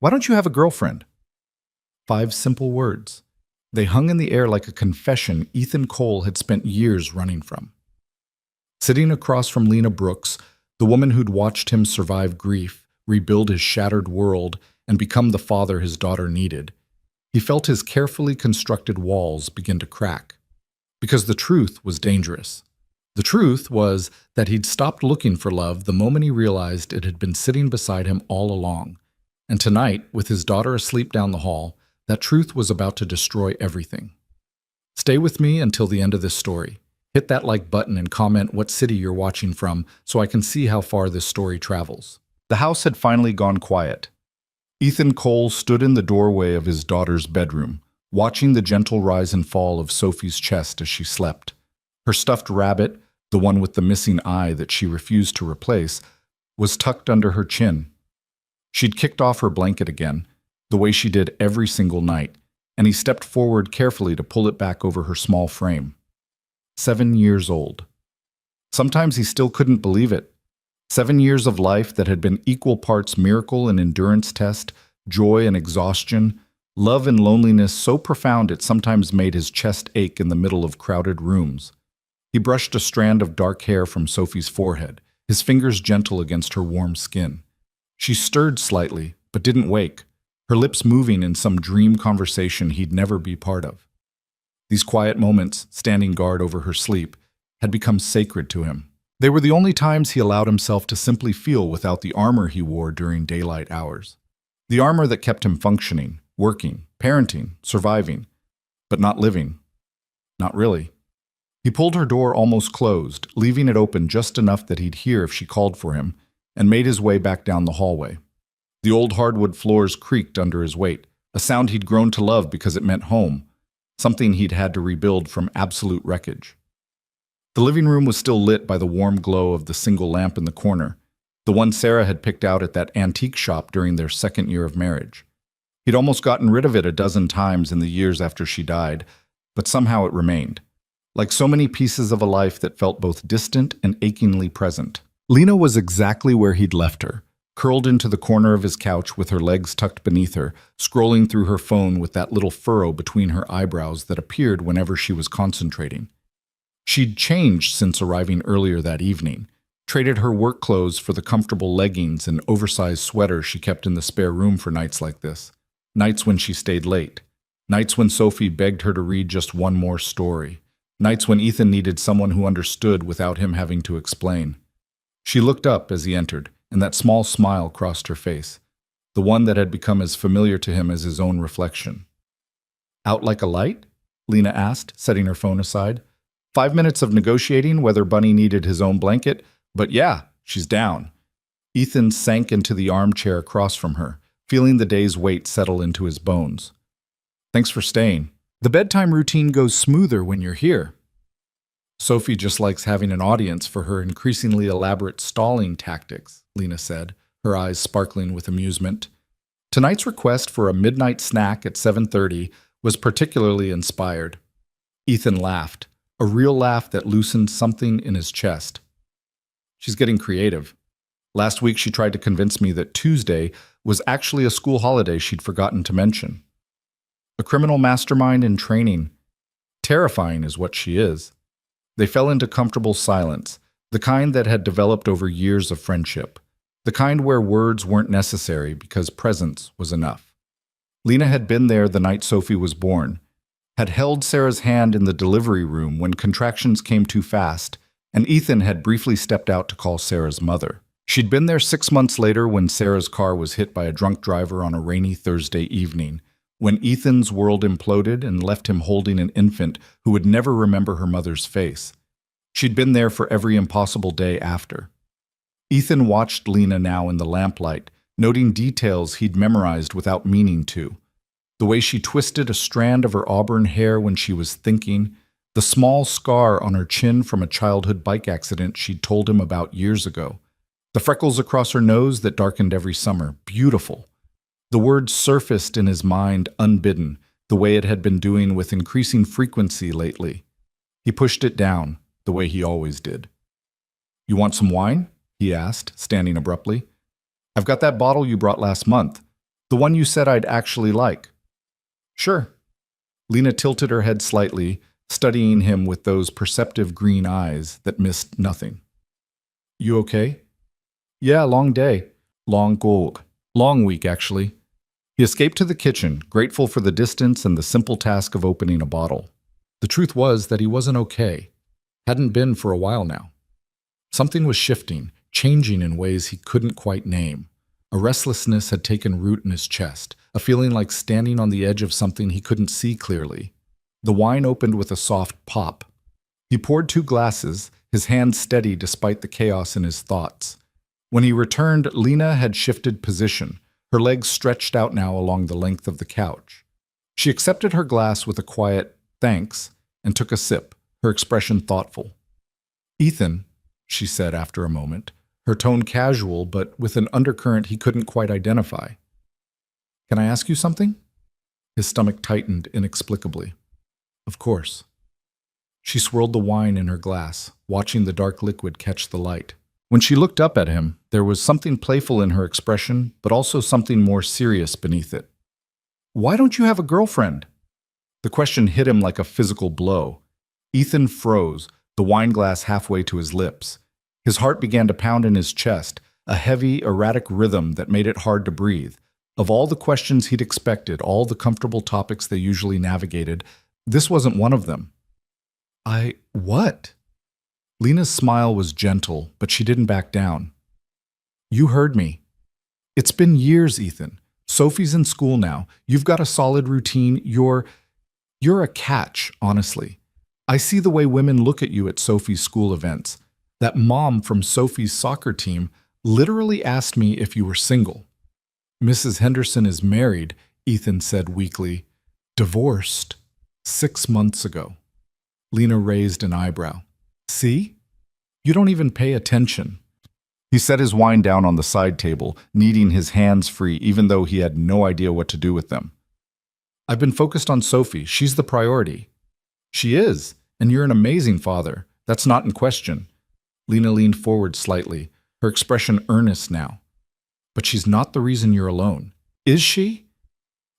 Why don't you have a girlfriend? 5 simple words. They hung in the air like a confession Ethan Cole had spent years running from. Sitting across from Lena Brooks, the woman who'd watched him survive grief, rebuild his shattered world, and become the father his daughter needed, he felt his carefully constructed walls begin to crack. Because the truth was dangerous. The truth was that he'd stopped looking for love the moment he realized it had been sitting beside him all along. And tonight, with his daughter asleep down the hall, that truth was about to destroy everything. Stay with me until the end of this story. Hit that like button and comment what city you're watching from so I can see how far this story travels. The house had finally gone quiet. Ethan Cole stood in the doorway of his daughter's bedroom, watching the gentle rise and fall of Sophie's chest as she slept. Her stuffed rabbit, the one with the missing eye that she refused to replace, was tucked under her chin. She'd kicked off her blanket again, the way she did every single night, and he stepped forward carefully to pull it back over her small frame. 7 years old. Sometimes he still couldn't believe it. 7 years of life that had been equal parts miracle and endurance test, joy and exhaustion, love and loneliness so profound it sometimes made his chest ache in the middle of crowded rooms. He brushed a strand of dark hair from Sophie's forehead, his fingers gentle against her warm skin. She stirred slightly, but didn't wake, her lips moving in some dream conversation he'd never be part of. These quiet moments, standing guard over her sleep, had become sacred to him. They were the only times he allowed himself to simply feel without the armor he wore during daylight hours. The armor that kept him functioning, working, parenting, surviving, but not living. Not really. He pulled her door almost closed, leaving it open just enough that he'd hear if she called for him, and made his way back down the hallway. The old hardwood floors creaked under his weight, a sound he'd grown to love because it meant home, something he'd had to rebuild from absolute wreckage. The living room was still lit by the warm glow of the single lamp in the corner, the one Sarah had picked out at that antique shop during their 2nd year of marriage. He'd almost gotten rid of it a dozen times in the years after she died, but somehow it remained, like so many pieces of a life that felt both distant and achingly present. Lena was exactly where he'd left her, curled into the corner of his couch with her legs tucked beneath her, scrolling through her phone with that little furrow between her eyebrows that appeared whenever she was concentrating. She'd changed since arriving earlier that evening, traded her work clothes for the comfortable leggings and oversized sweater she kept in the spare room for nights like this, nights when she stayed late, nights when Sophie begged her to read just one more story, nights when Ethan needed someone who understood without him having to explain. She looked up as he entered, and that small smile crossed her face, the one that had become as familiar to him as his own reflection. "Out like a light?" Lena asked, setting her phone aside. 5 minutes of negotiating whether Bunny needed his own blanket, but yeah, she's down. Ethan sank into the armchair across from her, feeling the day's weight settle into his bones. "Thanks for staying. The bedtime routine goes smoother when you're here." "Sophie just likes having an audience for her increasingly elaborate stalling tactics," Lena said, her eyes sparkling with amusement. Tonight's request for a midnight snack at 7:30 was particularly inspired. Ethan laughed, a real laugh that loosened something in his chest. "She's getting creative. Last week she tried to convince me that Tuesday was actually a school holiday she'd forgotten to mention. A criminal mastermind in training. Terrifying is what she is." They fell into comfortable silence, the kind that had developed over years of friendship, the kind where words weren't necessary because presence was enough. Lena had been there the night Sophie was born, had held Sarah's hand in the delivery room when contractions came too fast, and Ethan had briefly stepped out to call Sarah's mother. She'd been there 6 months later when Sarah's car was hit by a drunk driver on a rainy Thursday evening, when Ethan's world imploded and left him holding an infant who would never remember her mother's face. She'd been there for every impossible day after. Ethan watched Lena now in the lamplight, noting details he'd memorized without meaning to. The way she twisted a strand of her auburn hair when she was thinking, the small scar on her chin from a childhood bike accident she'd told him about years ago, the freckles across her nose that darkened every summer, beautiful. The word surfaced in his mind unbidden, the way it had been doing with increasing frequency lately. He pushed it down, the way he always did. "You want some wine?" he asked, standing abruptly. "I've got that bottle you brought last month. The one you said I'd actually like. Sure. Lena tilted her head slightly, studying him with those perceptive green eyes that missed nothing. You okay? Yeah, long day. Long gold. Long week, actually. He escaped to the kitchen, grateful for the distance and the simple task of opening a bottle. The truth was that he wasn't okay. Hadn't been for a while now. Something was shifting, changing in ways he couldn't quite name. A restlessness had taken root in his chest, a feeling like standing on the edge of something he couldn't see clearly. The wine opened with a soft pop. He poured 2 glasses, his hand steady despite the chaos in his thoughts. When he returned, Lena had shifted position, her legs stretched out now along the length of the couch. She accepted her glass with a quiet thanks and took a sip, her expression thoughtful. Ethan, she said after a moment, her tone casual but with an undercurrent he couldn't quite identify. Can I ask you something? His stomach tightened inexplicably. Of course. She swirled the wine in her glass, watching the dark liquid catch the light. When she looked up at him, there was something playful in her expression, but also something more serious beneath it. Why don't you have a girlfriend? The question hit him like a physical blow. Ethan froze, the wine glass halfway to his lips. His heart began to pound in his chest, a heavy, erratic rhythm that made it hard to breathe. Of all the questions he'd expected, all the comfortable topics they usually navigated, this wasn't one of them. What? Lena's smile was gentle, but she didn't back down. You heard me. It's been years, Ethan. Sophie's in school now. You've got a solid routine. You're a catch, honestly. I see the way women look at you at Sophie's school events. That mom from Sophie's soccer team literally asked me if you were single. Mrs. Henderson is married, Ethan said weakly. Divorced 6 months ago. Lena raised an eyebrow. See? You don't even pay attention. He set his wine down on the side table, kneading his hands free even though he had no idea what to do with them. I've been focused on Sophie. She's the priority. She is, and you're an amazing father. That's not in question. Lena leaned forward slightly, her expression earnest now. But she's not the reason you're alone. Is she?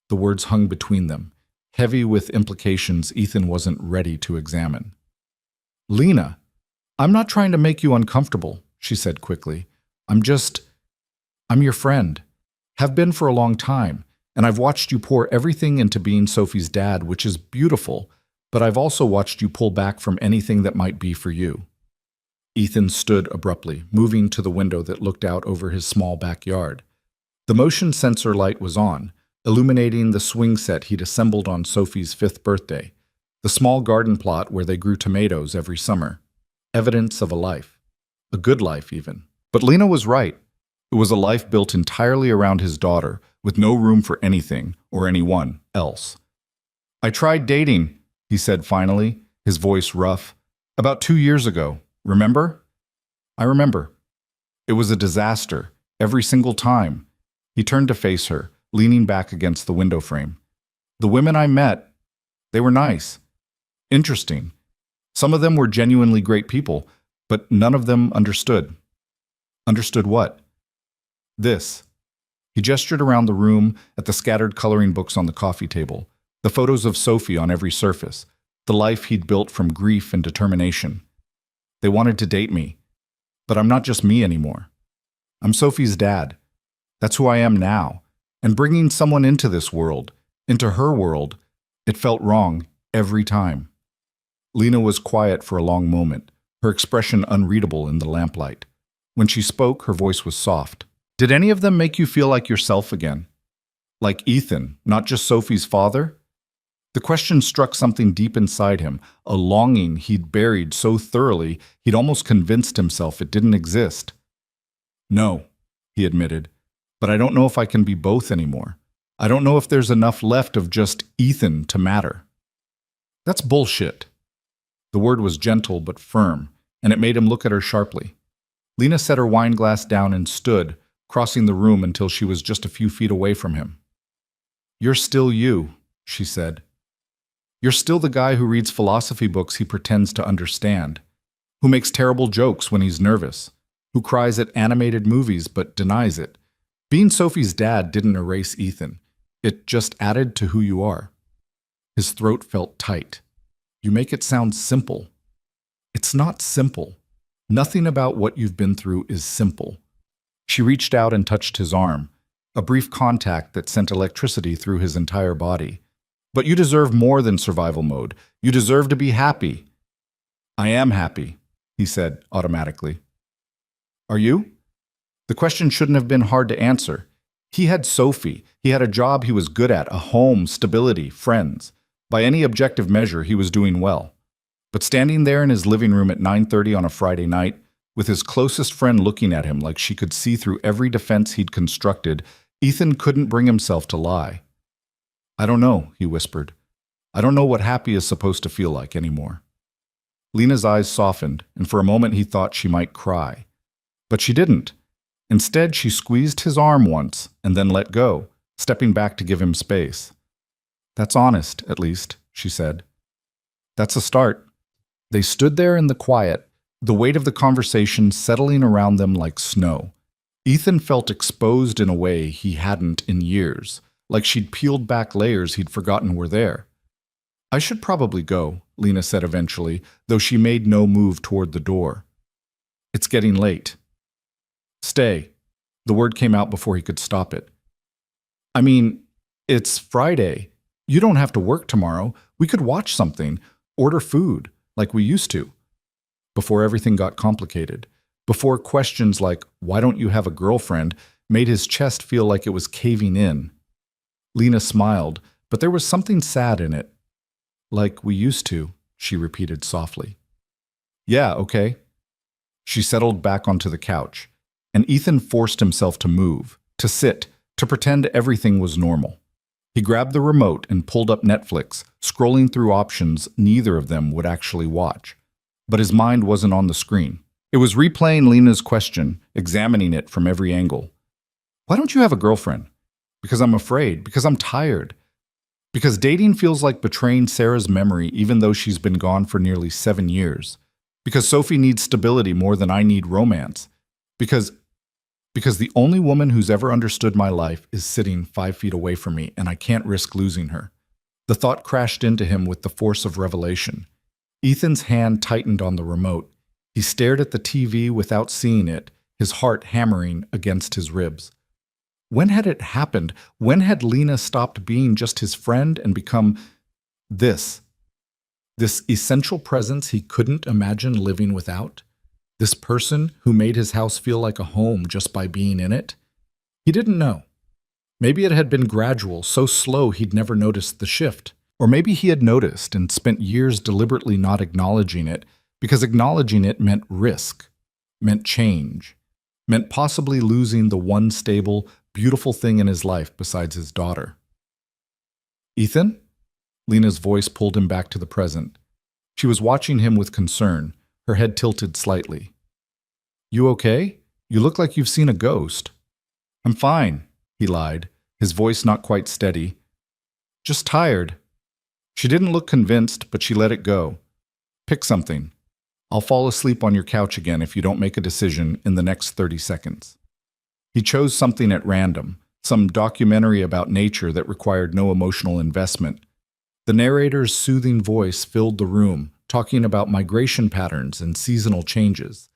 The words hung between them, heavy with implications Ethan wasn't ready to examine. Lena, I'm not trying to make you uncomfortable, she said quickly. I'm your friend. Have been for a long time, and I've watched you pour everything into being Sophie's dad, which is beautiful, but I've also watched you pull back from anything that might be for you. Ethan stood abruptly, moving to the window that looked out over his small backyard. The motion sensor light was on, illuminating the swing set he'd assembled on Sophie's 5th birthday, the small garden plot where they grew tomatoes every summer. Evidence of a life. A good life, even. But Lena was right. It was a life built entirely around his daughter, with no room for anything or anyone else. I tried dating, he said finally, his voice rough, about 2 years ago. Remember? I remember. It was a disaster, every single time. He turned to face her, leaning back against the window frame. The women I met, they were nice. Interesting. Some of them were genuinely great people, but none of them understood. Understood what? This. He gestured around the room at the scattered coloring books on the coffee table, the photos of Sophie on every surface, the life he'd built from grief and determination. They wanted to date me, but I'm not just me anymore. I'm Sophie's dad. That's who I am now. And bringing someone into this world, into her world, it felt wrong every time. Lena was quiet for a long moment, her expression unreadable in the lamplight. When she spoke, her voice was soft. Did any of them make you feel like yourself again? Like Ethan, not just Sophie's father? The question struck something deep inside him, a longing he'd buried so thoroughly he'd almost convinced himself it didn't exist. No, he admitted, but I don't know if I can be both anymore. I don't know if there's enough left of just Ethan to matter. That's bullshit. The word was gentle but firm, and it made him look at her sharply. Lena set her wine glass down and stood, crossing the room until she was just a few feet away from him. You're still you, she said. You're still the guy who reads philosophy books he pretends to understand, who makes terrible jokes when he's nervous, who cries at animated movies but denies it, Being Sophie's dad didn't erase Ethan. It just added to who you are. His throat felt tight. You make it sound simple. It's not simple. Nothing about what you've been through is simple. She reached out and touched his arm, a brief contact that sent electricity through his entire body. But you deserve more than survival mode. You deserve to be happy. I am happy, he said automatically. Are you? The question shouldn't have been hard to answer. He had Sophie. He had a job he was good at, a home, stability, friends. By any objective measure, he was doing well. But standing there in his living room at 9:30 on a Friday night, with his closest friend looking at him like she could see through every defense he'd constructed, Ethan couldn't bring himself to lie. I don't know, he whispered. I don't know what happy is supposed to feel like anymore. Lena's eyes softened, and for a moment he thought she might cry. But she didn't. Instead, she squeezed his arm once and then let go, stepping back to give him space. That's honest, at least, she said. That's a start. They stood there in the quiet, the weight of the conversation settling around them like snow. Ethan felt exposed in a way he hadn't in years, like she'd peeled back layers he'd forgotten were there. I should probably go, Lena said eventually, though she made no move toward the door. It's getting late. Stay. The word came out before he could stop it. I mean, it's Friday. You don't have to work tomorrow. We could watch something, order food, like we used to. Before everything got complicated, before questions like, why don't you have a girlfriend, made his chest feel like it was caving in. Lena smiled, but there was something sad in it. Like we used to, she repeated softly. Yeah, okay. She settled back onto the couch, and Ethan forced himself to move, to sit, to pretend everything was normal. He grabbed the remote and pulled up Netflix, scrolling through options neither of them would actually watch. But his mind wasn't on the screen. It was replaying Lena's question, examining it from every angle. Why don't you have a girlfriend? Because I'm afraid, because I'm tired. Because dating feels like betraying Sarah's memory even though she's been gone for nearly 7 years. Because Sophie needs stability more than I need romance. Because the only woman who's ever understood my life is sitting 5 feet away from me, and I can't risk losing her. The thought crashed into him with the force of revelation. Ethan's hand tightened on the remote. He stared at the TV without seeing it, his heart hammering against his ribs. When had it happened? When had Lena stopped being just his friend and become this essential presence he couldn't imagine living without? This person who made his house feel like a home just by being in it? He didn't know. Maybe it had been gradual, so slow he'd never noticed the shift. Or maybe he had noticed and spent years deliberately not acknowledging it, because acknowledging it meant risk, meant change, meant possibly losing the one stable, beautiful thing in his life besides his daughter. Ethan? Lena's voice pulled him back to the present. She was watching him with concern, her head tilted slightly. You okay? You look like you've seen a ghost. I'm fine, he lied, his voice not quite steady. Just tired. She didn't look convinced, but she let it go. Pick something. I'll fall asleep on your couch again if you don't make a decision in the next 30 seconds. He chose something at random, some documentary about nature that required no emotional investment. The narrator's soothing voice filled the room, talking about migration patterns and seasonal changes.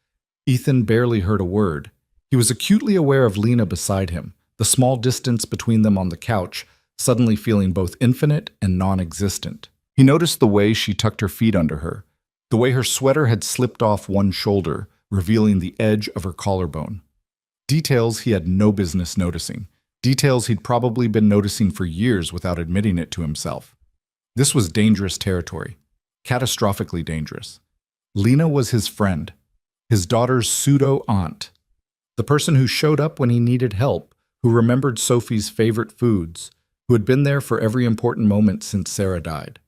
Ethan barely heard a word. He was acutely aware of Lena beside him, the small distance between them on the couch, suddenly feeling both infinite and non-existent. He noticed the way she tucked her feet under her, the way her sweater had slipped off one shoulder, revealing the edge of her collarbone. Details he had no business noticing, details he'd probably been noticing for years without admitting it to himself. This was dangerous territory, catastrophically dangerous. Lena was his friend, his daughter's pseudo-aunt, the person who showed up when he needed help, who remembered Sophie's favorite foods, who had been there for every important moment since Sarah died.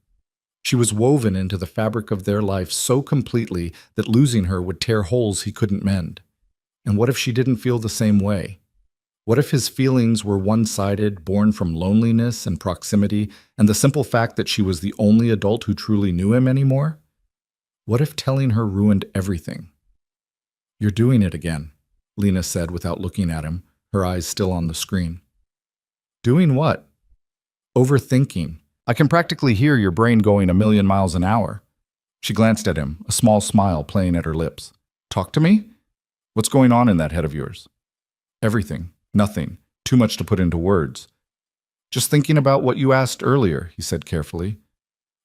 She was woven into the fabric of their life so completely that losing her would tear holes he couldn't mend. And what if she didn't feel the same way? What if his feelings were one-sided, born from loneliness and proximity, and the simple fact that she was the only adult who truly knew him anymore? What if telling her ruined everything? You're doing it again, Lena said without looking at him, her eyes still on the screen. Doing what? Overthinking. I can practically hear your brain going a million miles an hour. She glanced at him, a small smile playing at her lips. Talk to me? What's going on in that head of yours? Everything. Nothing. Too much to put into words. Just thinking about what you asked earlier, he said carefully.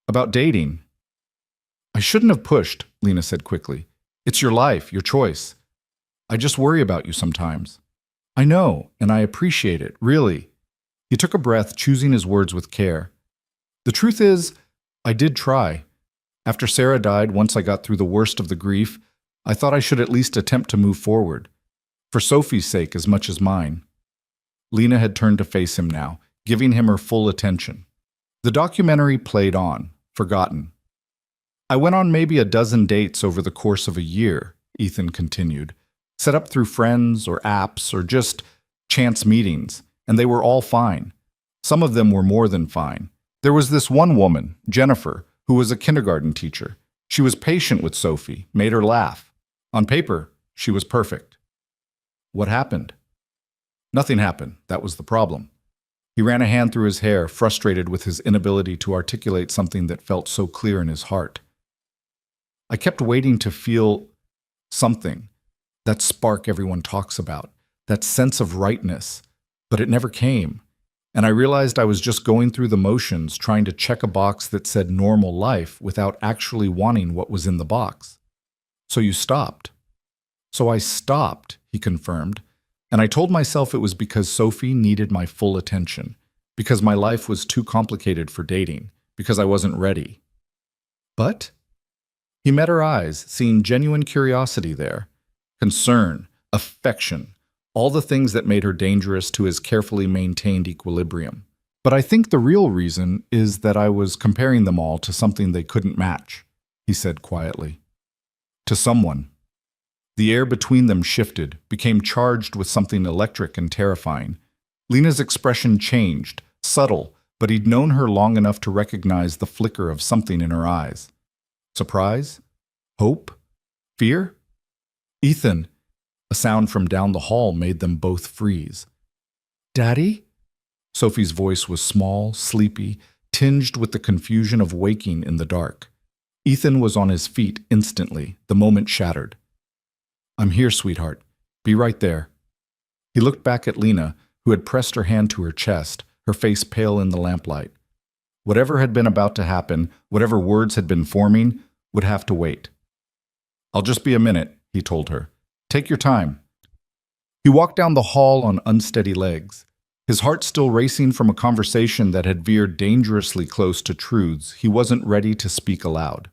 About dating. I shouldn't have pushed, Lena said quickly. It's your life, your choice. I just worry about you sometimes. I know, and I appreciate it, really. He took a breath, choosing his words with care. The truth is, I did try. After Sarah died, once I got through the worst of the grief, I thought I should at least attempt to move forward. For Sophie's sake as much as mine. Lena had turned to face him now, giving him her full attention. The documentary played on, forgotten. I went on maybe a dozen dates over the course of a year, Ethan continued, set up through friends or apps or just chance meetings, and they were all fine. Some of them were more than fine. There was this one woman, Jennifer, who was a kindergarten teacher. She was patient with Sophie, made her laugh. On paper, she was perfect. What happened? Nothing happened. That was the problem. He ran a hand through his hair, frustrated with his inability to articulate something that felt so clear in his heart. I kept waiting to feel something, that spark everyone talks about, that sense of rightness, but it never came. And I realized I was just going through the motions, trying to check a box that said normal life without actually wanting what was in the box. So you stopped. So I stopped, he confirmed, and I told myself it was because Sophie needed my full attention, because my life was too complicated for dating, because I wasn't ready. But he met her eyes, seeing genuine curiosity there, concern, affection, all the things that made her dangerous to his carefully maintained equilibrium. But I think the real reason is that I was comparing them all to something they couldn't match, he said quietly. To someone. The air between them shifted, became charged with something electric and terrifying. Lena's expression changed, subtle, but he'd known her long enough to recognize the flicker of something in her eyes. Surprise? Hope? Fear? Ethan! A sound from down the hall made them both freeze. Daddy? Sophie's voice was small, sleepy, tinged with the confusion of waking in the dark. Ethan was on his feet instantly, the moment shattered. I'm here, sweetheart. Be right there. He looked back at Lena, who had pressed her hand to her chest, her face pale in the lamplight. Whatever had been about to happen, whatever words had been forming, would have to wait. I'll just be a minute, he told her. Take your time. He walked down the hall on unsteady legs, his heart still racing from a conversation that had veered dangerously close to truths he wasn't ready to speak aloud.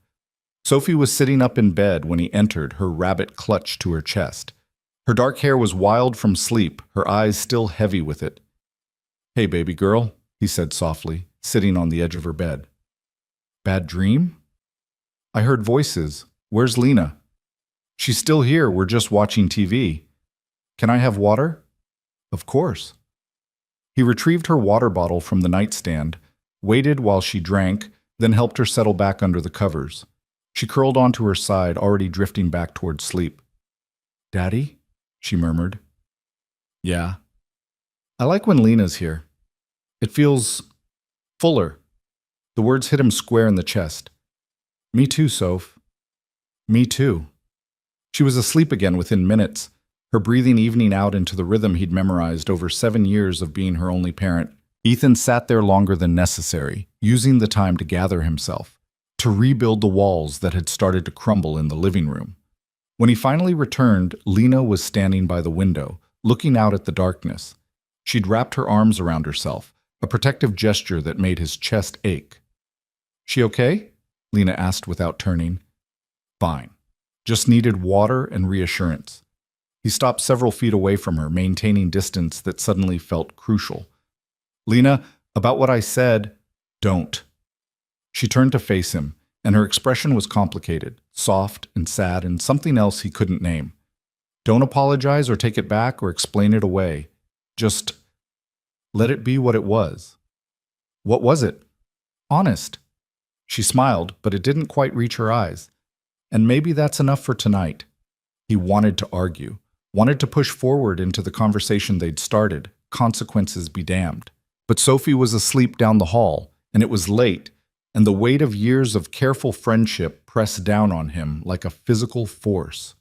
Sophie was sitting up in bed when he entered, her rabbit clutched to her chest. Her dark hair was wild from sleep, her eyes still heavy with it. Hey, baby girl, he said softly, sitting on the edge of her bed. Bad dream? I heard voices. Where's Lena? She's still here, we're just watching TV. Can I have water? Of course. He retrieved her water bottle from the nightstand, waited while she drank, then helped her settle back under the covers. She curled onto her side, already drifting back toward sleep. Daddy? She murmured. Yeah. I like when Lena's here. It feels fuller. The words hit him square in the chest. Me too, Soph. Me too. She was asleep again within minutes, her breathing evening out into the rhythm he'd memorized over 7 years of being her only parent. Ethan sat there longer than necessary, using the time to gather himself, to rebuild the walls that had started to crumble in the living room. When he finally returned, Lena was standing by the window, looking out at the darkness. She'd wrapped her arms around herself, a protective gesture that made his chest ache. She okay? Lena asked without turning. Fine. Just needed water and reassurance. He stopped several feet away from her, maintaining distance that suddenly felt crucial. Lena, about what I said, don't. She turned to face him, and her expression was complicated, soft and sad, and something else he couldn't name. Don't apologize or take it back or explain it away. Just let it be what it was. What was it? Honest. She smiled, but it didn't quite reach her eyes. And maybe that's enough for tonight. He wanted to argue. wanted to push forward into the conversation they'd started, consequences be damned. But Sophie was asleep down the hall, and it was late, and the weight of years of careful friendship pressed down on him like a physical force.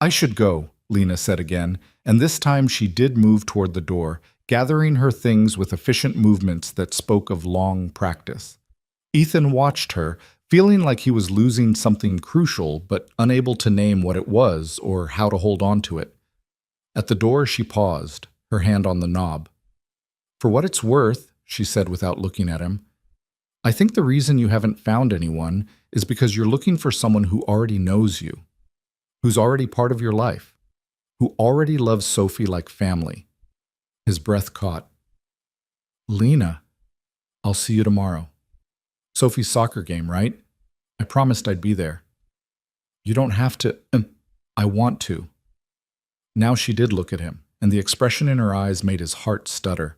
"I should go," Lena said again, and this time she did move toward the door, gathering her things with efficient movements that spoke of long practice. Ethan watched her, feeling like he was losing something crucial, but unable to name what it was or how to hold on to it. At the door she paused, her hand on the knob. "For what it's worth," she said without looking at him, "I think the reason you haven't found anyone is because you're looking for someone who already knows you, who's already part of your life, who already loves Sophie like family." His breath caught. "Lena, I'll see you tomorrow. Sophie's soccer game, right? I promised I'd be there." "You don't have to. I want to." Now she did look at him, and the expression in her eyes made his heart stutter.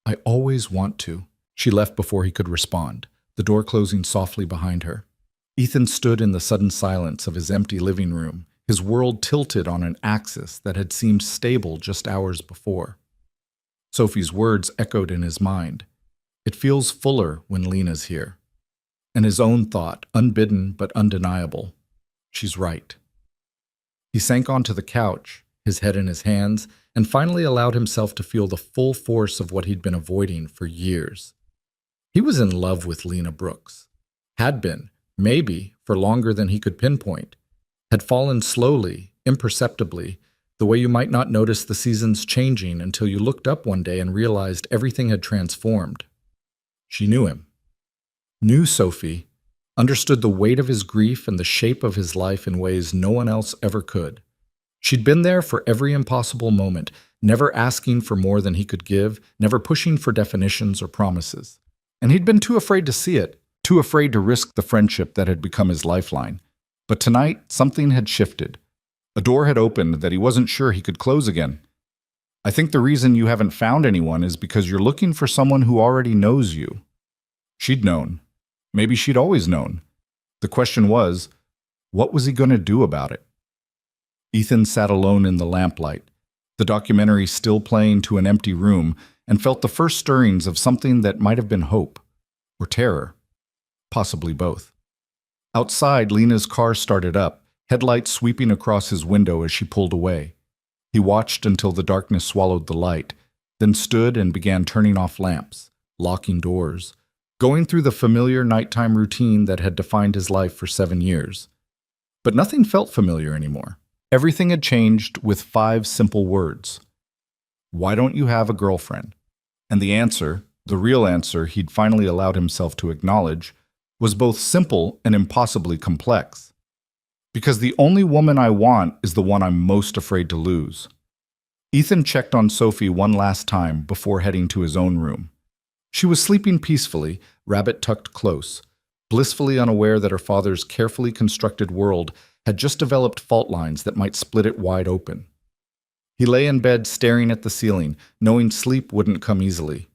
"I always want to." She left before he could respond, the door closing softly behind her. Ethan stood in the sudden silence of his empty living room, his world tilted on an axis that had seemed stable just hours before. Sophie's words echoed in his mind. "It feels fuller when Lena's here." And his own thought, unbidden but undeniable, "She's right." He sank onto the couch, his head in his hands, and finally allowed himself to feel the full force of what he'd been avoiding for years. He was in love with Lena Brooks. Had been, maybe, for longer than he could pinpoint. Had fallen slowly, imperceptibly, the way you might not notice the seasons changing until you looked up one day and realized everything had transformed. She knew him. Knew Sophie, understood the weight of his grief and the shape of his life in ways no one else ever could. She'd been there for every impossible moment, never asking for more than he could give, never pushing for definitions or promises. And he'd been too afraid to see it, too afraid to risk the friendship that had become his lifeline. But tonight, something had shifted. A door had opened that he wasn't sure he could close again. "I think the reason you haven't found anyone is because you're looking for someone who already knows you." She'd known. Maybe she'd always known. The question was, what was he going to do about it? Ethan sat alone in the lamplight, the documentary still playing to an empty room, and felt the first stirrings of something that might have been hope, or terror, possibly both. Outside, Lena's car started up, headlights sweeping across his window as she pulled away. He watched until the darkness swallowed the light, then stood and began turning off lamps, locking doors, going through the familiar nighttime routine that had defined his life for 7 years. But nothing felt familiar anymore. Everything had changed with 5 simple words. "Why don't you have a girlfriend?" And the answer, the real answer he'd finally allowed himself to acknowledge, was both simple and impossibly complex. "Because the only woman I want is the one I'm most afraid to lose." Ethan checked on Sophie one last time before heading to his own room. She was sleeping peacefully, rabbit tucked close, blissfully unaware that her father's carefully constructed world had just developed fault lines that might split it wide open. He lay in bed staring at the ceiling, knowing sleep wouldn't come easily.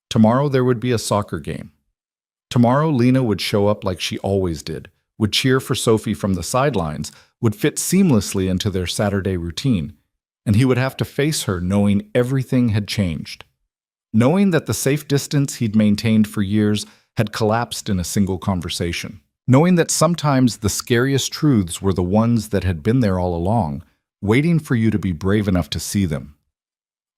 Tomorrow there would be a soccer game. Tomorrow Lena would show up like she always did, would cheer for Sophie from the sidelines, would fit seamlessly into their Saturday routine, and he would have to face her knowing everything had changed. Knowing that the safe distance he'd maintained for years had collapsed in a single conversation. Knowing that sometimes the scariest truths were the ones that had been there all along, waiting for you to be brave enough to see them.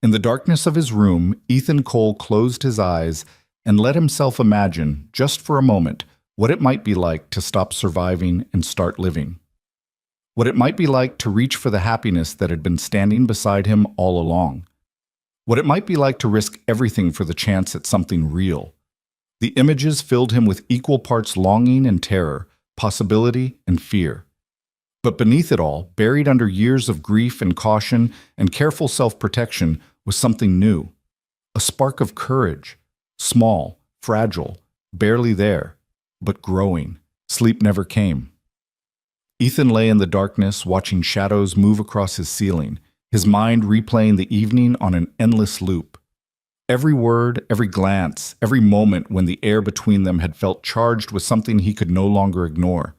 In the darkness of his room, Ethan Cole closed his eyes and let himself imagine, just for a moment, what it might be like to stop surviving and start living. What it might be like to reach for the happiness that had been standing beside him all along. What it might be like to risk everything for the chance at something real. The images filled him with equal parts longing and terror, possibility and fear. But beneath it all, buried under years of grief and caution and careful self-protection, was something new. A spark of courage, small, fragile, barely there, but growing. Sleep never came. Ethan lay in the darkness, watching shadows move across his ceiling, his mind replaying the evening on an endless loop. Every word, every glance, every moment when the air between them had felt charged with something he could no longer ignore.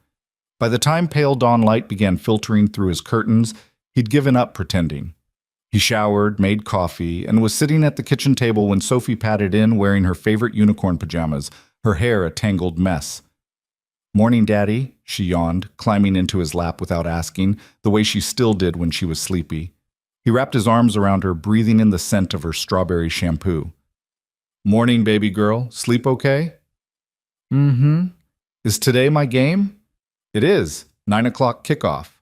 By the time pale dawn light began filtering through his curtains, He'd given up pretending. He showered, made coffee, and was sitting at the kitchen table when Sophie patted in wearing her favorite unicorn pajamas, her hair a tangled mess. "Morning, Daddy," she yawned, climbing into his lap without asking, the way she still did when she was sleepy. He wrapped his arms around her, breathing in the scent of her strawberry shampoo. "Morning, baby girl. Sleep okay?" "Mm-hmm. Is today my game?" "It is. 9 o'clock kickoff."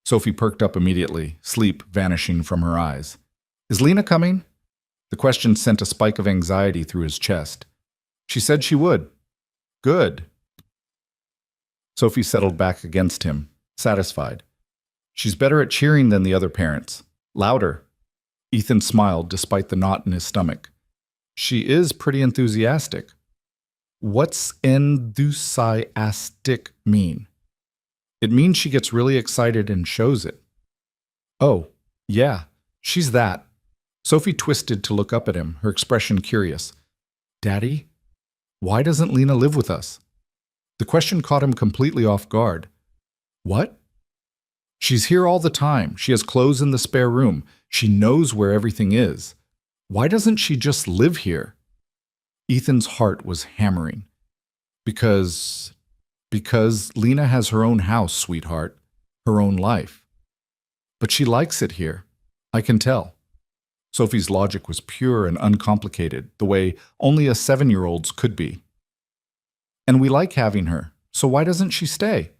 Sophie perked up immediately, sleep vanishing from her eyes. "Is Lena coming?" The question sent a spike of anxiety through his chest. "She said she would." "Good." Sophie settled back against him, satisfied. "She's better at cheering than the other parents. Louder." Ethan smiled despite the knot in his stomach. "She is pretty enthusiastic." "What's enthusiastic mean?" "It means she gets really excited and shows it." "Oh, yeah, she's that." Sophie twisted to look up at him, her expression curious. "Daddy, why doesn't Lena live with us?" The question caught him completely off guard. "What?" "She's here all the time. She has clothes in the spare room. She knows where everything is. Why doesn't she just live here?" Ethan's heart was hammering. Because Lena has her own house, sweetheart, her own life. But she likes it here. I can tell. Sophie's logic was pure and uncomplicated, the way only a 7-year-old's could be. "And we like having her, so why doesn't she stay?"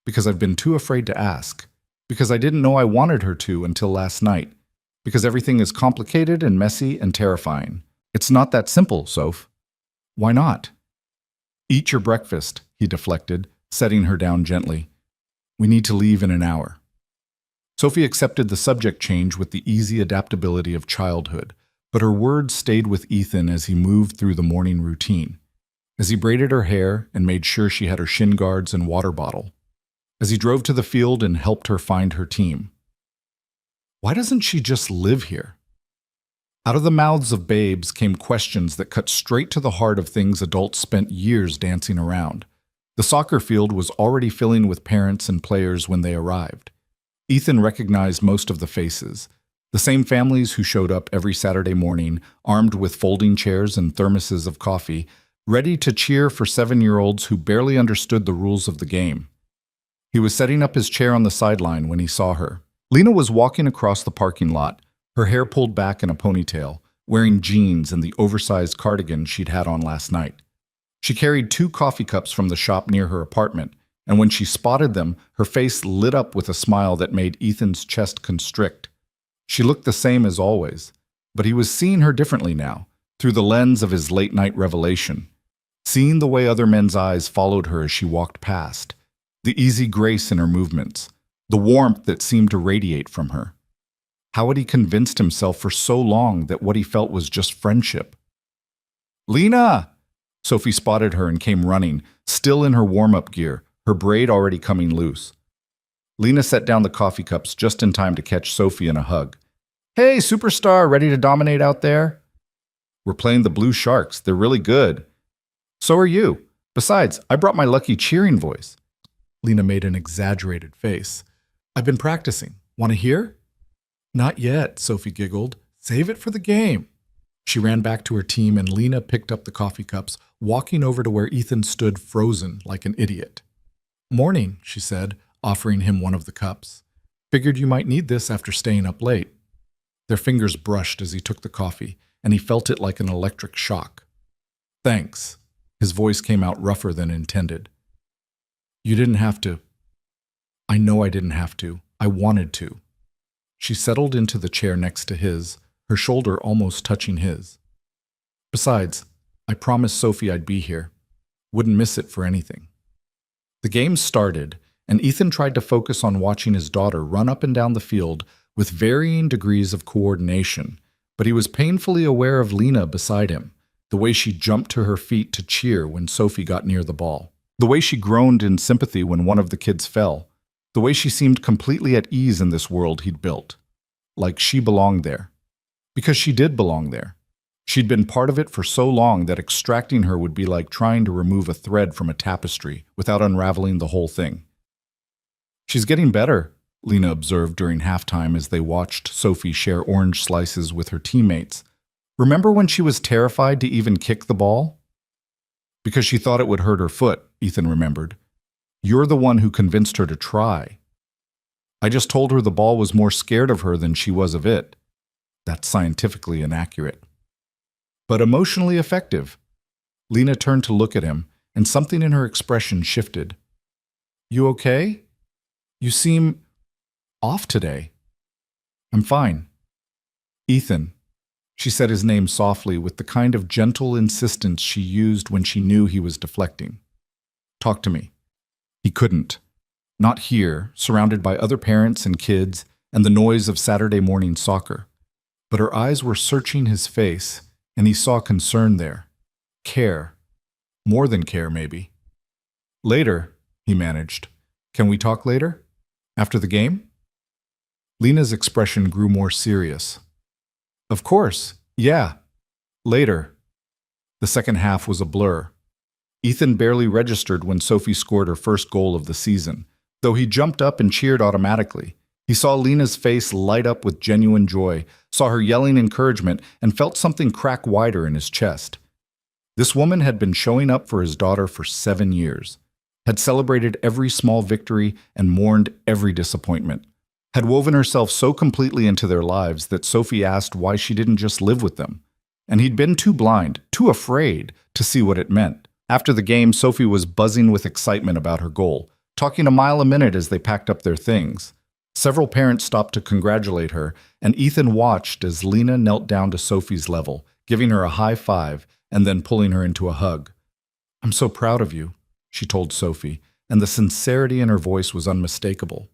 "Because I've been too afraid to ask. Because I didn't know I wanted her to until last night. Because everything is complicated and messy and terrifying. It's not that simple, Soph." "Why not?" "Eat your breakfast," he deflected, setting her down gently. "We need to leave in an hour." Sophie accepted the subject change with the easy adaptability of childhood, but her words stayed with Ethan as he moved through the morning routine. As he braided her hair and made sure she had her shin guards and water bottle. As he drove to the field and helped her find her team. Why doesn't she just live here? Out of the mouths of babes came questions that cut straight to the heart of things adults spent years dancing around. The soccer field was already filling with parents and players when they arrived. Ethan recognized most of the faces, the same families who showed up every Saturday morning, armed with folding chairs and thermoses of coffee, ready to cheer for 7-year-olds who barely understood the rules of the game. He was setting up his chair on the sideline when he saw her. Lena was walking across the parking lot, her hair pulled back in a ponytail, wearing jeans and the oversized cardigan she'd had on last night. She carried 2 coffee cups from the shop near her apartment, and when she spotted them, her face lit up with a smile that made Ethan's chest constrict. She looked the same as always, but he was seeing her differently now, through the lens of his late-night revelation. Seeing the way other men's eyes followed her as she walked past, the easy grace in her movements, the warmth that seemed to radiate from her. How had he convinced himself for so long that what he felt was just friendship? "Lena!" Sophie spotted her and came running, still in her warm-up gear, her braid already coming loose. Lena set down the coffee cups just in time to catch Sophie in a hug. "Hey, superstar, ready to dominate out there?" "We're playing the Blue Sharks. They're really good." "So are you. Besides, I brought my lucky cheering voice." Lena made an exaggerated face. "I've been practicing. Want to hear?" "Not yet," Sophie giggled. "Save it for the game." She ran back to her team and Lena picked up the coffee cups, walking over to where Ethan stood frozen like an idiot. "Morning," she said, offering him one of the cups. "Figured you might need this after staying up late." Their fingers brushed as he took the coffee, and he felt it like an electric shock. "Thanks." His voice came out rougher than intended. "You didn't have to." "I know I didn't have to. I wanted to." She settled into the chair next to his, her shoulder almost touching his. "Besides, I promised Sophie I'd be here. Wouldn't miss it for anything." The game started, and Ethan tried to focus on watching his daughter run up and down the field with varying degrees of coordination, but he was painfully aware of Lena beside him, the way she jumped to her feet to cheer when Sophie got near the ball, the way she groaned in sympathy when one of the kids fell, the way she seemed completely at ease in this world he'd built, like she belonged there. Because she did belong there. She'd been part of it for so long that extracting her would be like trying to remove a thread from a tapestry without unraveling the whole thing. "She's getting better," Lena observed during halftime as they watched Sophie share orange slices with her teammates. Remember when she was terrified to even kick the ball? Because she thought it would hurt her foot, Ethan remembered. You're the one who convinced her to try. I just told her the ball was more scared of her than she was of it. That's scientifically inaccurate. But emotionally effective. Lena turned to look at him, and something in her expression shifted. You okay? You seem off today. I'm fine. Ethan. She said his name softly with the kind of gentle insistence she used when she knew he was deflecting. Talk to me. He couldn't. Not here, surrounded by other parents and kids and the noise of Saturday morning soccer. But her eyes were searching his face, and he saw concern there. Care. More than care, maybe. Later, he managed. Can we talk later? After the game? Lena's expression grew more serious. Of course, yeah. Later. The second half was a blur. Ethan barely registered when Sophie scored her first goal of the season, though he jumped up and cheered automatically. He saw Lena's face light up with genuine joy, saw her yelling encouragement, and felt something crack wider in his chest. This woman had been showing up for his daughter for 7 years, had celebrated every small victory and mourned every disappointment, had woven herself so completely into their lives that Sophie asked why she didn't just live with them. And he'd been too blind, too afraid to see what it meant. After the game, Sophie was buzzing with excitement about her goal, talking a mile a minute as they packed up their things. Several parents stopped to congratulate her, and Ethan watched as Lena knelt down to Sophie's level, giving her a high five and then pulling her into a hug. I'm so proud of you, she told Sophie, and the sincerity in her voice was unmistakable.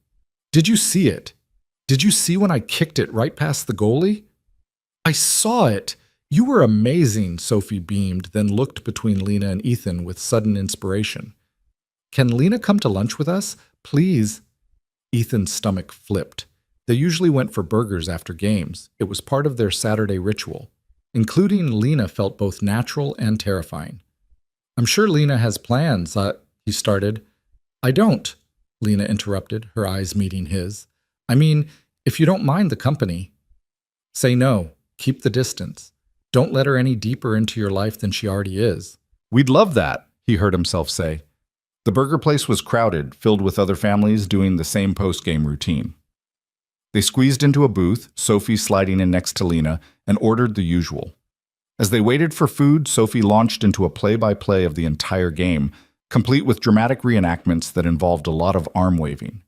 Did you see it? Did you see when I kicked it right past the goalie? I saw it. You were amazing, Sophie beamed, then looked between Lena and Ethan with sudden inspiration. Can Lena come to lunch with us? Please. Ethan's stomach flipped. They usually went for burgers after games. It was part of their Saturday ritual. Including Lena felt both natural and terrifying. I'm sure Lena has plans, he started. I don't, Lena interrupted, her eyes meeting his. I mean, if you don't mind the company. Say no. Keep the distance. Don't let her any deeper into your life than she already is. We'd love that, he heard himself say. The burger place was crowded, filled with other families doing the same post-game routine. They squeezed into a booth, Sophie sliding in next to Lena, and ordered the usual. As they waited for food, Sophie launched into a play-by-play of the entire game, complete with dramatic reenactments that involved a lot of arm waving.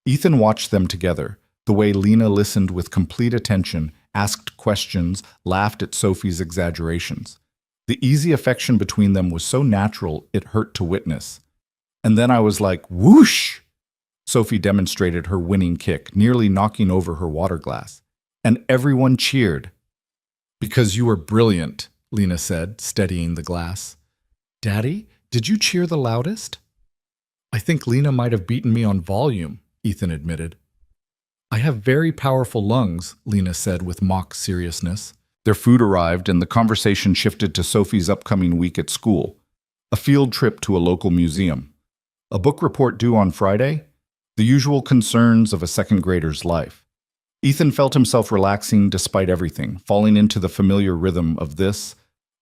Ethan watched them together, the way Lena listened with complete attention, asked questions, laughed at Sophie's exaggerations. The easy affection between them was so natural it hurt to witness. And then I was like, whoosh! Sophie demonstrated her winning kick, nearly knocking over her water glass. And everyone cheered. Because you were brilliant, Lena said, steadying the glass. Daddy, did you cheer the loudest? I think Lena might have beaten me on volume, Ethan admitted. I have very powerful lungs, Lena said with mock seriousness. Their food arrived and the conversation shifted to Sophie's upcoming week at school. A field trip to a local museum. A book report due on Friday. The usual concerns of a second grader's life. Ethan felt himself relaxing despite everything, falling into the familiar rhythm of this,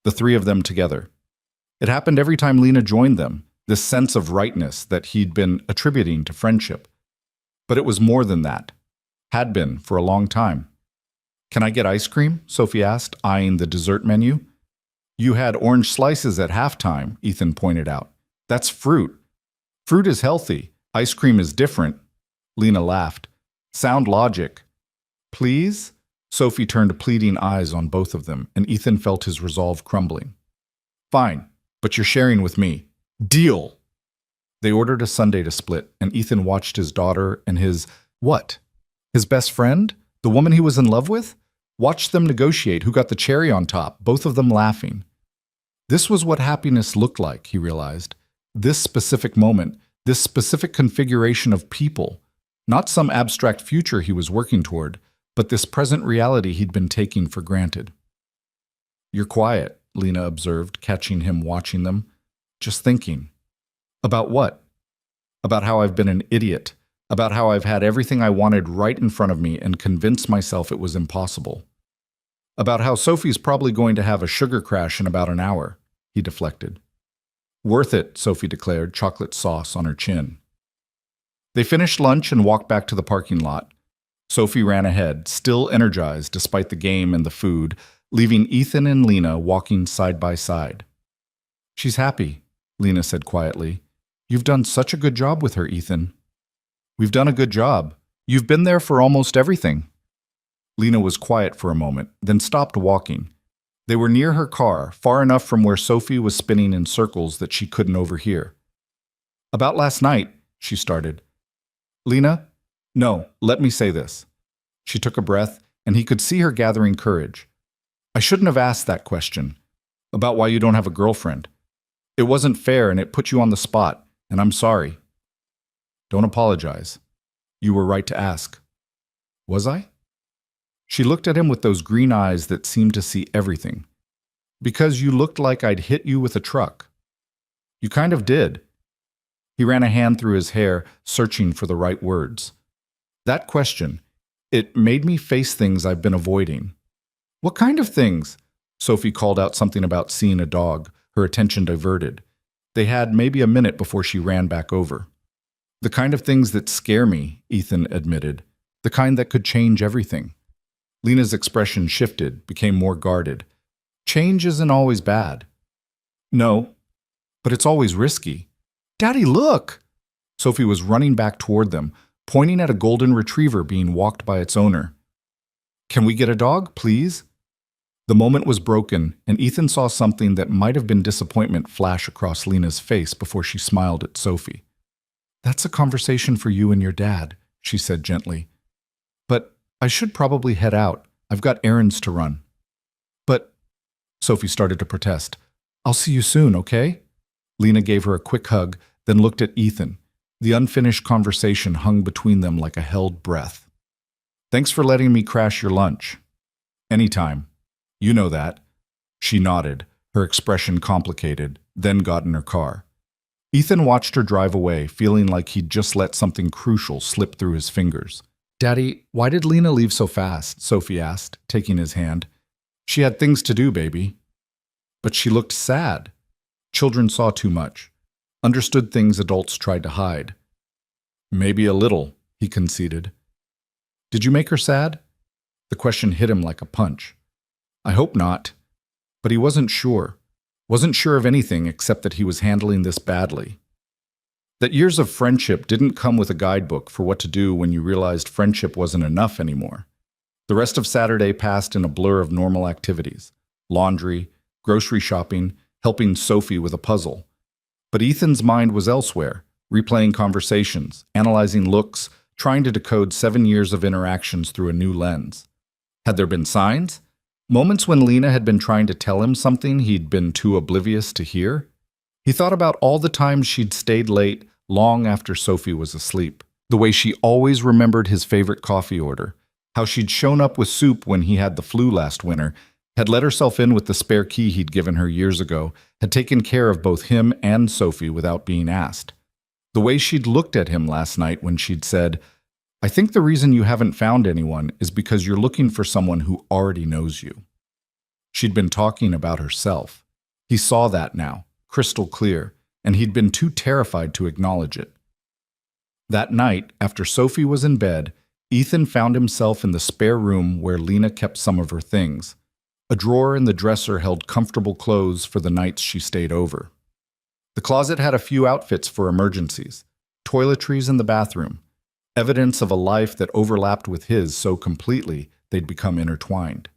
the three of them together. It happened every time Lena joined them, this sense of rightness that he'd been attributing to friendship. But it was more than that. Had been for a long time. Can I get ice cream? Sophie asked, eyeing the dessert menu. You had orange slices at halftime, Ethan pointed out. That's fruit. Fruit is healthy. Ice cream is different. Lena laughed. Sound logic. Please? Sophie turned pleading eyes on both of them, and Ethan felt his resolve crumbling. Fine, but you're sharing with me. Deal! They ordered a sundae to split, and Ethan watched his daughter and his, what? His best friend? The woman he was in love with? Watched them negotiate who got the cherry on top, both of them laughing. This was what happiness looked like, he realized. This specific moment, this specific configuration of people, not some abstract future he was working toward, but this present reality he'd been taking for granted. You're quiet, Lena observed, catching him watching them. Just thinking. About what? About how I've been an idiot, About how I've had everything I wanted right in front of me and convinced myself it was impossible. About how Sophie's probably going to have a sugar crash in about an hour, he deflected. Worth it, Sophie declared, chocolate sauce on her chin. They finished lunch and walked back to the parking lot. Sophie ran ahead, still energized despite the game and the food, leaving Ethan and Lena walking side by side. She's happy, Lena said quietly. You've done such a good job with her, Ethan. We've done a good job. You've been there for almost everything. Lena was quiet for a moment, then stopped walking. They were near her car, far enough from where Sophie was spinning in circles that she couldn't overhear. About last night, she started. Lena? No, let me say this. She took a breath, and he could see her gathering courage. I shouldn't have asked that question, about why you don't have a girlfriend. It wasn't fair and it put you on the spot, and I'm sorry. Don't apologize. You were right to ask. Was I? She looked at him with those green eyes that seemed to see everything. Because you looked like I'd hit you with a truck. You kind of did. He ran a hand through his hair, searching for the right words. That question, it made me face things I've been avoiding. What kind of things? Sophie called out something about seeing a dog, her attention diverted. They had maybe a minute before she ran back over. The kind of things that scare me, Ethan admitted. The kind that could change everything. Lena's expression shifted, became more guarded. Change isn't always bad. No, but it's always risky. Daddy, look! Sophie was running back toward them, pointing at a golden retriever being walked by its owner. Can we get a dog, please? The moment was broken, and Ethan saw something that might have been disappointment flash across Lena's face before she smiled at Sophie. That's a conversation for you and your dad, she said gently. But I should probably head out. I've got errands to run. But, Sophie started to protest. I'll see you soon, okay? Lena gave her a quick hug, then looked at Ethan. The unfinished conversation hung between them like a held breath. Thanks for letting me crash your lunch. Anytime. You know that. She nodded, her expression complicated, then got in her car. Ethan watched her drive away, feeling like he'd just let something crucial slip through his fingers. Daddy, why did Lena leave so fast? Sophie asked, taking his hand. She had things to do, baby. But she looked sad. Children saw too much, understood things adults tried to hide. Maybe a little, he conceded. Did you make her sad? The question hit him like a punch. I hope not. But he wasn't sure. Wasn't sure of anything except that he was handling this badly. That years of friendship didn't come with a guidebook for what to do when you realized friendship wasn't enough anymore. The rest of Saturday passed in a blur of normal activities. Laundry, grocery shopping, helping Sophie with a puzzle. But Ethan's mind was elsewhere, replaying conversations, analyzing looks, trying to decode 7 years of interactions through a new lens. Had there been signs? Moments when Lena had been trying to tell him something he'd been too oblivious to hear? He thought about all the times she'd stayed late long after Sophie was asleep. The way she always remembered his favorite coffee order. How she'd shown up with soup when he had the flu last winter, had let herself in with the spare key he'd given her years ago, had taken care of both him and Sophie without being asked. The way she'd looked at him last night when she'd said, I think the reason you haven't found anyone is because you're looking for someone who already knows you. She'd been talking about herself. He saw that now, crystal clear, and he'd been too terrified to acknowledge it. That night, after Sophie was in bed, Ethan found himself in the spare room where Lena kept some of her things. A drawer in the dresser held comfortable clothes for the nights she stayed over. The closet had a few outfits for emergencies, toiletries in the bathroom, evidence of a life that overlapped with his so completely they'd become intertwined.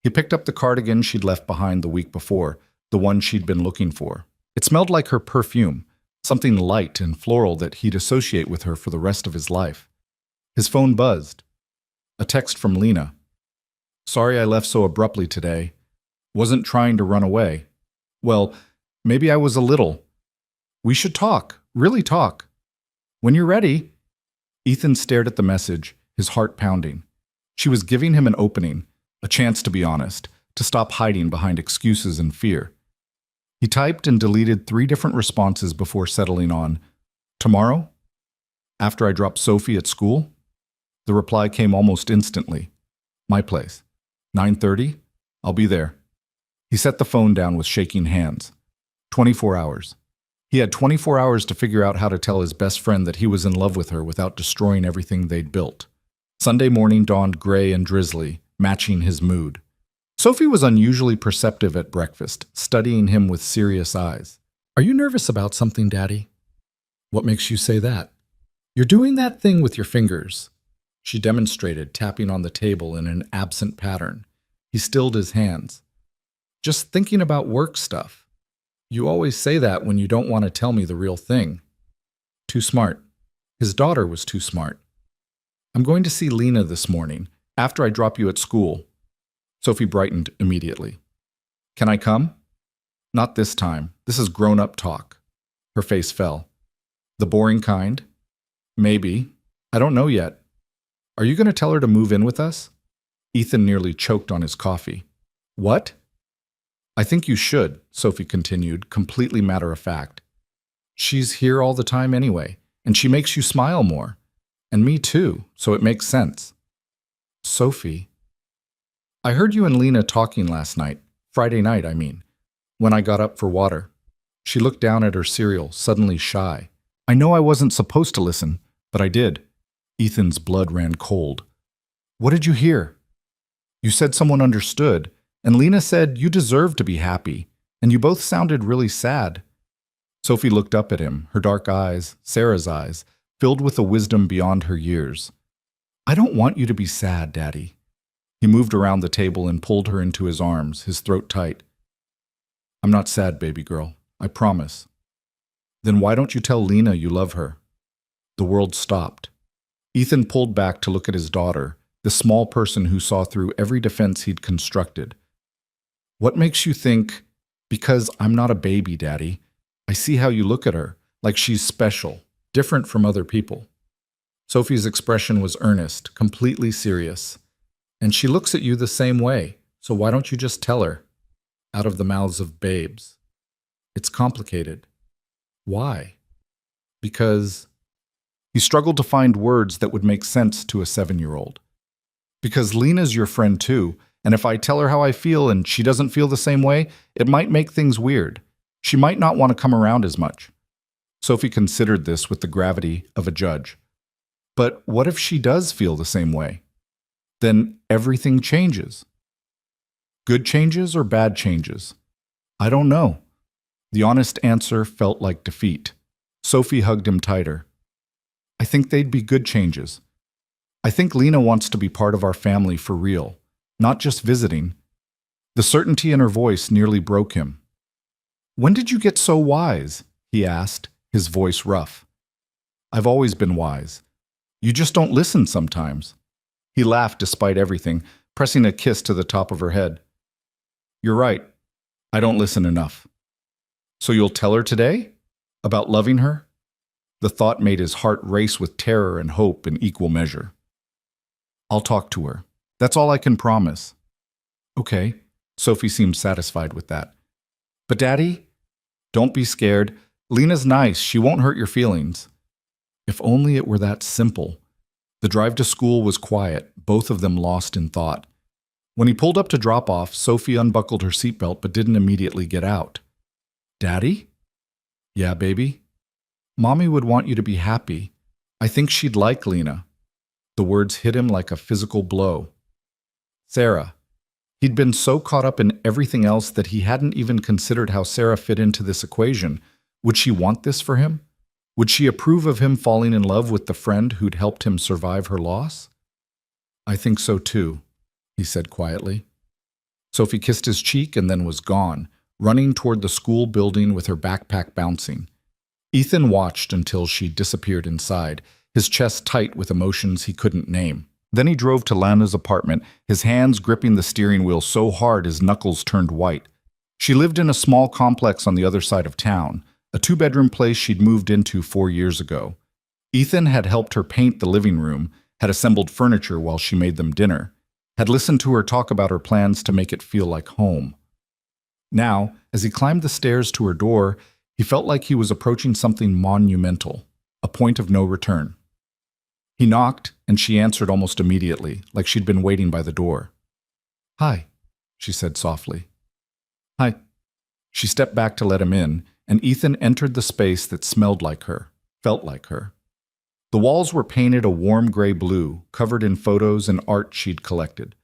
He picked up the cardigan she'd left behind the week before, the one she'd been looking for. It smelled like her perfume, something light and floral that he'd associate with her for the rest of his life. His phone buzzed. A text from Lena. Sorry I left so abruptly today. Wasn't trying to run away. Well, maybe I was a little. We should talk, really talk. When you're ready. Ethan stared at the message, his heart pounding. She was giving him an opening, a chance to be honest, to stop hiding behind excuses and fear. He typed and deleted 3 different responses before settling on, tomorrow? After I dropped Sophie at school? The reply came almost instantly. My place. 9:30? I'll be there. He set the phone down with shaking hands. 24 hours. He had 24 hours to figure out how to tell his best friend that he was in love with her without destroying everything they'd built. Sunday morning dawned gray and drizzly, matching his mood. Sophie was unusually perceptive at breakfast, studying him with serious eyes. Are you nervous about something, Daddy? What makes you say that? You're doing that thing with your fingers. She demonstrated, tapping on the table in an absent pattern. He stilled his hands. Just thinking about work stuff. You always say that when you don't want to tell me the real thing. Too smart. His daughter was too smart. I'm going to see Lena this morning, after I drop you at school. Sophie brightened immediately. Can I come? Not this time. This is grown-up talk. Her face fell. The boring kind? Maybe. I don't know yet. Are you going to tell her to move in with us? Ethan nearly choked on his coffee. What? I think you should, Sophie continued, completely matter-of-fact. She's here all the time anyway, and she makes you smile more. And me too, so it makes sense. Sophie. I heard you and Lena talking last night, Friday night, I mean, when I got up for water. She looked down at her cereal, suddenly shy. I know I wasn't supposed to listen, but I did. Ethan's blood ran cold. What did you hear? You said someone understood, and Lena said you deserve to be happy, and you both sounded really sad. Sophie looked up at him, her dark eyes, Sarah's eyes, filled with a wisdom beyond her years. I don't want you to be sad, Daddy. He moved around the table and pulled her into his arms, his throat tight. I'm not sad, baby girl. I promise. Then why don't you tell Lena you love her? The world stopped. Ethan pulled back to look at his daughter, the small person who saw through every defense he'd constructed. What makes you think, because I'm not a baby, Daddy, I see how you look at her, like she's special, different from other people. Sophie's expression was earnest, completely serious. And she looks at you the same way, so why don't you just tell her? Out of the mouths of babes. It's complicated. Why? Because... He struggled to find words that would make sense to a 7-year-old. Because Lena's your friend too, and if I tell her how I feel and she doesn't feel the same way, it might make things weird. She might not want to come around as much. Sophie considered this with the gravity of a judge. But what if she does feel the same way? Then everything changes. Good changes or bad changes? I don't know. The honest answer felt like defeat. Sophie hugged him tighter. I think they'd be good changes. I think Lena wants to be part of our family for real, not just visiting. The certainty in her voice nearly broke him. When did you get so wise? He asked, his voice rough. I've always been wise. You just don't listen sometimes. He laughed despite everything, pressing a kiss to the top of her head. You're right. I don't listen enough. So you'll tell her today? About loving her? The thought made his heart race with terror and hope in equal measure. I'll talk to her. That's all I can promise. Okay. Sophie seemed satisfied with that. But Daddy, don't be scared. Lena's nice. She won't hurt your feelings. If only it were that simple. The drive to school was quiet, both of them lost in thought. When he pulled up to drop off, Sophie unbuckled her seatbelt but didn't immediately get out. Daddy? Yeah, baby? Mommy would want you to be happy. I think she'd like Lena. The words hit him like a physical blow. Sarah. He'd been so caught up in everything else that he hadn't even considered how Sarah fit into this equation. Would she want this for him? Would she approve of him falling in love with the friend who'd helped him survive her loss? I think so too, he said quietly. Sophie kissed his cheek and then was gone, running toward the school building with her backpack bouncing. Ethan watched until she disappeared inside, his chest tight with emotions he couldn't name. Then he drove to Lana's apartment, his hands gripping the steering wheel so hard his knuckles turned white. She lived in a small complex on the other side of town, a 2-bedroom place she'd moved into 4 years ago. Ethan had helped her paint the living room, had assembled furniture while she made them dinner, had listened to her talk about her plans to make it feel like home. Now, as he climbed the stairs to her door, he felt like he was approaching something monumental, a point of no return. He knocked, and she answered almost immediately, like she'd been waiting by the door. "Hi," she said softly. "Hi." She stepped back to let him in, and Ethan entered the space that smelled like her, felt like her. The walls were painted a warm gray blue, covered in photos and art she'd collected.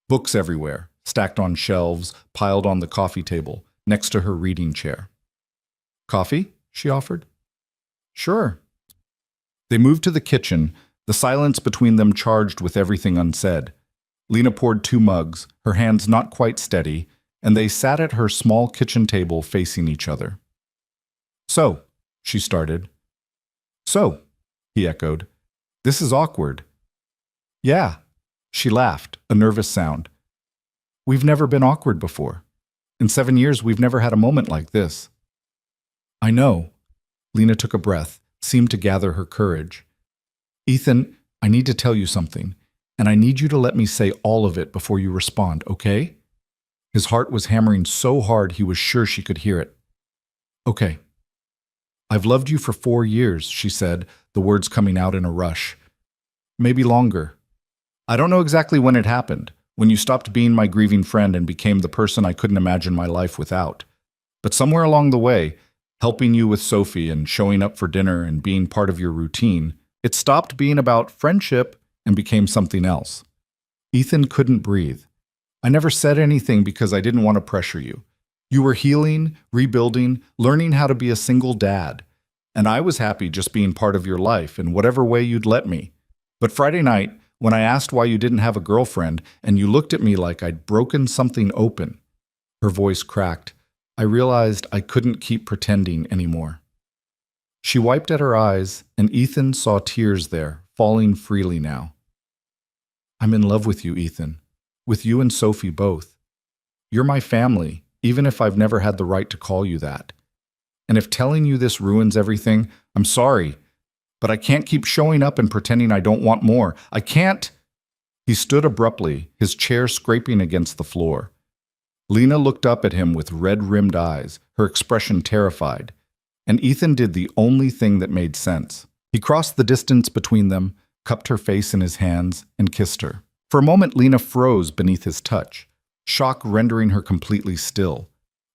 Books everywhere, stacked on shelves, piled on the coffee table, next to her reading chair. "Coffee?" she offered. "Sure." They moved to the kitchen, the silence between them charged with everything unsaid. Lena poured 2 mugs, her hands not quite steady, and they sat at her small kitchen table facing each other. "So," she started. "So," he echoed. "This is awkward." "Yeah," she laughed, a nervous sound. "We've never been awkward before. In 7 years, we've never had a moment like this." "I know." Lena took a breath, seemed to gather her courage. "Ethan, I need to tell you something, and I need you to let me say all of it before you respond, okay?" His heart was hammering so hard he was sure she could hear it. "Okay." "I've loved you for 4 years," she said, the words coming out in a rush. "Maybe longer. I don't know exactly when it happened, when you stopped being my grieving friend and became the person I couldn't imagine my life without. But somewhere along the way, helping you with Sophie and showing up for dinner and being part of your routine, it stopped being about friendship and became something else." Ethan couldn't breathe. "I never said anything because I didn't want to pressure you. You were healing, rebuilding, learning how to be a single dad. And I was happy just being part of your life in whatever way you'd let me. But Friday night, when I asked why you didn't have a girlfriend and you looked at me like I'd broken something open," her voice cracked, "I realized I couldn't keep pretending anymore." She wiped at her eyes, and Ethan saw tears there, falling freely now. "I'm in love with you, Ethan. With you and Sophie both. You're my family, even if I've never had the right to call you that. And if telling you this ruins everything, I'm sorry. But I can't keep showing up and pretending I don't want more. I can't." He stood abruptly, his chair scraping against the floor. Lena looked up at him with red-rimmed eyes, her expression terrified. And Ethan did the only thing that made sense. He crossed the distance between them, cupped her face in his hands, and kissed her. For a moment, Lena froze beneath his touch, shock rendering her completely still.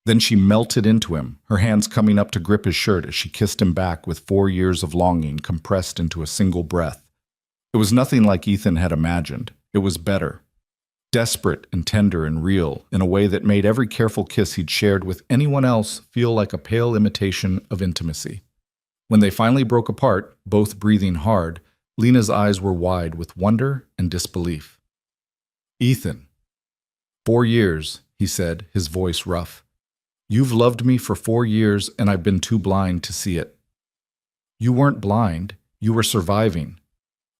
Then she melted into him, her hands coming up to grip his shirt as she kissed him back with 4 years of longing compressed into a single breath. It was nothing like Ethan had imagined. It was better. Desperate and tender and real, in a way that made every careful kiss he'd shared with anyone else feel like a pale imitation of intimacy. When they finally broke apart, both breathing hard, Lena's eyes were wide with wonder and disbelief. "Ethan." "4 years," he said, his voice rough. "You've loved me for 4 years, and I've been too blind to see it." "You weren't blind. You were surviving."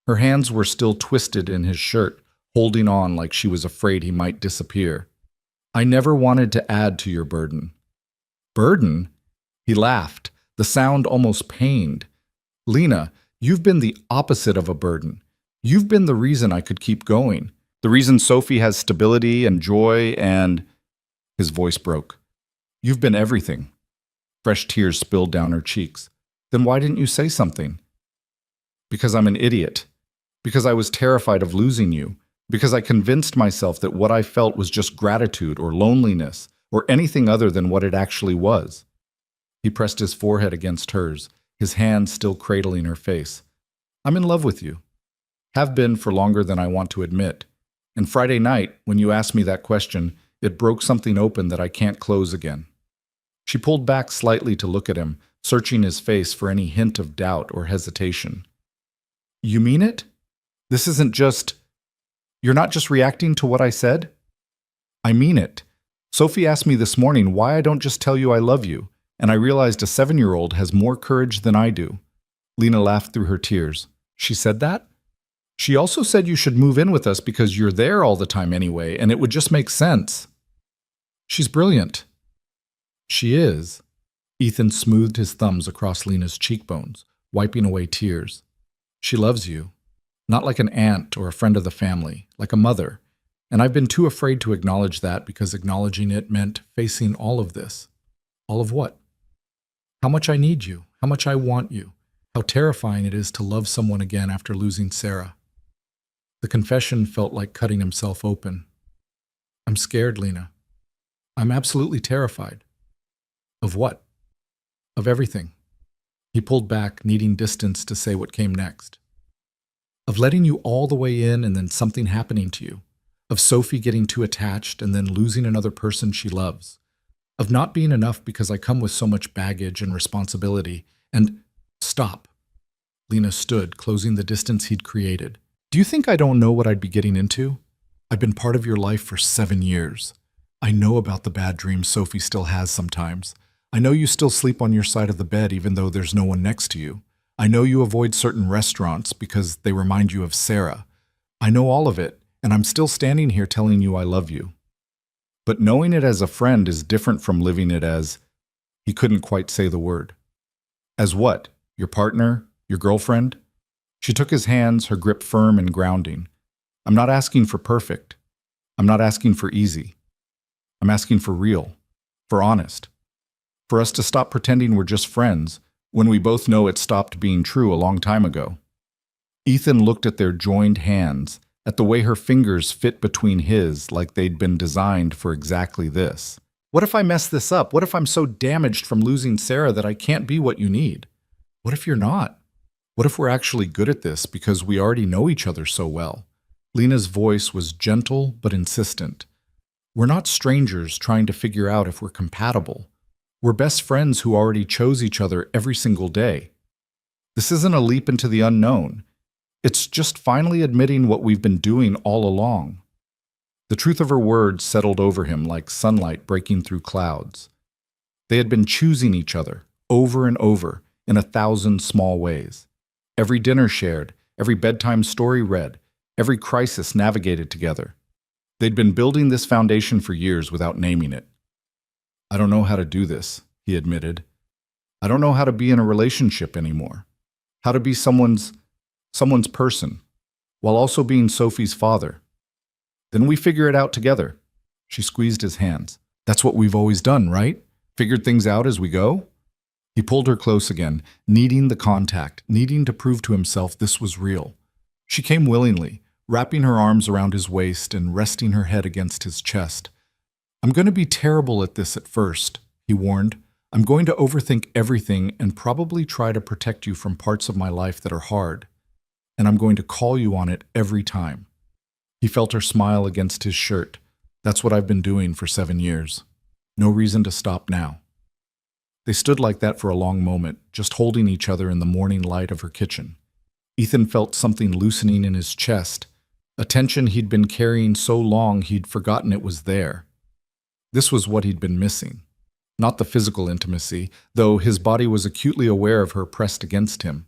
Her hands were still twisted in his shirt, holding on like she was afraid he might disappear. "I never wanted to add to your burden." "Burden?" He laughed, the sound almost pained. "Lena, you've been the opposite of a burden. You've been the reason I could keep going. The reason Sophie has stability and joy and—" His voice broke. "You've been everything." Fresh tears spilled down her cheeks. "Then why didn't you say something?" "Because I'm an idiot. Because I was terrified of losing you. Because I convinced myself that what I felt was just gratitude or loneliness or anything other than what it actually was." He pressed his forehead against hers, his hand still cradling her face. "I'm in love with you. Have been for longer than I want to admit. And Friday night, when you asked me that question, it broke something open that I can't close again." She pulled back slightly to look at him, searching his face for any hint of doubt or hesitation. "You mean it? This isn't just... You're not just reacting to what I said?" "I mean it. Sophie asked me this morning why I don't just tell you I love you, and I realized a 7-year-old has more courage than I do." Lena laughed through her tears. "She said that?" "She also said you should move in with us because you're there all the time anyway, and it would just make sense." "She's brilliant." "She is." Ethan smoothed his thumbs across Lena's cheekbones, wiping away tears. "She loves you. Not like an aunt or a friend of the family, like a mother. And I've been too afraid to acknowledge that because acknowledging it meant facing all of this." "All of what?" "How much I need you, how much I want you, How terrifying it is to love someone again after losing Sarah. The confession felt like cutting himself open. I'm scared, Lena. I'm absolutely terrified. Of what? Of everything. He pulled back, needing distance to say what came next. Of letting you all the way in and then something happening to you. Of Sophie getting too attached and then losing another person she loves. Of not being enough because I come with so much baggage and responsibility. And stop. Lena stood, closing the distance he'd created. Do you think I don't know what I'd be getting into? I've been part of your life for 7 years. I know about the bad dreams Sophie still has sometimes. I know you still sleep on your side of the bed even though there's no one next to you. I know you avoid certain restaurants because they remind you of Sarah. I know all of it, and I'm still standing here telling you I love you. But knowing it as a friend is different from living it as... He couldn't quite say the word. As what? Your partner? Your girlfriend? She took his hands, her grip firm and grounding. I'm not asking for perfect. I'm not asking for easy. I'm asking for real, for honest. For us to stop pretending we're just friends when we both know it stopped being true a long time ago. Ethan looked at their joined hands, at the way her fingers fit between his like they'd been designed for exactly this. What if I mess this up? What if I'm so damaged from losing Sarah that I can't be what you need? What if you're not? What if we're actually good at this because we already know each other so well? Lena's voice was gentle but insistent. We're not strangers trying to figure out if we're compatible. We're best friends who already chose each other every single day. This isn't a leap into the unknown. It's just finally admitting what we've been doing all along. The truth of her words settled over him like sunlight breaking through clouds. They had been choosing each other over and over in 1,000 small ways. Every dinner shared, every bedtime story read, every crisis navigated together. They'd been building this foundation for years without naming it. I don't know how to do this, he admitted. I don't know how to be in a relationship anymore. How to be someone's person, while also being Sophie's father. Then we figure it out together. She squeezed his hands. That's what we've always done, right? Figured things out as we go? He pulled her close again, needing the contact, needing to prove to himself this was real. She came willingly, wrapping her arms around his waist and resting her head against his chest. I'm going to be terrible at this at first, he warned. I'm going to overthink everything and probably try to protect you from parts of my life that are hard. And I'm going to call you on it every time. He felt her smile against his shirt. That's what I've been doing for 7 years. No reason to stop now. They stood like that for a long moment, just holding each other in the morning light of her kitchen. Ethan felt something loosening in his chest, a tension he'd been carrying so long he'd forgotten it was there. This was what he'd been missing. Not the physical intimacy, though his body was acutely aware of her pressed against him,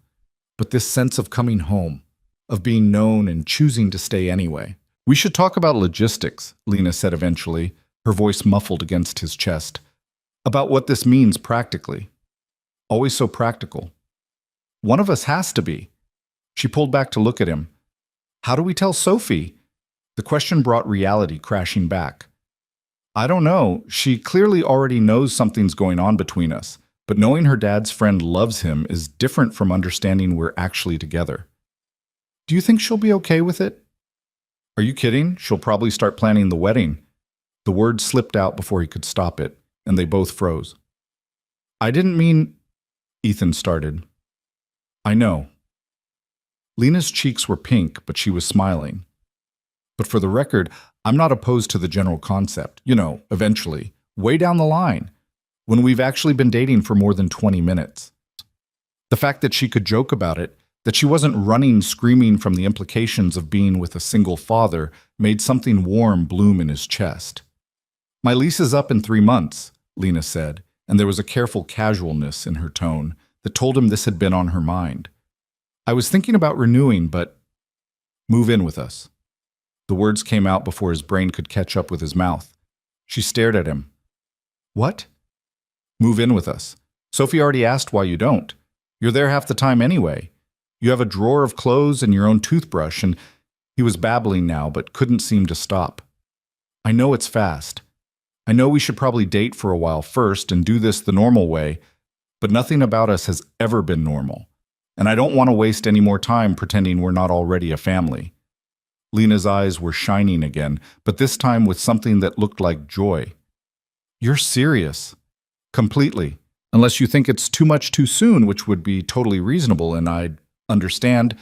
but this sense of coming home, of being known and choosing to stay anyway. We should talk about logistics, Lena said eventually, her voice muffled against his chest. About what this means practically. Always so practical. One of us has to be. She pulled back to look at him. How do we tell Sophie? The question brought reality crashing back. I don't know. She clearly already knows something's going on between us, but knowing her dad's friend loves him is different from understanding we're actually together. Do you think she'll be okay with it? Are you kidding? She'll probably start planning the wedding. The word slipped out before he could stop it, and they both froze. I didn't mean... Ethan started. I know. Lena's cheeks were pink, but she was smiling. But for the record, I'm not opposed to the general concept. You know, eventually, way down the line, when we've actually been dating for more than 20 minutes. The fact that she could joke about it, that she wasn't running screaming from the implications of being with a single father, made something warm bloom in his chest. My lease is up in 3 months, Lena said, and there was a careful casualness in her tone that told him this had been on her mind. I was thinking about renewing, but move in with us. The words came out before his brain could catch up with his mouth. She stared at him. What? Move in with us. Sophie already asked why you don't. You're there half the time anyway. You have a drawer of clothes and your own toothbrush, and he was babbling now, but couldn't seem to stop. I know it's fast. I know we should probably date for a while first and do this the normal way, but nothing about us has ever been normal. And I don't want to waste any more time pretending we're not already a family. Lena's eyes were shining again, but this time with something that looked like joy. You're serious. Completely. Unless you think it's too much too soon, which would be totally reasonable, and I'd understand.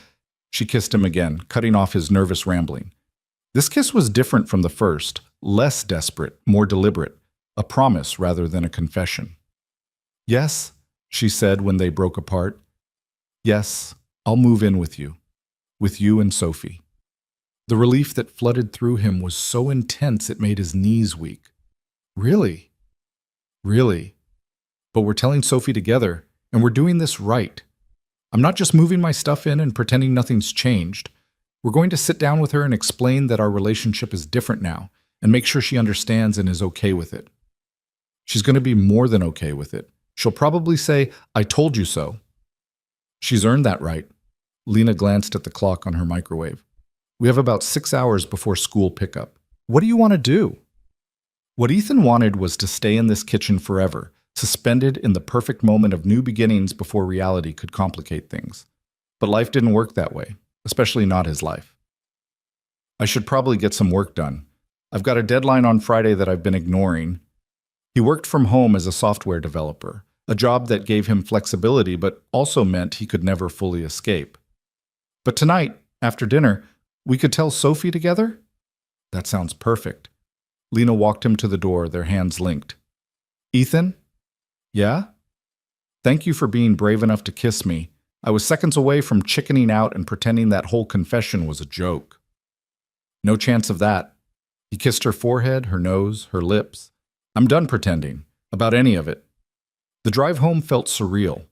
She kissed him again, cutting off his nervous rambling. This kiss was different from the first, less desperate, more deliberate, a promise rather than a confession. Yes, she said when they broke apart. Yes, I'll move in with you and Sophie. The relief that flooded through him was so intense it made his knees weak. Really? Really? But we're telling Sophie together, and we're doing this right. I'm not just moving my stuff in and pretending nothing's changed. We're going to sit down with her and explain that our relationship is different now, and make sure she understands and is okay with it. She's going to be more than okay with it. She'll probably say, "I told you so." She's earned that right. Lena glanced at the clock on her microwave. We have about 6 hours before school pickup. What do you want to do? What Ethan wanted was to stay in this kitchen forever, suspended in the perfect moment of new beginnings before reality could complicate things. But life didn't work that way, especially not his life. I should probably get some work done. I've got a deadline on Friday that I've been ignoring. He worked from home as a software developer, a job that gave him flexibility but also meant he could never fully escape. But tonight, after dinner, we could tell Sophie together? That sounds perfect. Lena walked him to the door, their hands linked. Ethan? Yeah? Thank you for being brave enough to kiss me. I was seconds away from chickening out and pretending that whole confession was a joke. No chance of that. He kissed her forehead, her nose, her lips. I'm done pretending, about any of it. The drive home felt surreal.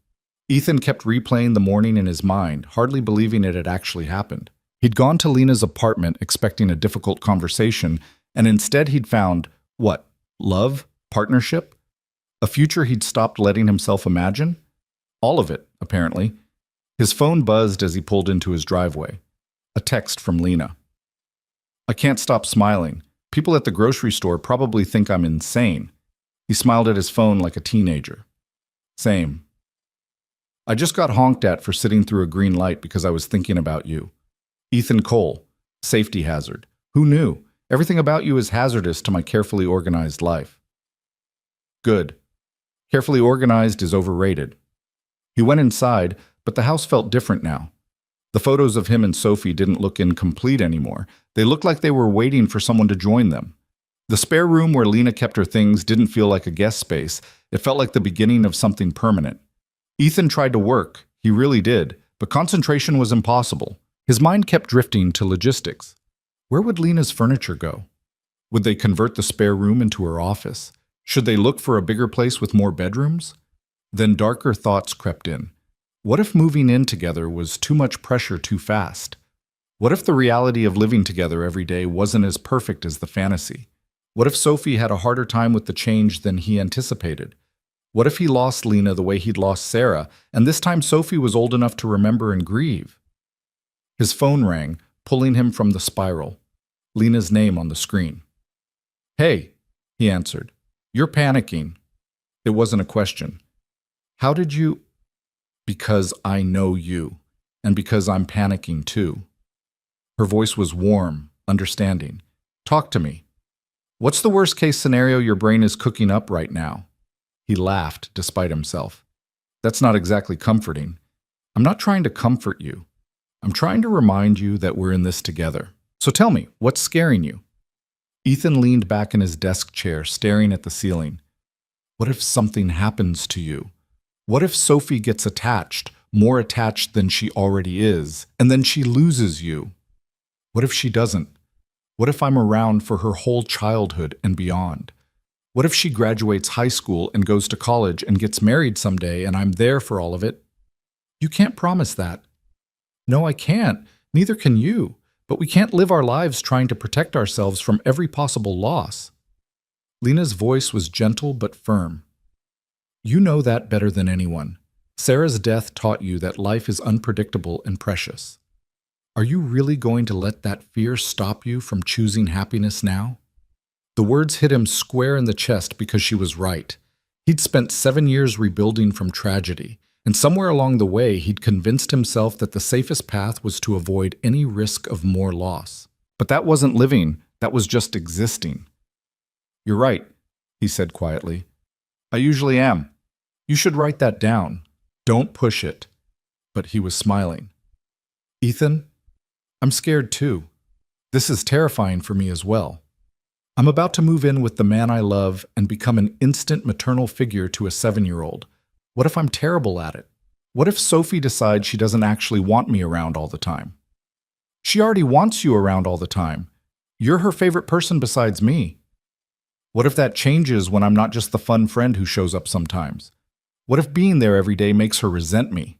Ethan kept replaying the morning in his mind, hardly believing it had actually happened. He'd gone to Lena's apartment expecting a difficult conversation, and instead he'd found, what? Love? Partnership? A future he'd stopped letting himself imagine? All of it, apparently. His phone buzzed as he pulled into his driveway. A text from Lena. I can't stop smiling. People at the grocery store probably think I'm insane. He smiled at his phone like a teenager. Same. I just got honked at for sitting through a green light because I was thinking about you. Ethan Cole, safety hazard. Who knew? Everything about you is hazardous to my carefully organized life. Good. Carefully organized is overrated. He went inside, but the house felt different now. The photos of him and Sophie didn't look incomplete anymore. They looked like they were waiting for someone to join them. The spare room where Lena kept her things didn't feel like a guest space. It felt like the beginning of something permanent. Ethan tried to work. He really did. But concentration was impossible. His mind kept drifting to logistics. Where would Lena's furniture go? Would they convert the spare room into her office? Should they look for a bigger place with more bedrooms? Then darker thoughts crept in. What if moving in together was too much pressure too fast? What if the reality of living together every day wasn't as perfect as the fantasy? What if Sophie had a harder time with the change than he anticipated? What if he lost Lena the way he'd lost Sarah, and this time Sophie was old enough to remember and grieve? His phone rang, pulling him from the spiral. Lena's name on the screen. Hey, he answered. You're panicking. It wasn't a question. How did you? Because I know you, and because I'm panicking too. Her voice was warm, understanding. Talk to me. What's the worst-case scenario your brain is cooking up right now? He laughed, despite himself. That's not exactly comforting. I'm not trying to comfort you. I'm trying to remind you that we're in this together. So tell me, what's scaring you? Ethan leaned back in his desk chair, staring at the ceiling. What if something happens to you? What if Sophie gets attached, more attached than she already is, and then she loses you? What if she doesn't? What if I'm around for her whole childhood and beyond? What if she graduates high school and goes to college and gets married someday and I'm there for all of it? You can't promise that. No, I can't. Neither can you. But we can't live our lives trying to protect ourselves from every possible loss. Lena's voice was gentle but firm. You know that better than anyone. Sarah's death taught you that life is unpredictable and precious. Are you really going to let that fear stop you from choosing happiness now? The words hit him square in the chest because she was right. He'd spent 7 years rebuilding from tragedy, And somewhere along the way, he'd convinced himself that the safest path was to avoid any risk of more loss. But that wasn't living, that was just existing. "You're right," he said quietly. "I usually am. You should write that down. Don't push it." But he was smiling. "Ethan, I'm scared too. This is terrifying for me as well. I'm about to move in with the man I love and become an instant maternal figure to a 7-year-old. What if I'm terrible at it? What if Sophie decides she doesn't actually want me around all the time? She already wants you around all the time. You're her favorite person besides me. What if that changes when I'm not just the fun friend who shows up sometimes? What if being there every day makes her resent me?"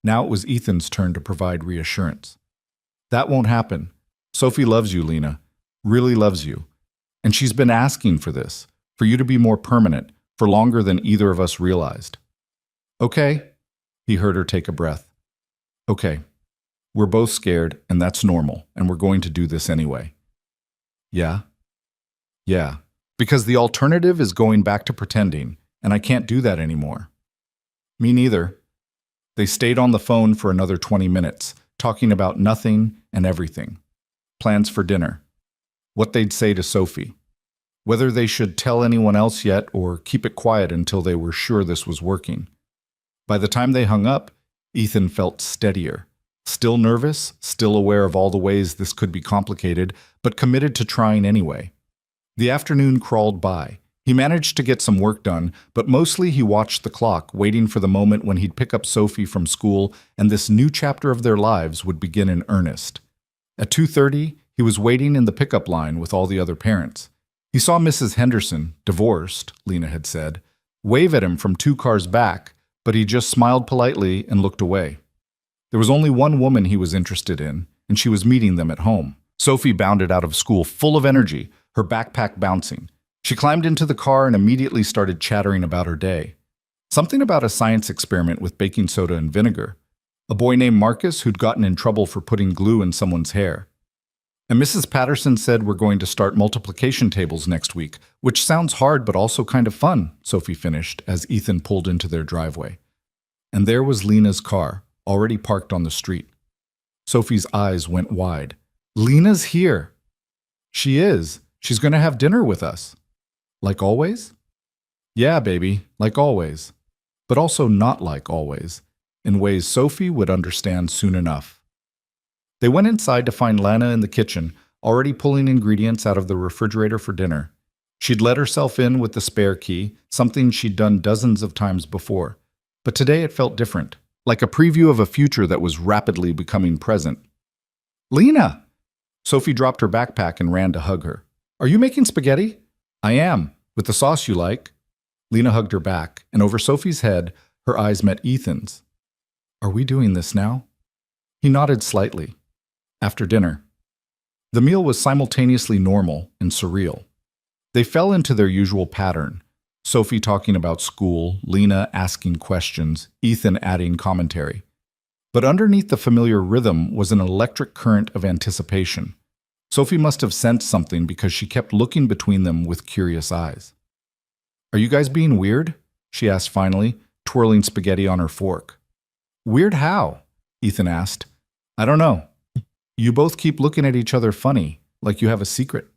Now it was Ethan's turn to provide reassurance. "That won't happen. Sophie loves you, Lena. Really loves you. And she's been asking for this, for you to be more permanent, for longer than either of us realized." "Okay." He heard her take a breath. "Okay. We're both scared, and that's normal, and we're going to do this anyway." "Yeah?" "Yeah. Because the alternative is going back to pretending, and I can't do that anymore." "Me neither." They stayed on the phone for another 20 minutes, talking about nothing and everything. Plans for dinner. What they'd say to Sophie. Whether they should tell anyone else yet or keep it quiet until they were sure this was working. By the time they hung up, Ethan felt steadier. Still nervous, still aware of all the ways this could be complicated, but committed to trying anyway. The afternoon crawled by. He managed to get some work done, but mostly he watched the clock, waiting for the moment when he'd pick up Sophie from school and this new chapter of their lives would begin in earnest. At 2:30, he was waiting in the pickup line with all the other parents. He saw Mrs. Henderson, divorced, Lena had said, wave at him from 2 cars back, but he just smiled politely and looked away. There was only one woman he was interested in, and she was meeting them at home. Sophie bounded out of school full of energy, her backpack bouncing. She climbed into the car and immediately started chattering about her day. Something about a science experiment with baking soda and vinegar. A boy named Marcus who'd gotten in trouble for putting glue in someone's hair. And Mrs. Patterson said we're going to start multiplication tables next week, which sounds hard but also kind of fun, Sophie finished as Ethan pulled into their driveway. And there was Lena's car, already parked on the street. Sophie's eyes went wide. "Lena's here." "She is. She's going to have dinner with us." "Like always?" "Yeah, baby, like always. But also not like always, in ways Sophie would understand soon enough." They went inside to find Lana in the kitchen, already pulling ingredients out of the refrigerator for dinner. She'd let herself in with the spare key, something she'd done dozens of times before. But today it felt different, like a preview of a future that was rapidly becoming present. "Lena!" Sophie dropped her backpack and ran to hug her. "Are you making spaghetti?" "I am, with the sauce you like." Lena hugged her back, and over Sophie's head, her eyes met Ethan's. "Are we doing this now?" He nodded slightly. After dinner. The meal was simultaneously normal and surreal. They fell into their usual pattern, Sophie talking about school, Lena asking questions, Ethan adding commentary. But underneath the familiar rhythm was an electric current of anticipation. Sophie must have sensed something because she kept looking between them with curious eyes. "Are you guys being weird?" she asked finally, twirling spaghetti on her fork. "Weird how?" Ethan asked. "I don't know. You both keep looking at each other funny, like you have a secret."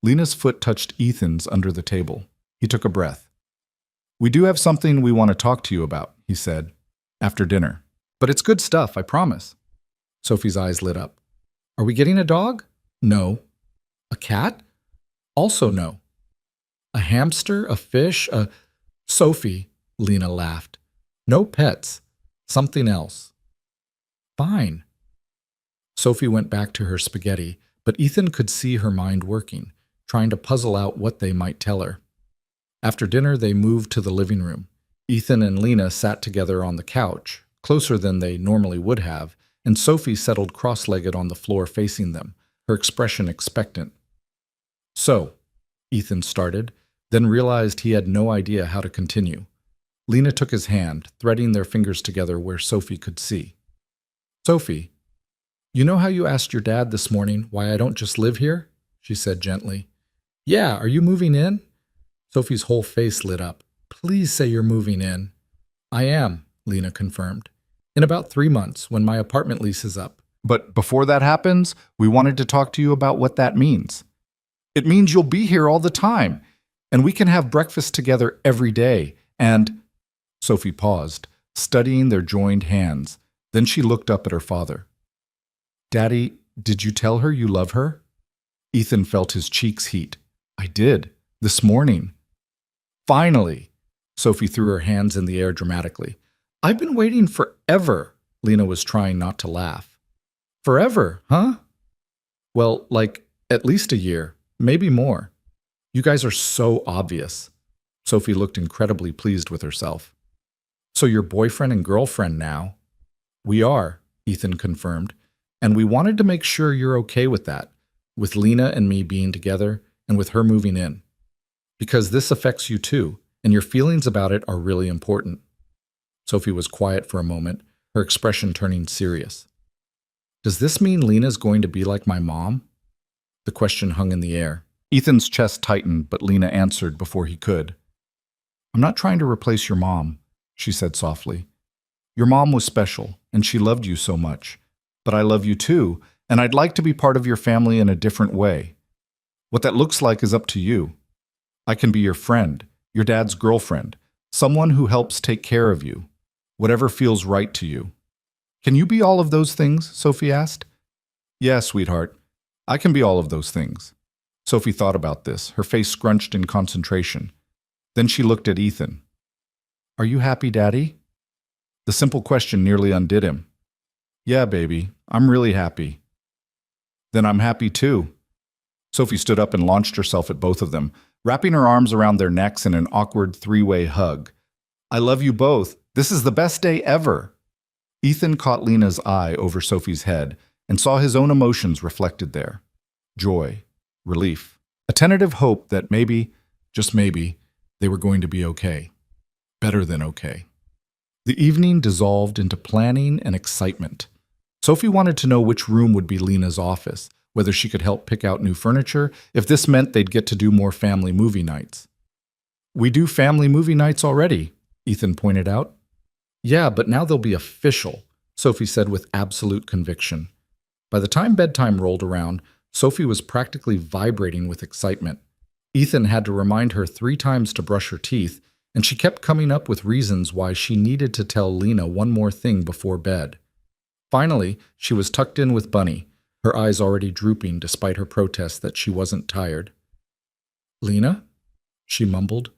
Lena's foot touched Ethan's under the table. He took a breath. "We do have something we want to talk to you about," he said, "after dinner. But it's good stuff, I promise." Sophie's eyes lit up. "Are we getting a dog?" "No." "A cat?" "Also no." "A hamster? A fish? A—" "Sophie," Lena laughed. "No pets. Something else." "Fine." Sophie went back to her spaghetti, but Ethan could see her mind working, trying to puzzle out what they might tell her. After dinner, they moved to the living room. Ethan and Lena sat together on the couch, closer than they normally would have, and Sophie settled cross-legged on the floor facing them, her expression expectant. "So," Ethan started, then realized he had no idea how to continue. Lena took his hand, threading their fingers together where Sophie could see. "Sophie, you know how you asked your dad this morning why I don't just live here?" she said gently. "Yeah, are you moving in?" Sophie's whole face lit up. "Please say you're moving in." "I am. Lena confirmed. In about 3 months, when my apartment lease is up. But before that happens, we wanted to talk to you about what that means. It means you'll be here all the time, and we can have breakfast together every day, and… Sophie paused, studying their joined hands. Then she looked up at her father. Daddy, did you tell her you love her? Ethan felt his cheeks heat. I did, this morning. Finally! Sophie threw her hands in the air dramatically. I've been waiting forever. Lena was trying not to laugh. Forever, huh? Well, like, at least a year, maybe more. You guys are so obvious. Sophie looked incredibly pleased with herself. So you're boyfriend and girlfriend now? We are, Ethan confirmed, and we wanted to make sure you're okay with that, with Lena and me being together and with her moving in. Because this affects you too, and your feelings about it are really important. Sophie was quiet for a moment, her expression turning serious. Does this mean Lena's going to be like my mom? The question hung in the air. Ethan's chest tightened, but Lena answered before he could. I'm not trying to replace your mom, she said softly. Your mom was special, and she loved you so much. But I love you too, and I'd like to be part of your family in a different way. What that looks like is up to you. I can be your friend, your dad's girlfriend, someone who helps take care of you, whatever feels right to you. Can you be all of those things? Sophie asked. Yeah, sweetheart. I can be all of those things. Sophie thought about this, her face scrunched in concentration. Then she looked at Ethan. Are you happy, Daddy? The simple question nearly undid him. Yeah, baby, I'm really happy. Then I'm happy too. Sophie stood up and launched herself at both of them, wrapping her arms around their necks in an awkward three-way hug. I love you both. This is the best day ever. Ethan caught Lena's eye over Sophie's head and saw his own emotions reflected there. Joy, relief, a tentative hope that maybe, just maybe, they were going to be okay. Better than okay. The evening dissolved into planning and excitement. Sophie wanted to know which room would be Lena's office, whether she could help pick out new furniture, if this meant they'd get to do more family movie nights. We do family movie nights already, Ethan pointed out. Yeah, but now they'll be official, Sophie said with absolute conviction. By the time bedtime rolled around, Sophie was practically vibrating with excitement. Ethan had to remind her 3 times to brush her teeth, and she kept coming up with reasons why she needed to tell Lena one more thing before bed. Finally, she was tucked in with Bunny, her eyes already drooping despite her protest that she wasn't tired. Lena? She mumbled.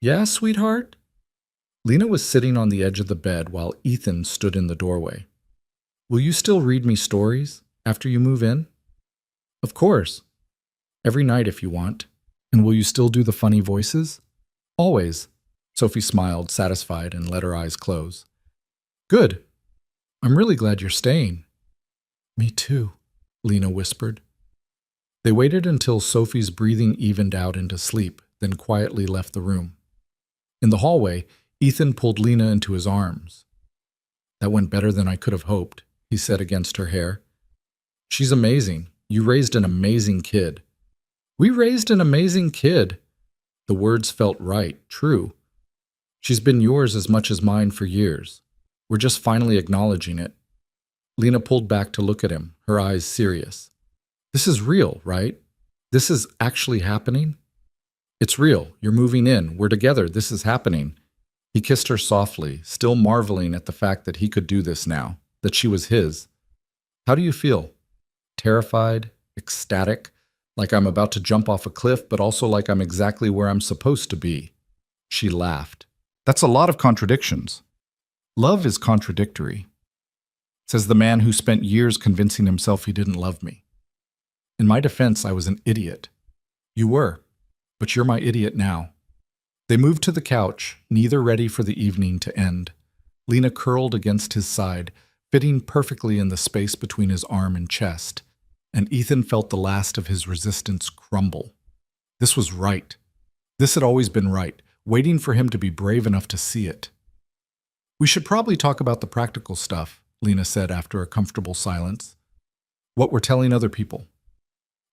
Yeah, sweetheart? Lena was sitting on the edge of the bed while Ethan stood in the doorway. Will you still read me stories after you move in? Of course. Every night if you want. And will you still do the funny voices? Always. Sophie smiled, satisfied, and let her eyes close. Good. I'm really glad you're staying. Me too, Lena whispered. They waited until Sophie's breathing evened out into sleep, then quietly left the room. In the hallway, Ethan pulled Lena into his arms. That went better than I could have hoped, he said against her hair. She's amazing. You raised an amazing kid. We raised an amazing kid. The words felt right, true. She's been yours as much as mine for years. We're just finally acknowledging it. Lena pulled back to look at him, her eyes serious. This is real, right? This is actually happening? It's real. You're moving in. We're together. This is happening. He kissed her softly, still marveling at the fact that he could do this now, that she was his. How do you feel? Terrified? Ecstatic? Like I'm about to jump off a cliff, but also like I'm exactly where I'm supposed to be? She laughed. That's a lot of contradictions. Love is contradictory, says the man who spent years convincing himself he didn't love me. In my defense, I was an idiot. You were, but you're my idiot now. They moved to the couch, neither ready for the evening to end. Lena curled against his side, fitting perfectly in the space between his arm and chest, and Ethan felt the last of his resistance crumble. This was right. This had always been right, waiting for him to be brave enough to see it. We should probably talk about the practical stuff, Lena said after a comfortable silence. What we're telling other people.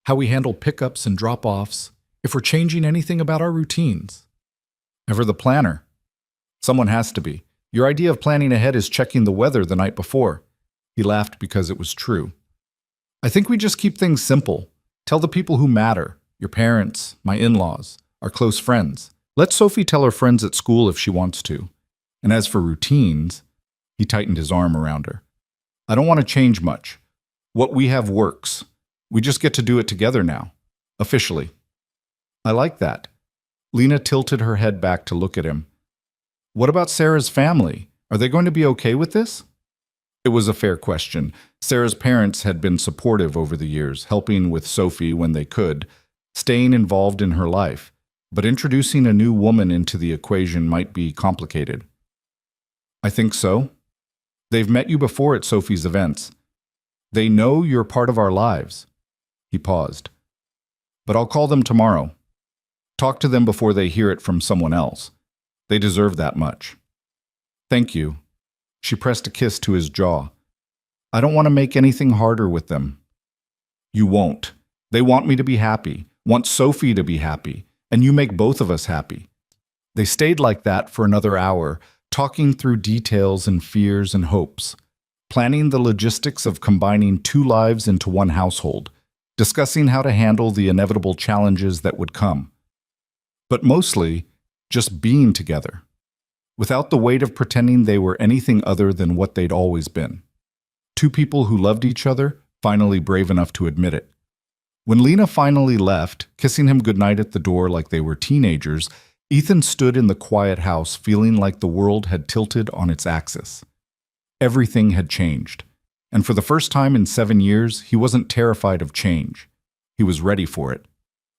How we handle pickups and drop-offs, if we're changing anything about our routines. Ever the planner? Someone has to be. Your idea of planning ahead is checking the weather the night before." He laughed because it was true. "I think we just keep things simple. Tell the people who matter, your parents, my in-laws, our close friends. Let Sophie tell her friends at school if she wants to. And as for routines," he tightened his arm around her, "I don't want to change much. What we have works. We just get to do it together now. Officially." "I like that." Lena tilted her head back to look at him. "What about Sarah's family? Are they going to be okay with this?" It was a fair question. Sarah's parents had been supportive over the years, helping with Sophie when they could, staying involved in her life. But introducing a new woman into the equation might be complicated. "I think so. They've met you before at Sophie's events. They know you're part of our lives." He paused. "But I'll call them tomorrow. Talk to them before they hear it from someone else. They deserve that much." "Thank you." She pressed a kiss to his jaw. "I don't want to make anything harder with them." "You won't. They want me to be happy, want Sophie to be happy, and you make both of us happy." They stayed like that for another hour, talking through details and fears and hopes, planning the logistics of combining two lives into one household, discussing how to handle the inevitable challenges that would come. But mostly, just being together, without the weight of pretending they were anything other than what they'd always been. Two people who loved each other, finally brave enough to admit it. When Lena finally left, kissing him goodnight at the door like they were teenagers, Ethan stood in the quiet house feeling like the world had tilted on its axis. Everything had changed, and for the first time in 7 years, he wasn't terrified of change. He was ready for it.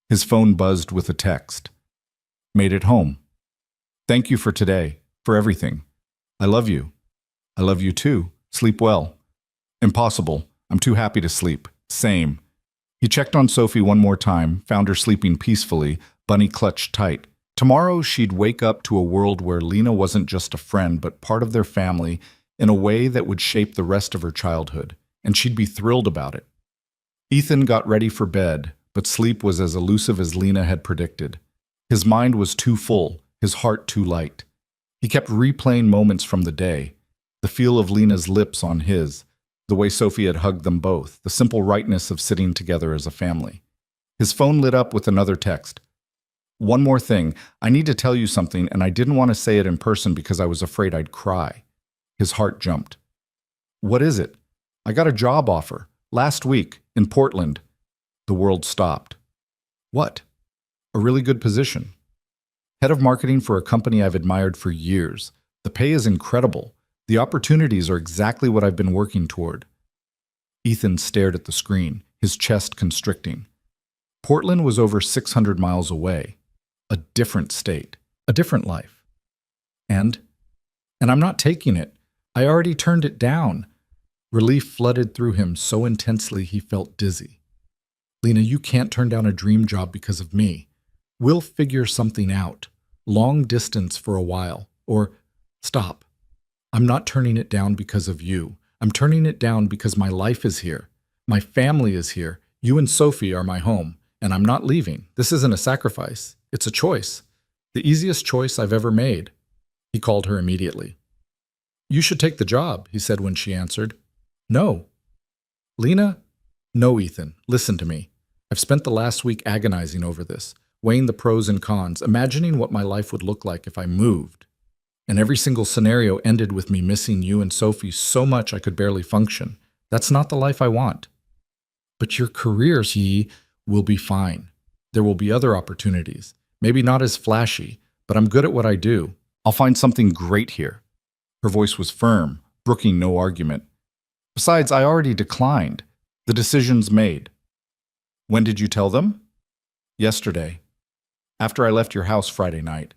His phone buzzed with a text. "Made it home. Thank you for today, for everything. I love you. I love you too. Sleep well." "Impossible. I'm too happy to sleep. Same." He checked on Sophie one more time, found her sleeping peacefully, Bunny clutched tight. Tomorrow she'd wake up to a world where Lena wasn't just a friend but part of their family in a way that would shape the rest of her childhood, and she'd be thrilled about it. Ethan got ready for bed, but sleep was as elusive as Lena had predicted. His mind was too full, his heart too light. He kept replaying moments from the day, the feel of Lena's lips on his, the way Sophie had hugged them both, the simple rightness of sitting together as a family. His phone lit up with another text. "One more thing. I need to tell you something, and I didn't want to say it in person because I was afraid I'd cry." His heart jumped. "What is it?" "I got a job offer. Last week, in Portland." The world stopped. "What?" "A really good position. Head of marketing for a company I've admired for years. The pay is incredible. The opportunities are exactly what I've been working toward." Ethan stared at the screen, his chest constricting. Portland was over 600 miles away. A different state. A different life. And I'm not taking it. I already turned it down. Relief flooded through him so intensely he felt dizzy. "Lena, you can't turn down a dream job because of me. We'll figure something out. Long distance for a while. Or stop. I'm not turning it down because of you. I'm turning it down because my life is here. My family is here. You and Sophie are my home. And I'm not leaving. This isn't a sacrifice. It's a choice. The easiest choice I've ever made." He called her immediately. "You should take the job," he said when she answered. "No." "Lena?" "No, Ethan. Listen to me. I've spent the last week agonizing over this, weighing the pros and cons, imagining what my life would look like if I moved. And every single scenario ended with me missing you and Sophie so much I could barely function. That's not the life I want." "But your careers, will be fine. There will be other opportunities. Maybe not as flashy, but I'm good at what I do. I'll find something great here." Her voice was firm, brooking no argument. "Besides, I already declined. The decision's made." "When did you tell them?" "Yesterday. After I left your house Friday night.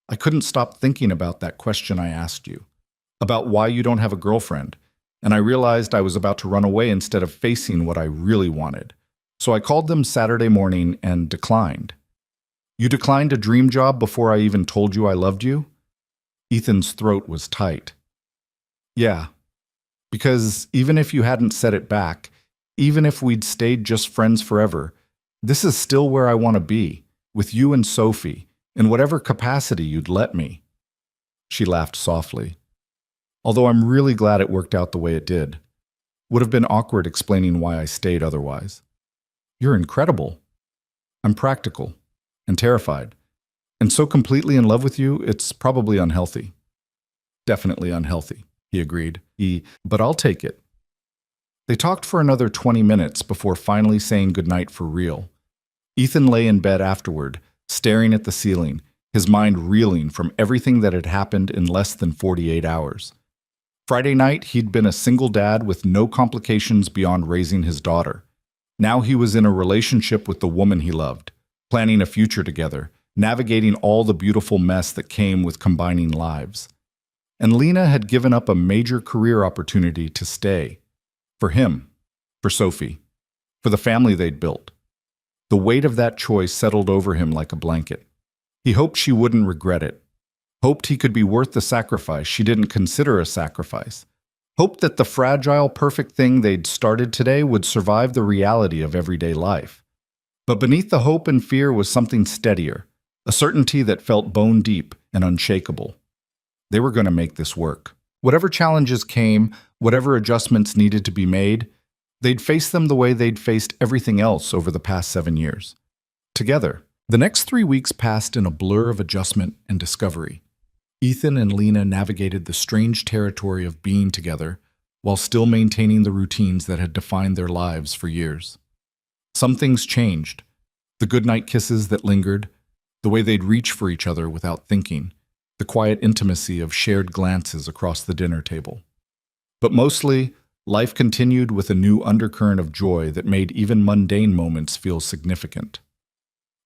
I couldn't stop thinking about that question I asked you. About why you don't have a girlfriend. And I realized I was about to run away instead of facing what I really wanted. So I called them Saturday morning and declined." "You declined a dream job before I even told you I loved you?" Ethan's throat was tight. "Yeah. Because even if you hadn't said it back, even if we'd stayed just friends forever, this is still where I want to be, with you and Sophie, in whatever capacity you'd let me." She laughed softly. although I'm really glad it worked out the way it did. Would have been awkward explaining why I stayed otherwise. You're incredible. I'm practical and terrified, and so completely in love with you, it's probably unhealthy. Definitely unhealthy, he agreed. But I'll take it. They talked for another 20 minutes before finally saying goodnight for real. Ethan lay in bed afterward, staring at the ceiling, his mind reeling from everything that had happened in less than 48 hours. Friday night, he'd been a single dad with no complications beyond raising his daughter. Now he was in a relationship with the woman he loved, planning a future together, navigating all the beautiful mess that came with combining lives. And Lena had given up a major career opportunity to stay. For him, for Sophie, for the family they'd built. The weight of that choice settled over him like a blanket. He hoped she wouldn't regret it. Hoped he could be worth the sacrifice she didn't consider a sacrifice. Hoped that the fragile, perfect thing they'd started today would survive the reality of everyday life. But beneath the hope and fear was something steadier, a certainty that felt bone deep and unshakable. They were going to make this work. Whatever challenges came, whatever adjustments needed to be made, they'd face them the way they'd faced everything else over the past 7 years. Together. The next 3 weeks passed in a blur of adjustment and discovery. Ethan and Lena navigated the strange territory of being together while still maintaining the routines that had defined their lives for years. Some things changed. The goodnight kisses that lingered, the way they'd reach for each other without thinking, the quiet intimacy of shared glances across the dinner table. But mostly, life continued with a new undercurrent of joy that made even mundane moments feel significant.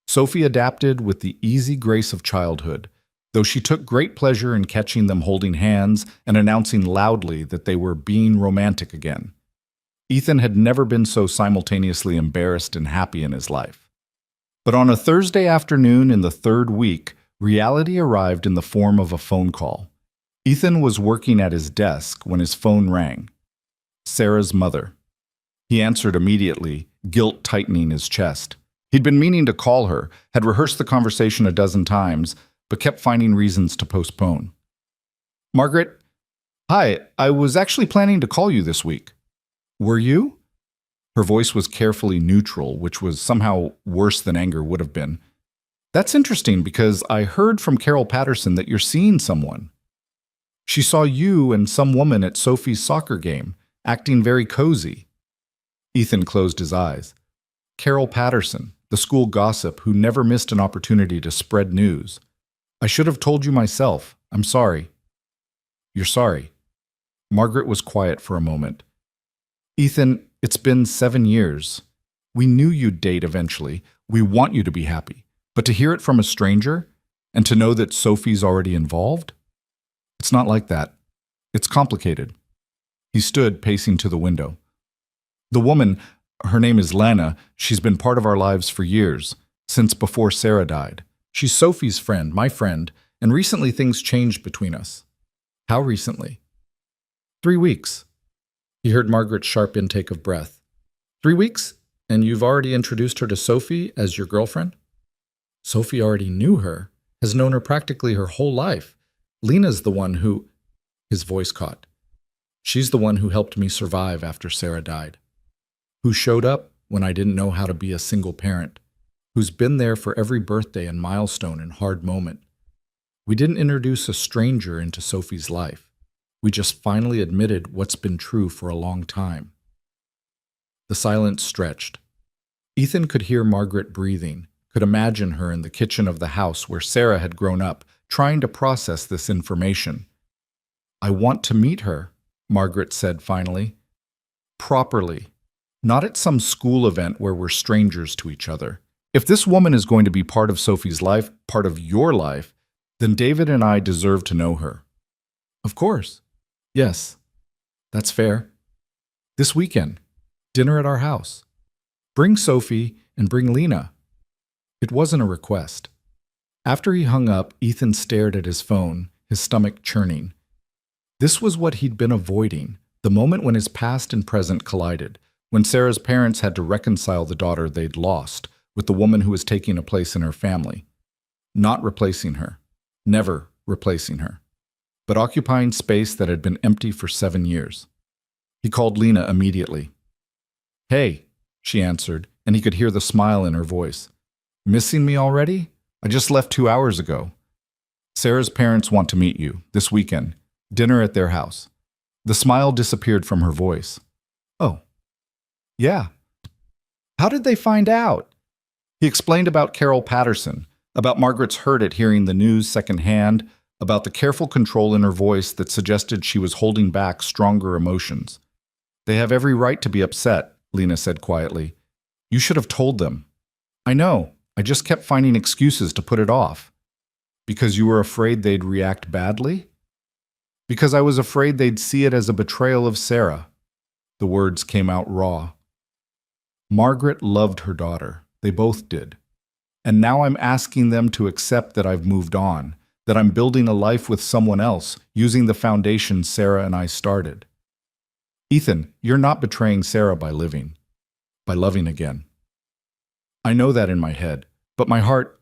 Sophie adapted with the easy grace of childhood, though she took great pleasure in catching them holding hands and announcing loudly that they were being romantic again. Ethan had never been so simultaneously embarrassed and happy in his life. But on a Thursday afternoon in the 3rd week, reality arrived in the form of a phone call. Ethan was working at his desk when his phone rang. Sarah's mother. He answered immediately, guilt tightening his chest. He'd been meaning to call her, had rehearsed the conversation a dozen times, but kept finding reasons to postpone. Margaret, hi, I was actually planning to call you this week. Were you? Her voice was carefully neutral, which was somehow worse than anger would have been. That's interesting because I heard from Carol Patterson that you're seeing someone. She saw you and some woman at Sophie's soccer game, acting very cozy. Ethan closed his eyes. Carol Patterson, the school gossip who never missed an opportunity to spread news. I should have told you myself. I'm sorry. You're sorry. Margaret was quiet for a moment. Ethan, it's been 7 years. We knew you'd date eventually. We want you to be happy. But to hear it from a stranger, and to know that Sophie's already involved? It's not like that. It's complicated. He stood, pacing to the window. The woman, her name is Lana, she's been part of our lives for years, since before Sarah died. She's Sophie's friend, my friend, and recently things changed between us. How recently? 3 weeks. He heard Margaret's sharp intake of breath. 3 weeks? And you've already introduced her to Sophie as your girlfriend? Sophie already knew her, has known her practically her whole life. Lena's the one who... His voice caught. She's the one who helped me survive after Sarah died. Who showed up when I didn't know how to be a single parent. Who's been there for every birthday and milestone and hard moment. We didn't introduce a stranger into Sophie's life. We just finally admitted what's been true for a long time. The silence stretched. Ethan could hear Margaret breathing, could imagine her in the kitchen of the house where Sarah had grown up, trying to process this information. I want to meet her, Margaret said finally. Properly. Not at some school event where we're strangers to each other. If this woman is going to be part of Sophie's life, part of your life, then David and I deserve to know her. Of course. Yes. That's fair. This weekend. Dinner at our house. Bring Sophie and bring Lena. It wasn't a request. After he hung up, Ethan stared at his phone, his stomach churning. This was what he'd been avoiding, the moment when his past and present collided, when Sarah's parents had to reconcile the daughter they'd lost with the woman who was taking a place in her family. Not replacing her. Never replacing her. but occupying space that had been empty for 7 years. He called Lena immediately. "Hey," she answered, and he could hear the smile in her voice. "Missing me already? I just left 2 hours ago. Sarah's parents want to meet you this weekend. Dinner at their house." The smile disappeared from her voice. "Oh, yeah. How did they find out?" He explained about Carol Patterson, about Margaret's hurt at hearing the news secondhand, about the careful control in her voice that suggested she was holding back stronger emotions. "They have every right to be upset," Lena said quietly. "You should have told them." "I know. I just kept finding excuses to put it off." "Because you were afraid they'd react badly?" "Because I was afraid they'd see it as a betrayal of Sarah." The words came out raw. Margaret loved her daughter. They both did. And now I'm asking them to accept that I've moved on, that I'm building a life with someone else, using the foundation Sarah and I started. "Ethan, you're not betraying Sarah by loving again." "I know that in my head, but my heart—"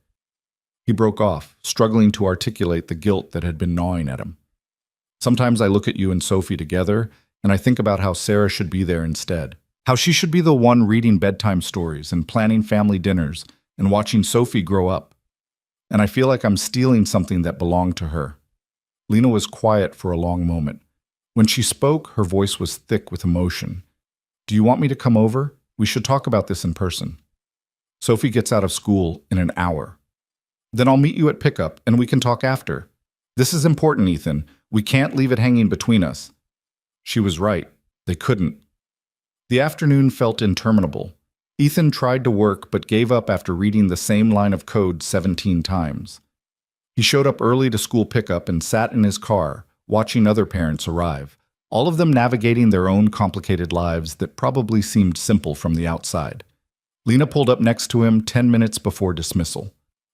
He broke off, struggling to articulate the guilt that had been gnawing at him. "Sometimes I look at you and Sophie together, and I think about how Sarah should be there instead. How she should be the one reading bedtime stories and planning family dinners and watching Sophie grow up. And I feel like I'm stealing something that belonged to her." Lena was quiet for a long moment. When she spoke, her voice was thick with emotion. "Do you want me to come over? We should talk about this in person. Sophie gets out of school in an hour. Then I'll meet you at pickup and we can talk after. This is important, Ethan. We can't leave it hanging between us." She was right. They couldn't. The afternoon felt interminable. Ethan tried to work but gave up after reading the same line of code 17 times. He showed up early to school pickup and sat in his car, watching other parents arrive, all of them navigating their own complicated lives that probably seemed simple from the outside. Lena pulled up next to him 10 minutes before dismissal.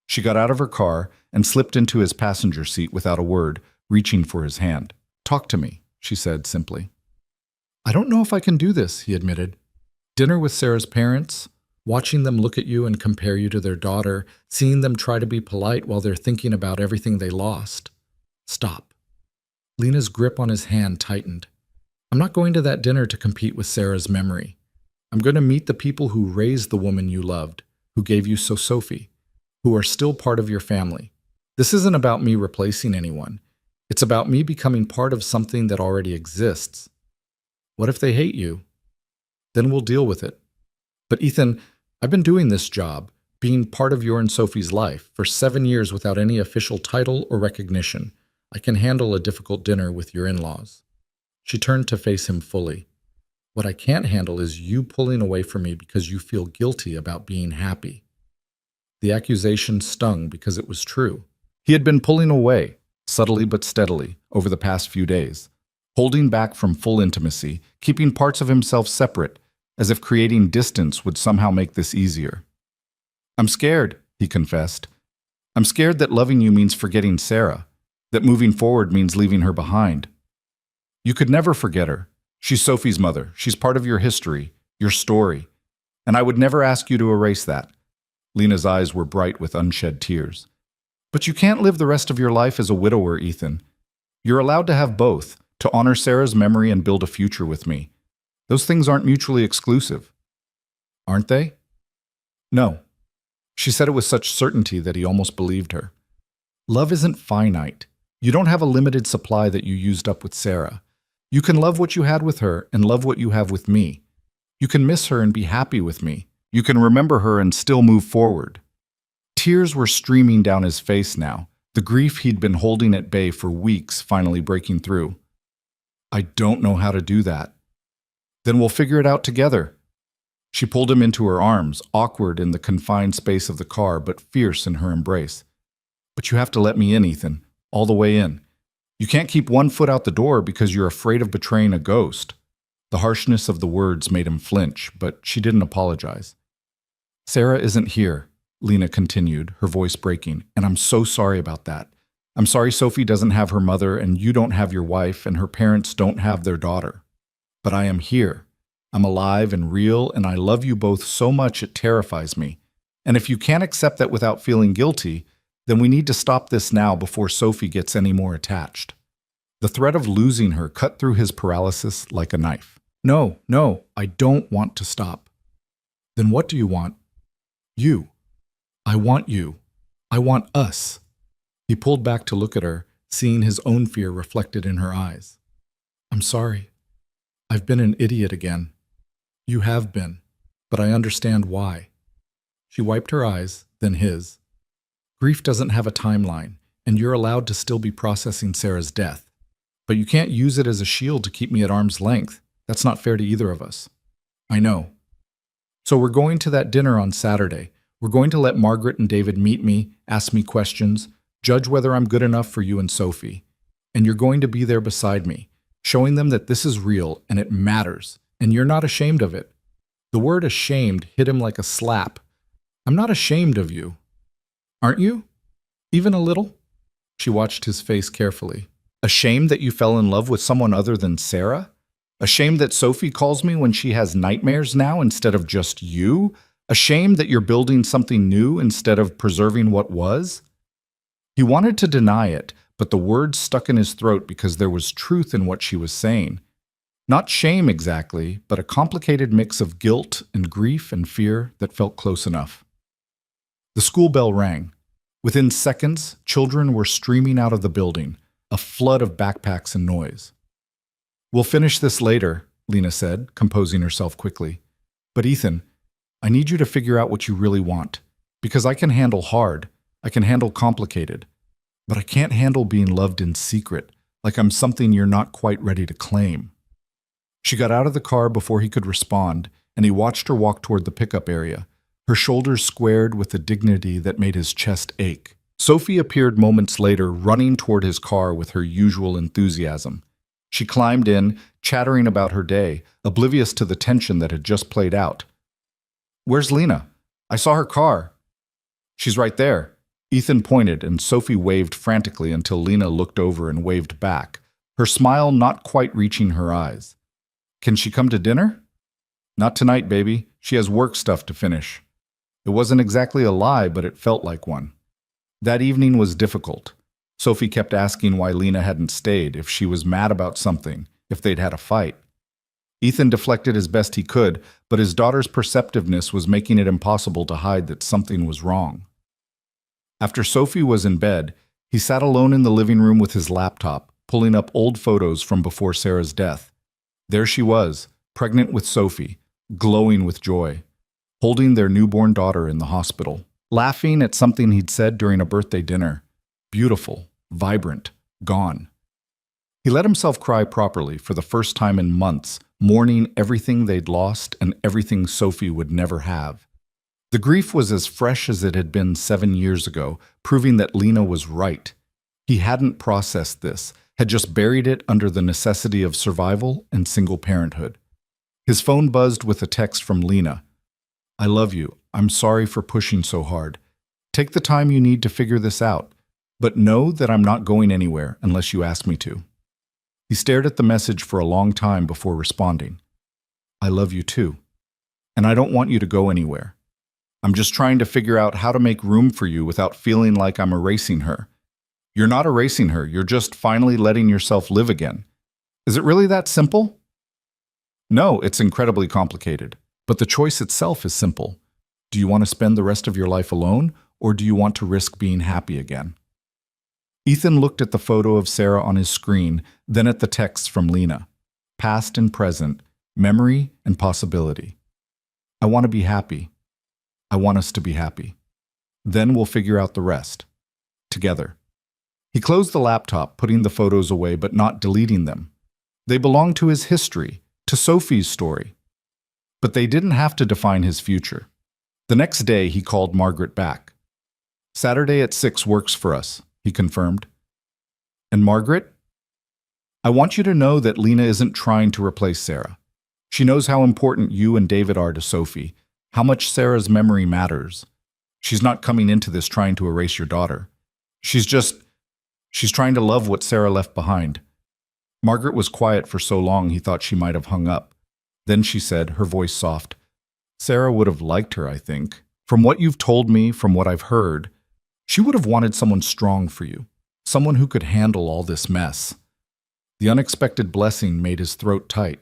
She got out of her car and slipped into his passenger seat without a word, reaching for his hand. "Talk to me," she said simply. "I don't know if I can do this," he admitted. "Dinner with Sarah's parents, watching them look at you and compare you to their daughter, seeing them try to be polite while they're thinking about everything they lost. Stop." Lena's grip on his hand tightened. "I'm not going to that dinner to compete with Sarah's memory. I'm going to meet the people who raised the woman you loved, who gave you Sophie, who are still part of your family. This isn't about me replacing anyone. It's about me becoming part of something that already exists. What if they hate you? Then we'll deal with it. But Ethan, I've been doing this job, being part of your and Sophie's life, for 7 years without any official title or recognition. I can handle a difficult dinner with your in-laws." She turned to face him fully. "What I can't handle is you pulling away from me because you feel guilty about being happy." The accusation stung because it was true. He had been pulling away, subtly but steadily, over the past few days, holding back from full intimacy, keeping parts of himself separate, as if creating distance would somehow make this easier. "I'm scared," he confessed. "I'm scared that loving you means forgetting Sarah, that moving forward means leaving her behind. You could never forget her. She's Sophie's mother. She's part of your history, your story. And I would never ask you to erase that." Lena's eyes were bright with unshed tears. "But you can't live the rest of your life as a widower, Ethan. You're allowed to have both, to honor Sarah's memory and build a future with me. Those things aren't mutually exclusive." "Aren't they?" "No." She said it with such certainty that he almost believed her. "Love isn't finite. You don't have a limited supply that you used up with Sarah. You can love what you had with her and love what you have with me. You can miss her and be happy with me. You can remember her and still move forward." Tears were streaming down his face now, the grief he'd been holding at bay for weeks finally breaking through. "I don't know how to do that." "Then we'll figure it out together." She pulled him into her arms, awkward in the confined space of the car, but fierce in her embrace. "But you have to let me in, Ethan, all the way in. You can't keep one foot out the door because you're afraid of betraying a ghost." The harshness of the words made him flinch, but she didn't apologize. "Sarah isn't here," Lena continued, her voice breaking, "and I'm so sorry about that. I'm sorry Sophie doesn't have her mother and you don't have your wife and her parents don't have their daughter. But I am here. I'm alive and real, and I love you both so much it terrifies me. And if you can't accept that without feeling guilty, then we need to stop this now before Sophie gets any more attached." The threat of losing her cut through his paralysis like a knife. No, no, I don't want to stop. Then what do you want? You. I want you. I want us. He pulled back to look at her, seeing his own fear reflected in her eyes. I'm sorry. I've been an idiot again. You have been, but I understand why. She wiped her eyes, then his. Grief doesn't have a timeline, and you're allowed to still be processing Sarah's death. But you can't use it as a shield to keep me at arm's length. That's not fair to either of us. I know. So we're going to that dinner on Saturday. We're going to let Margaret and David meet me, ask me questions, judge whether I'm good enough for you and Sophie. And you're going to be there beside me, showing them that this is real and it matters, and you're not ashamed of it. The word ashamed hit him like a slap. I'm not ashamed of you. Aren't you? Even a little? She watched his face carefully. Ashamed that you fell in love with someone other than Sarah? Ashamed that Sophie calls me when she has nightmares now instead of just you? Ashamed that you're building something new instead of preserving what was? He wanted to deny it, but the words stuck in his throat because there was truth in what she was saying. Not shame exactly, but a complicated mix of guilt and grief and fear that felt close enough. The school bell rang. Within seconds, children were streaming out of the building, a flood of backpacks and noise. We'll finish this later, Lena said, composing herself quickly. But Ethan, I need you to figure out what you really want. Because I can handle hard, I can handle complicated, but I can't handle being loved in secret, like I'm something you're not quite ready to claim. She got out of the car before he could respond, and he watched her walk toward the pickup area, her shoulders squared with a dignity that made his chest ache. Sophie appeared moments later, running toward his car with her usual enthusiasm. She climbed in, chattering about her day, oblivious to the tension that had just played out. Where's Lena? I saw her car. She's right there. Ethan pointed, and Sophie waved frantically until Lena looked over and waved back, her smile not quite reaching her eyes. Can she come to dinner? Not tonight, baby. She has work stuff to finish. It wasn't exactly a lie, but it felt like one. That evening was difficult. Sophie kept asking why Lena hadn't stayed, if she was mad about something, if they'd had a fight. Ethan deflected as best he could, but his daughter's perceptiveness was making it impossible to hide that something was wrong. After Sophie was in bed, he sat alone in the living room with his laptop, pulling up old photos from before Sarah's death. There she was, pregnant with Sophie, glowing with joy, holding their newborn daughter in the hospital, laughing at something he'd said during a birthday dinner. Beautiful, vibrant, gone. He let himself cry properly for the first time in months, mourning everything they'd lost and everything Sophie would never have. The grief was as fresh as it had been 7 years ago, proving that Lena was right. He hadn't processed this, had just buried it under the necessity of survival and single parenthood. His phone buzzed with a text from Lena. I love you. I'm sorry for pushing so hard. Take the time you need to figure this out, but know that I'm not going anywhere unless you ask me to. He stared at the message for a long time before responding. I love you too, and I don't want you to go anywhere. I'm just trying to figure out how to make room for you without feeling like I'm erasing her. You're not erasing her, you're just finally letting yourself live again. Is it really that simple? No, it's incredibly complicated, but the choice itself is simple. Do you want to spend the rest of your life alone, or do you want to risk being happy again? Ethan looked at the photo of Sarah on his screen, then at the texts from Lena. Past and present, memory and possibility. I want to be happy. I want us to be happy. Then we'll figure out the rest. Together. He closed the laptop, putting the photos away but not deleting them. They belonged to his history, to Sophie's story. But they didn't have to define his future. The next day, he called Margaret back. Saturday at 6 works for us, he confirmed. And Margaret? I want you to know that Lena isn't trying to replace Sarah. She knows how important you and David are to Sophie, how much Sarah's memory matters. She's not coming into this trying to erase your daughter. She's trying to love what Sarah left behind. Margaret was quiet for so long he thought she might have hung up. Then she said, her voice soft, Sarah would have liked her, I think. From what you've told me, from what I've heard, she would have wanted someone strong for you, someone who could handle all this mess. The unexpected blessing made his throat tight.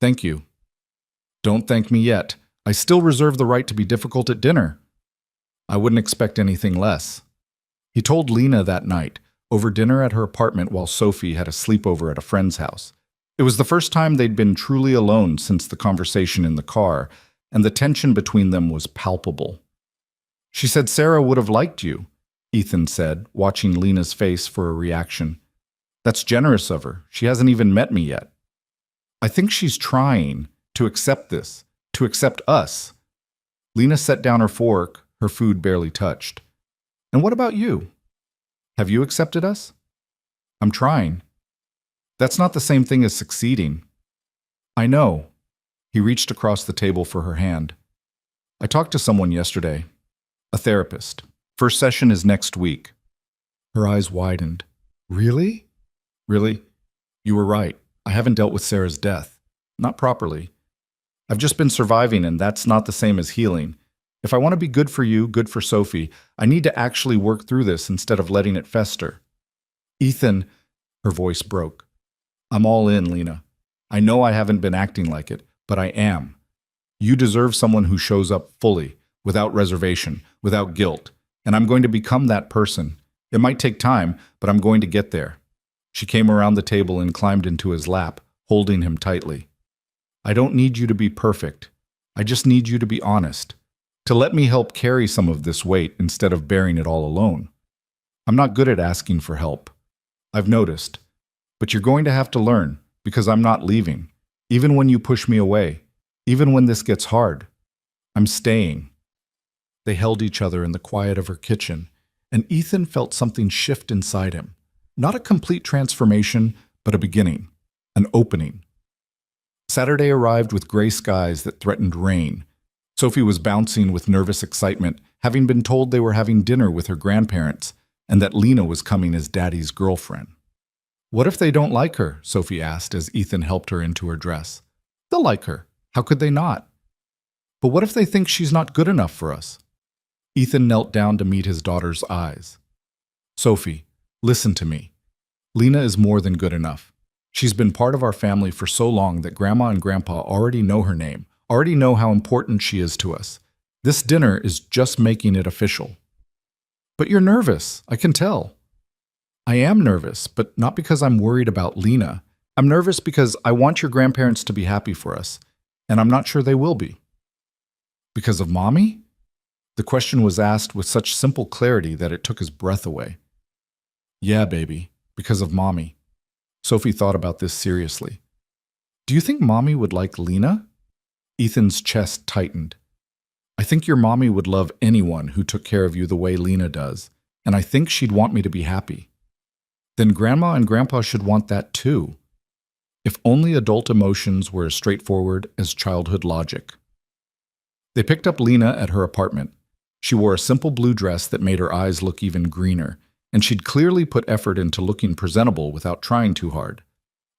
Thank you. Don't thank me yet. I still reserve the right to be difficult at dinner. I wouldn't expect anything less. He told Lena that night, over dinner at her apartment while Sophie had a sleepover at a friend's house. It was the first time they'd been truly alone since the conversation in the car, and the tension between them was palpable. She said Sarah would have liked you, Ethan said, watching Lena's face for a reaction. That's generous of her. She hasn't even met me yet. I think she's trying to accept this, to accept us. Lena set down her fork, her food barely touched. And what about you? Have you accepted us? I'm trying. That's not the same thing as succeeding. I know. He reached across the table for her hand. I talked to someone yesterday, a therapist. First session is next week. Her eyes widened. Really? Really? You were right. I haven't dealt with Sarah's death. Not properly. I've just been surviving, and that's not the same as healing. If I want to be good for you, good for Sophie, I need to actually work through this instead of letting it fester. Ethan, her voice broke. I'm all in, Lena. I know I haven't been acting like it, but I am. You deserve someone who shows up fully, without reservation, without guilt, and I'm going to become that person. It might take time, but I'm going to get there. She came around the table and climbed into his lap, holding him tightly. I don't need you to be perfect. I just need you to be honest, to let me help carry some of this weight instead of bearing it all alone. I'm not good at asking for help. I've noticed. But you're going to have to learn, because I'm not leaving. Even when you push me away, even when this gets hard, I'm staying. They held each other in the quiet of her kitchen, and Ethan felt something shift inside him. Not a complete transformation, but a beginning, an opening. Saturday arrived with gray skies that threatened rain. Sophie was bouncing with nervous excitement, having been told they were having dinner with her grandparents, and that Lena was coming as Daddy's girlfriend. What if they don't like her? Sophie asked as Ethan helped her into her dress. They'll like her. How could they not? But what if they think she's not good enough for us? Ethan knelt down to meet his daughter's eyes. Sophie, listen to me. Lena is more than good enough. She's been part of our family for so long that Grandma and Grandpa already know her name, already know how important she is to us. This dinner is just making it official. But you're nervous, I can tell. I am nervous, but not because I'm worried about Lena. I'm nervous because I want your grandparents to be happy for us, and I'm not sure they will be. Because of Mommy? The question was asked with such simple clarity that it took his breath away. Yeah, baby, because of Mommy. Sophie thought about this seriously. Do you think Mommy would like Lena? Ethan's chest tightened. I think your Mommy would love anyone who took care of you the way Lena does, and I think she'd want me to be happy. Then Grandma and Grandpa should want that too. If only adult emotions were as straightforward as childhood logic. They picked up Lena at her apartment. She wore a simple blue dress that made her eyes look even greener, and she'd clearly put effort into looking presentable without trying too hard.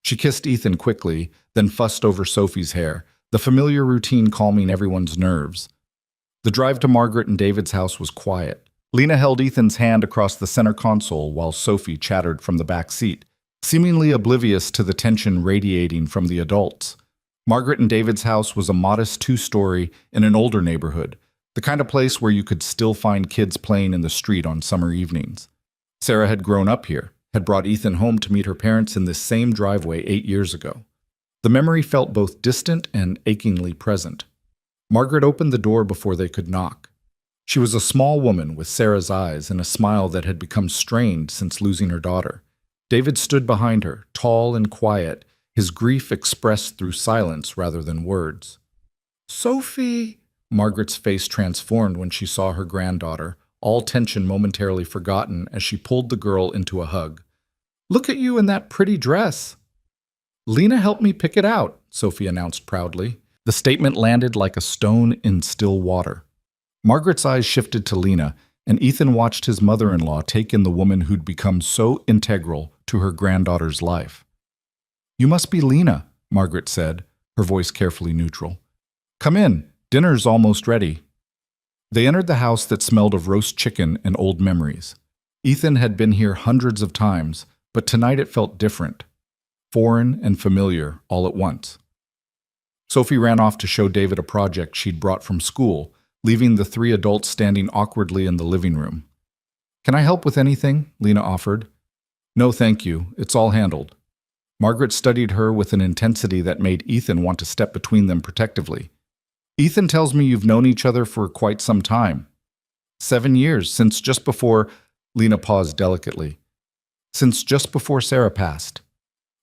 She kissed Ethan quickly, then fussed over Sophie's hair, the familiar routine calming everyone's nerves. The drive to Margaret and David's house was quiet. Lena held Ethan's hand across the center console while Sophie chattered from the back seat, seemingly oblivious to the tension radiating from the adults. Margaret and David's house was a modest two-story in an older neighborhood, the kind of place where you could still find kids playing in the street on summer evenings. Sarah had grown up here, had brought Ethan home to meet her parents in this same driveway 8 years ago. The memory felt both distant and achingly present. Margaret opened the door before they could knock. She was a small woman with Sarah's eyes and a smile that had become strained since losing her daughter. David stood behind her, tall and quiet, his grief expressed through silence rather than words. Sophie! Margaret's face transformed when she saw her granddaughter, all tension momentarily forgotten as she pulled the girl into a hug. Look at you in that pretty dress. Lena helped me pick it out, Sophie announced proudly. The statement landed like a stone in still water. Margaret's eyes shifted to Lena, and Ethan watched his mother-in-law take in the woman who'd become so integral to her granddaughter's life. You must be Lena, Margaret said, her voice carefully neutral. Come in, dinner's almost ready. They entered the house that smelled of roast chicken and old memories. Ethan had been here hundreds of times, but tonight it felt different. foreign and familiar all at once. Sophie ran off to show David a project she'd brought from school, leaving the three adults standing awkwardly in the living room. "Can I help with anything?" Lena offered. "No, thank you. It's all handled." Margaret studied her with an intensity that made Ethan want to step between them protectively. "Ethan tells me you've known each other for quite some time." 7 years, since just before— Lena paused delicately. "Since just before Sarah passed."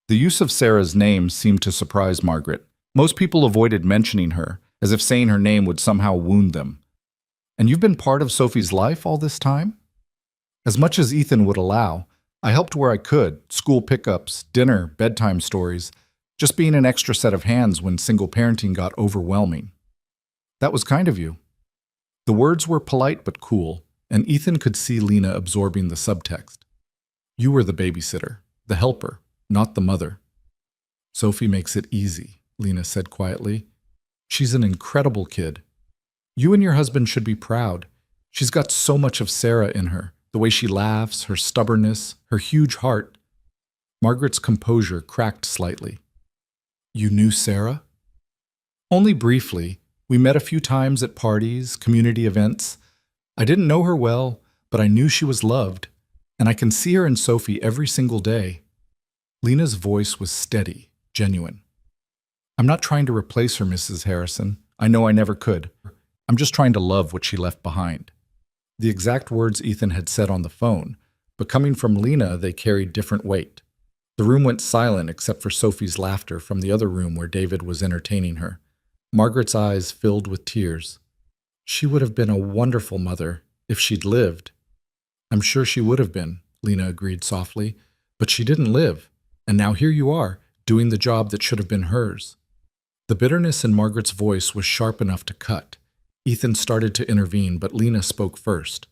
The use of Sarah's name seemed to surprise Margaret. Most people avoided mentioning her, as if saying her name would somehow wound them. "And you've been part of Sophie's life all this time?" "As much as Ethan would allow. I helped where I could, school pickups, dinner, bedtime stories, just being an extra set of hands when single parenting got overwhelming." "That was kind of you." The words were polite but cool, and Ethan could see Lena absorbing the subtext. "You were the babysitter, the helper, not the mother." "Sophie makes it easy," Lena said quietly. "She's an incredible kid. You and your husband should be proud. She's got so much of Sarah in her, the way she laughs, her stubbornness, her huge heart." Margaret's composure cracked slightly. "You knew Sarah?" "Only briefly. We met a few times at parties, community events. I didn't know her well, but I knew she was loved, and I can see her in Sophie every single day." Lena's voice was steady, genuine. "I'm not trying to replace her, Mrs. Harrison. I know I never could. I'm just trying to love what she left behind." The exact words Ethan had said on the phone, but coming from Lena, they carried different weight. The room went silent except for Sophie's laughter from the other room where David was entertaining her. Margaret's eyes filled with tears. "She would have been a wonderful mother if she'd lived." "I'm sure she would have been," Lena agreed softly, "but she didn't live, and now here you are, doing the job that should have been hers." The bitterness in Margaret's voice was sharp enough to cut. Ethan started to intervene, but Lena spoke first.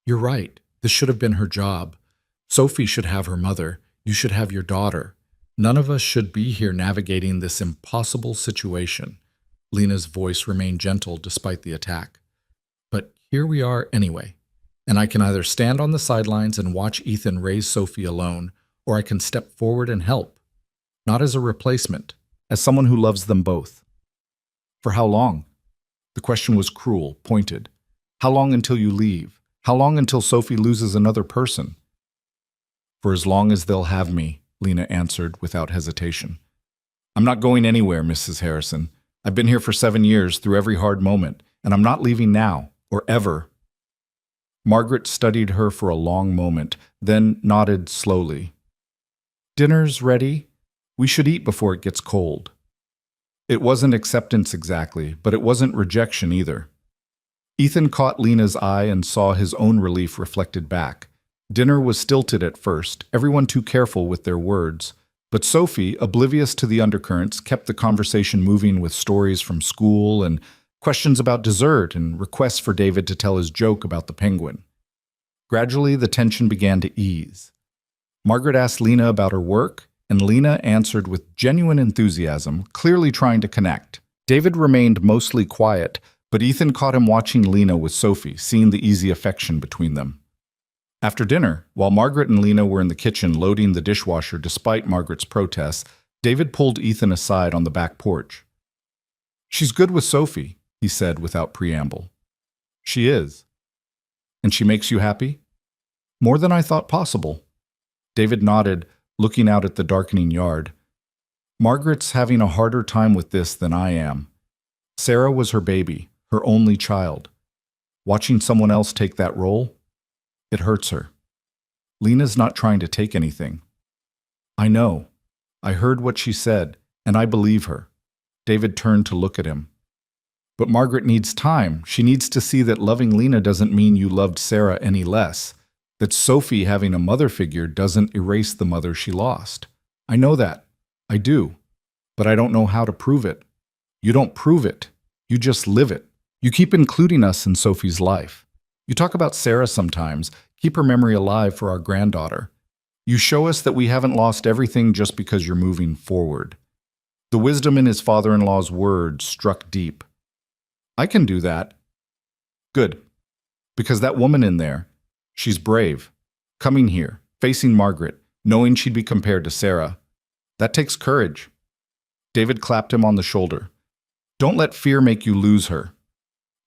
"You're right. This should have been her job. Sophie should have her mother. You should have your daughter. None of us should be here navigating this impossible situation." Lena's voice remained gentle despite the attack. "But here we are anyway, and I can either stand on the sidelines and watch Ethan raise Sophie alone, or I can step forward and help. Not as a replacement, as someone who loves them both." "For how long?" The question was cruel, pointed. "How long until you leave? How long until Sophie loses another person?" "For as long as they'll have me," Lena answered without hesitation. "I'm not going anywhere, Mrs. Harrison. I've been here for 7 years through every hard moment, and I'm not leaving now, or ever." Margaret studied her for a long moment, then nodded slowly. "Dinner's ready. We should eat before it gets cold." It wasn't acceptance exactly, but it wasn't rejection either. Ethan caught Lena's eye and saw his own relief reflected back. Dinner was stilted at first, everyone too careful with their words. But Sophie, oblivious to the undercurrents, kept the conversation moving with stories from school and questions about dessert and requests for David to tell his joke about the penguin. Gradually, the tension began to ease. Margaret asked Lena about her work, and Lena answered with genuine enthusiasm, clearly trying to connect. David remained mostly quiet, but Ethan caught him watching Lena with Sophie, seeing the easy affection between them. After dinner, while Margaret and Lena were in the kitchen loading the dishwasher despite Margaret's protests, David pulled Ethan aside on the back porch. "She's good with Sophie," he said without preamble. "She is." "And she makes you happy?" "More than I thought possible." David nodded, looking out at the darkening yard. "Margaret's having a harder time with this than I am. Sarah was her baby, her only child. Watching someone else take that role, it hurts her. Lena's not trying to take anything." "I know. I heard what she said, and I believe her." David turned to look at him. "But Margaret needs time. She needs to see that loving Lena doesn't mean you loved Sarah any less. That Sophie having a mother figure doesn't erase the mother she lost. I know that. I do. But I don't know how to prove it." "You don't prove it. You just live it. You keep including us in Sophie's life. You talk about Sarah sometimes, keep her memory alive for our granddaughter. You show us that we haven't lost everything just because you're moving forward." The wisdom in his father-in-law's words struck deep. "I can do that." "Good. Because that woman in there, she's brave. Coming here, facing Margaret, knowing she'd be compared to Sarah. That takes courage. David clapped him on the shoulder. Don't let fear make you lose her.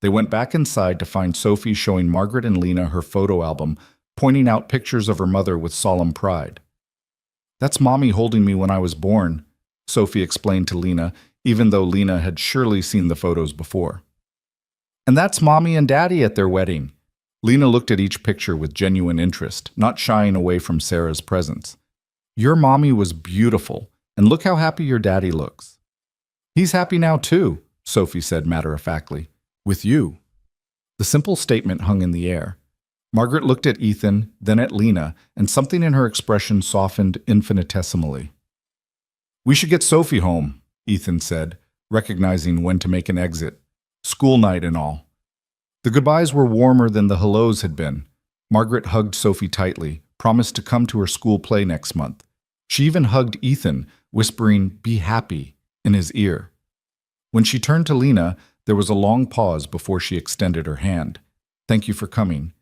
They went back inside to find Sophie showing Margaret and Lena her photo album, pointing out pictures of her mother with solemn pride. That's Mommy holding me when I was born, Sophie explained to Lena, even though Lena had surely seen the photos before. And that's Mommy and Daddy at their wedding. Lena looked at each picture with genuine interest, not shying away from Sarah's presence. Your Mommy was beautiful, and look how happy your Daddy looks. He's happy now too, Sophie said matter-of-factly. With you. The simple statement hung in the air. Margaret looked at Ethan, then at Lena, and something in her expression softened infinitesimally. We should get Sophie home, Ethan said, recognizing when to make an exit. School night and all. The goodbyes were warmer than the hellos had been. Margaret hugged Sophie tightly, promised to come to her school play next month. She even hugged Ethan, whispering, "Be happy," in his ear. When she turned to Lena, there was a long pause before she extended her hand. Thank you for coming,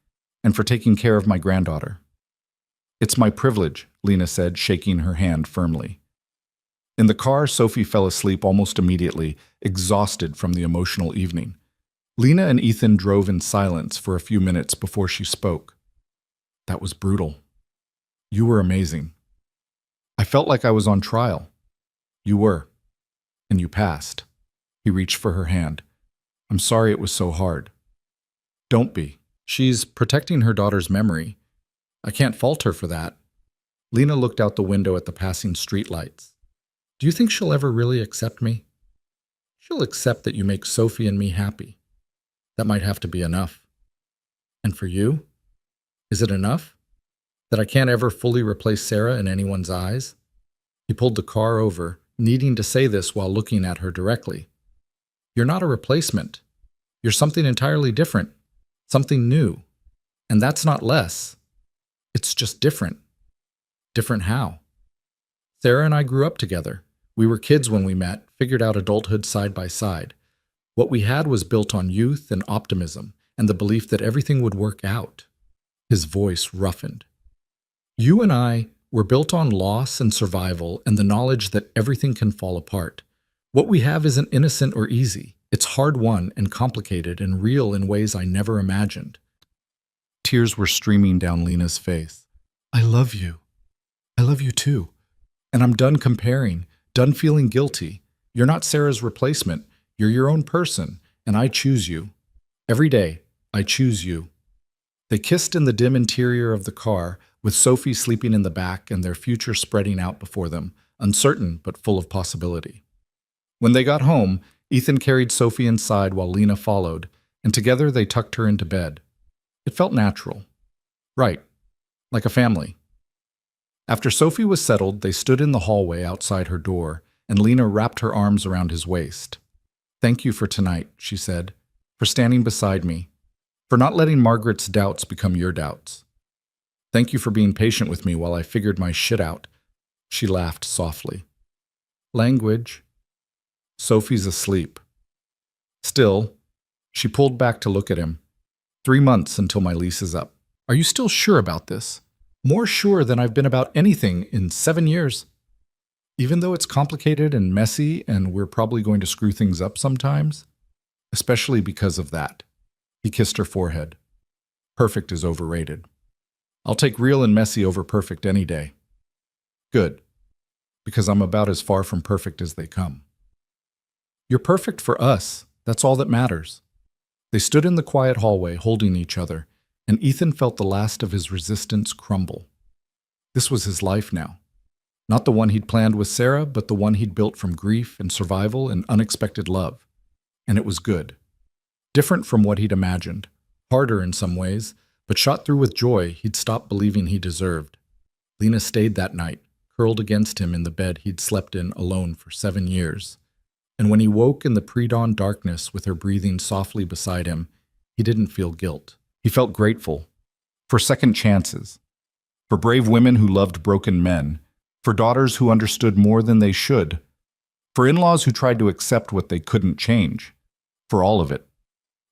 and for taking care of my granddaughter. It's my privilege, Lena said, shaking her hand firmly. In the car, Sophie fell asleep almost immediately, exhausted from the emotional evening. Lena and Ethan drove in silence for a few minutes before she spoke. That was brutal. You were amazing. I felt like I was on trial. You were. And you passed. He reached for her hand. I'm sorry it was so hard. Don't be. She's protecting her daughter's memory. I can't fault her for that. Lena looked out the window at the passing streetlights. Do you think she'll ever really accept me? She'll accept that you make Sophie and me happy. That might have to be enough. And for you? Is it enough? That I can't ever fully replace Sarah in anyone's eyes? He pulled the car over, needing to say this while looking at her directly. You're not a replacement. You're something entirely different, something new. And that's not less. It's just different. Different how? Sarah and I grew up together. We were kids when we met, figured out adulthood side by side. What we had was built on youth and optimism, and the belief that everything would work out. His voice roughened. You and I were built on loss and survival and the knowledge that everything can fall apart. What we have isn't innocent or easy. It's hard-won and complicated and real in ways I never imagined. Tears were streaming down Lena's face. I love you. I love you too. And I'm done comparing, done feeling guilty. You're not Sarah's replacement. You're your own person, and I choose you. Every day, I choose you. They kissed in the dim interior of the car, with Sophie sleeping in the back and their future spreading out before them, uncertain but full of possibility. When they got home, Ethan carried Sophie inside while Lena followed, and together they tucked her into bed. It felt natural. Right. Like a family. After Sophie was settled, they stood in the hallway outside her door, and Lena wrapped her arms around his waist. Thank you for tonight, she said, for standing beside me, for not letting Margaret's doubts become your doubts. Thank you for being patient with me while I figured my shit out. She laughed softly. Language. Sophie's asleep. Still, she pulled back to look at him. 3 months until my lease is up. Are you still sure about this? More sure than I've been about anything in 7 years. Even though it's complicated and messy and we're probably going to screw things up sometimes, especially because of that. He kissed her forehead. Perfect is overrated. I'll take real and messy over perfect any day. Good, because I'm about as far from perfect as they come. You're perfect for us. That's all that matters. They stood in the quiet hallway holding each other, and Ethan felt the last of his resistance crumble. This was his life now. Not the one he'd planned with Sarah, but the one he'd built from grief and survival and unexpected love. And it was good. Different from what he'd imagined. Harder in some ways, but shot through with joy he'd stopped believing he deserved. Lena stayed that night, curled against him in the bed he'd slept in alone for 7 years. And when he woke in the pre-dawn darkness with her breathing softly beside him, he didn't feel guilt. He felt grateful. For second chances. For brave women who loved broken men. For daughters who understood more than they should. For in-laws who tried to accept what they couldn't change. For all of it.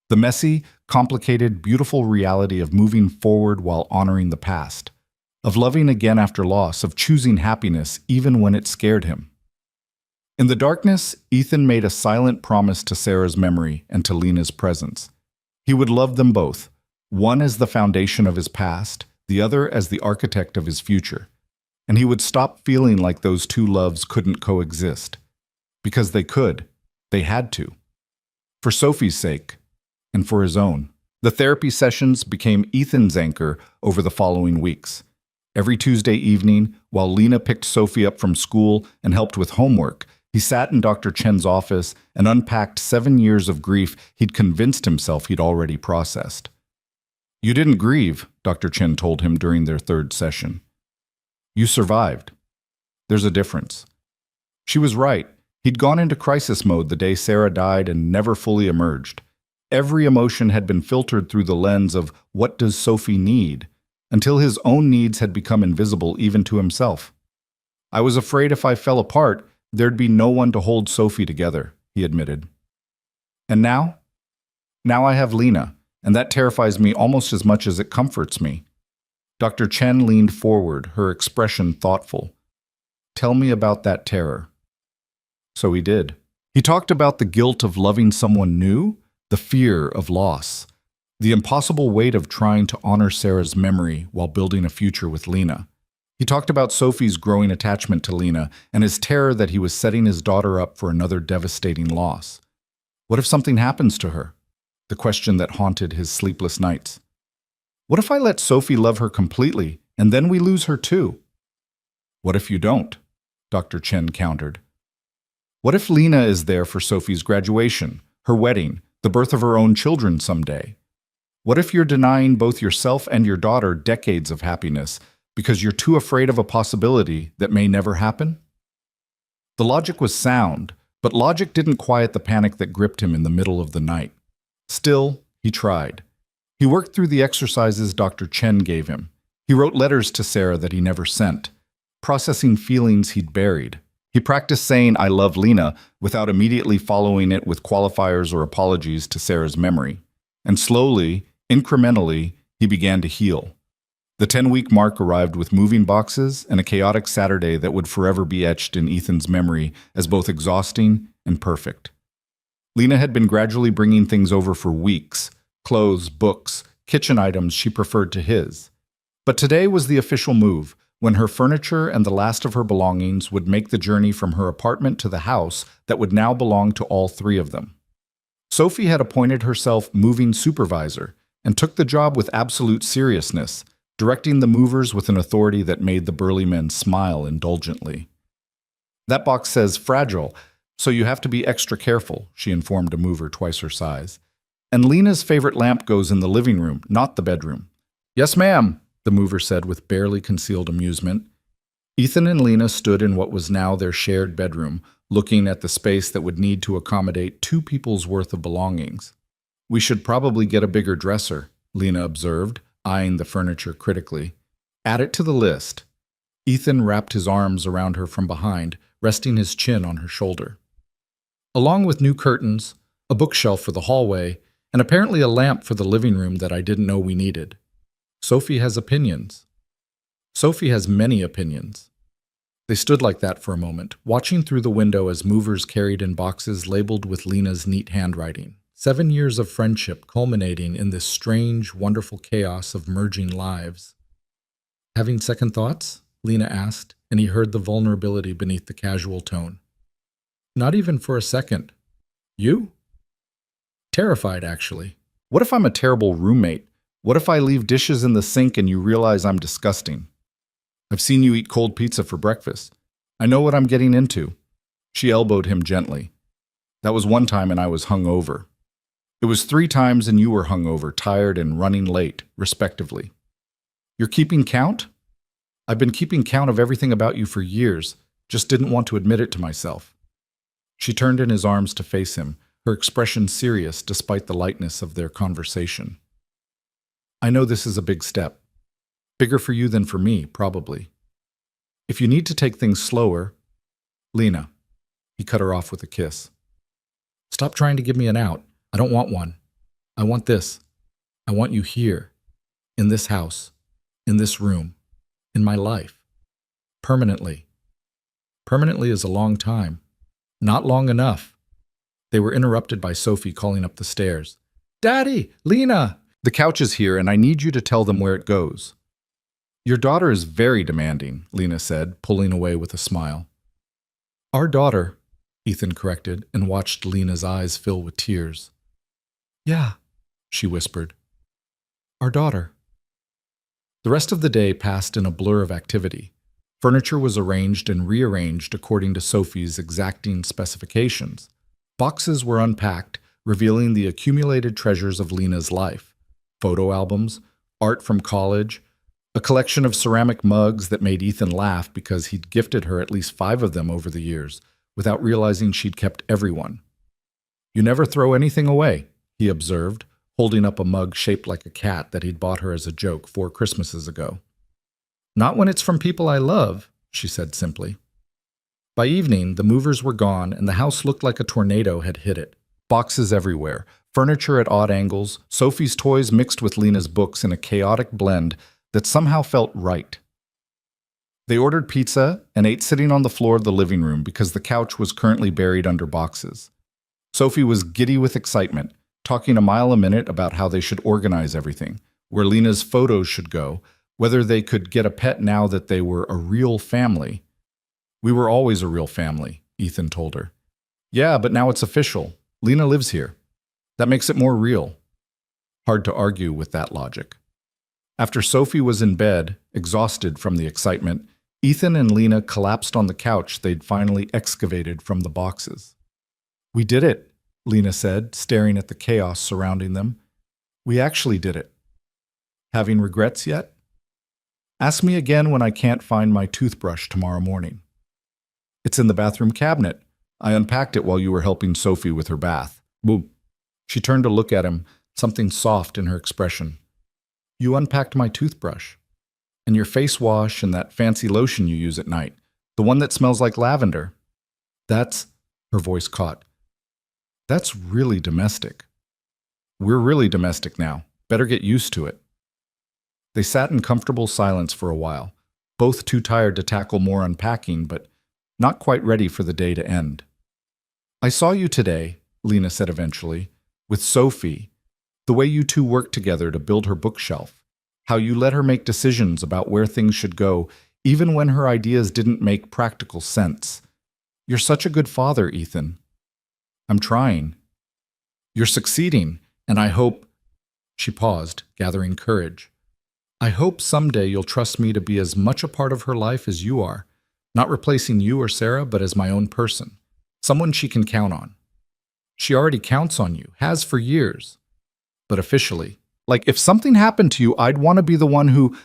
The messy, complicated, beautiful reality of moving forward while honoring the past. of loving again after loss, of choosing happiness even when it scared him. In the darkness, Ethan made a silent promise to Sarah's memory and to Lena's presence. He would love them both, one as the foundation of his past, the other as the architect of his future. And he would stop feeling like those two loves couldn't coexist. Because they could. They had to. For Sophie's sake, and for his own. The therapy sessions became Ethan's anchor over the following weeks. Every Tuesday evening, while Lena picked Sophie up from school and helped with homework, he sat in Dr. Chen's office and unpacked 7 years of grief he'd convinced himself he'd already processed. "You didn't grieve," Dr. Chen told him during their third session. "You survived. There's a difference." She was right. He'd gone into crisis mode the day Sarah died and never fully emerged. Every emotion had been filtered through the lens of what does Sophie need, until his own needs had become invisible even to himself. "I was afraid if I fell apart, there'd be no one to hold Sophie together," he admitted. "And now? Now I have Lena, and that terrifies me almost as much as it comforts me." Dr. Chen leaned forward, her expression thoughtful. "Tell me about that terror." So he did. He talked about the guilt of loving someone new, the fear of loss, the impossible weight of trying to honor Sarah's memory while building a future with Lena. He talked about Sophie's growing attachment to Lena and his terror that he was setting his daughter up for another devastating loss. What if something happens to her? The question that haunted his sleepless nights. What if I let Sophie love her completely and then we lose her too? What if you don't? Dr. Chen countered. What if Lena is there for Sophie's graduation, her wedding, the birth of her own children someday? What if you're denying both yourself and your daughter decades of happiness because you're too afraid of a possibility that may never happen? The logic was sound, but logic didn't quiet the panic that gripped him in the middle of the night. Still, he tried. He worked through the exercises Dr. Chen gave him. He wrote letters to Sarah that he never sent, processing feelings he'd buried. He practiced saying, "I love Lena," without immediately following it with qualifiers or apologies to Sarah's memory. And slowly, incrementally, he began to heal. The 10-week mark arrived with moving boxes and a chaotic Saturday that would forever be etched in Ethan's memory as both exhausting and perfect. Lena had been gradually bringing things over for weeks, clothes, books, kitchen items she preferred to his. But today was the official move, when her furniture and the last of her belongings would make the journey from her apartment to the house that would now belong to all three of them. Sophie had appointed herself moving supervisor and took the job with absolute seriousness, directing the movers with an authority that made the burly men smile indulgently. "That box says fragile, so you have to be extra careful," she informed a mover twice her size. "And Lena's favorite lamp goes in the living room, not the bedroom." "Yes, ma'am," the mover said with barely concealed amusement. Ethan and Lena stood in what was now their shared bedroom, looking at the space that would need to accommodate 2 people's worth of belongings. "We should probably get a bigger dresser," Lena observed, eyeing the furniture critically. "Add it to the list." Ethan wrapped his arms around her from behind, resting his chin on her shoulder. "Along with new curtains, a bookshelf for the hallway, and apparently a lamp for the living room that I didn't know we needed. Sophie has opinions." "Sophie has many opinions." They stood like that for a moment, watching through the window as movers carried in boxes labeled with Lena's neat handwriting. 7 years of friendship culminating in this strange, wonderful chaos of merging lives. "Having second thoughts?" Lena asked, and he heard the vulnerability beneath the casual tone. "Not even for a second." "You?" "Terrified, actually. What if I'm a terrible roommate? What if I leave dishes in the sink and you realize I'm disgusting? I've seen you eat cold pizza for breakfast. I know what I'm getting into." She elbowed him gently. "That was one time and I was hungover. It was 3 times and you were hungover, tired, and running late, respectively. You're keeping count?" "I've been keeping count of everything about you for years, just didn't want to admit it to myself." She turned in his arms to face him, her expression serious despite the lightness of their conversation. "I know this is a big step. Bigger for you than for me, probably. If you need to take things slower..." "Lena," he cut her off with a kiss. "Stop trying to give me an out. I don't want one. I want this. I want you here, in this house, in this room, In my life. Permanently. Permanently is a long time. Not long enough. They were interrupted by Sophie calling up the stairs. Daddy! Lena! The couch is here and I need you to tell them where it goes. Your daughter is very demanding, Lena said, pulling away with a smile. Our daughter, Ethan corrected and watched Lena's eyes fill with tears. Yeah, she whispered. Our daughter. The rest of the day passed in a blur of activity. Furniture was arranged and rearranged according to Sophie's exacting specifications. Boxes were unpacked, revealing the accumulated treasures of Lena's life. Photo albums, art from college, a collection of ceramic mugs that made Ethan laugh because he'd gifted her at least 5 of them over the years, without realizing she'd kept everyone. You never throw anything away, he observed, holding up a mug shaped like a cat that he'd bought her as a joke 4 Christmases ago. Not when it's from people I love, she said simply. By evening, the movers were gone and the house looked like a tornado had hit it. Boxes everywhere, furniture at odd angles, Sophie's toys mixed with Lena's books in a chaotic blend that somehow felt right. They ordered pizza and ate sitting on the floor of the living room because the couch was currently buried under boxes. Sophie was giddy with excitement, talking a mile a minute about how they should organize everything, where Lena's photos should go, whether they could get a pet now that they were a real family. We were always a real family, Ethan told her. Yeah, but now it's official. Lena lives here. That makes it more real. Hard to argue with that logic. After Sophie was in bed, exhausted from the excitement, Ethan and Lena collapsed on the couch they'd finally excavated from the boxes. We did it, Lena said, staring at the chaos surrounding them. We actually did it. Having regrets yet? Ask me again when I can't find my toothbrush tomorrow morning. It's in the bathroom cabinet. I unpacked it while you were helping Sophie with her bath. Boom. She turned to look at him, something soft in her expression. You unpacked my toothbrush. And your face wash and that fancy lotion you use at night. The one that smells like lavender. That's, her voice caught. That's really domestic. We're really domestic now. Better get used to it. They sat in comfortable silence for a while, both too tired to tackle more unpacking, but not quite ready for the day to end. I saw you today, Lena said eventually, with Sophie, the way you two worked together to build her bookshelf, how you let her make decisions about where things should go, even when her ideas didn't make practical sense. You're such a good father, Ethan. I'm trying. You're succeeding, and I hope... She paused, gathering courage. I hope someday you'll trust me to be as much a part of her life as you are, not replacing you or Sarah, but as my own person, someone she can count on. She already counts on you, has for years. But officially, like if something happened to you, I'd want to be the one who...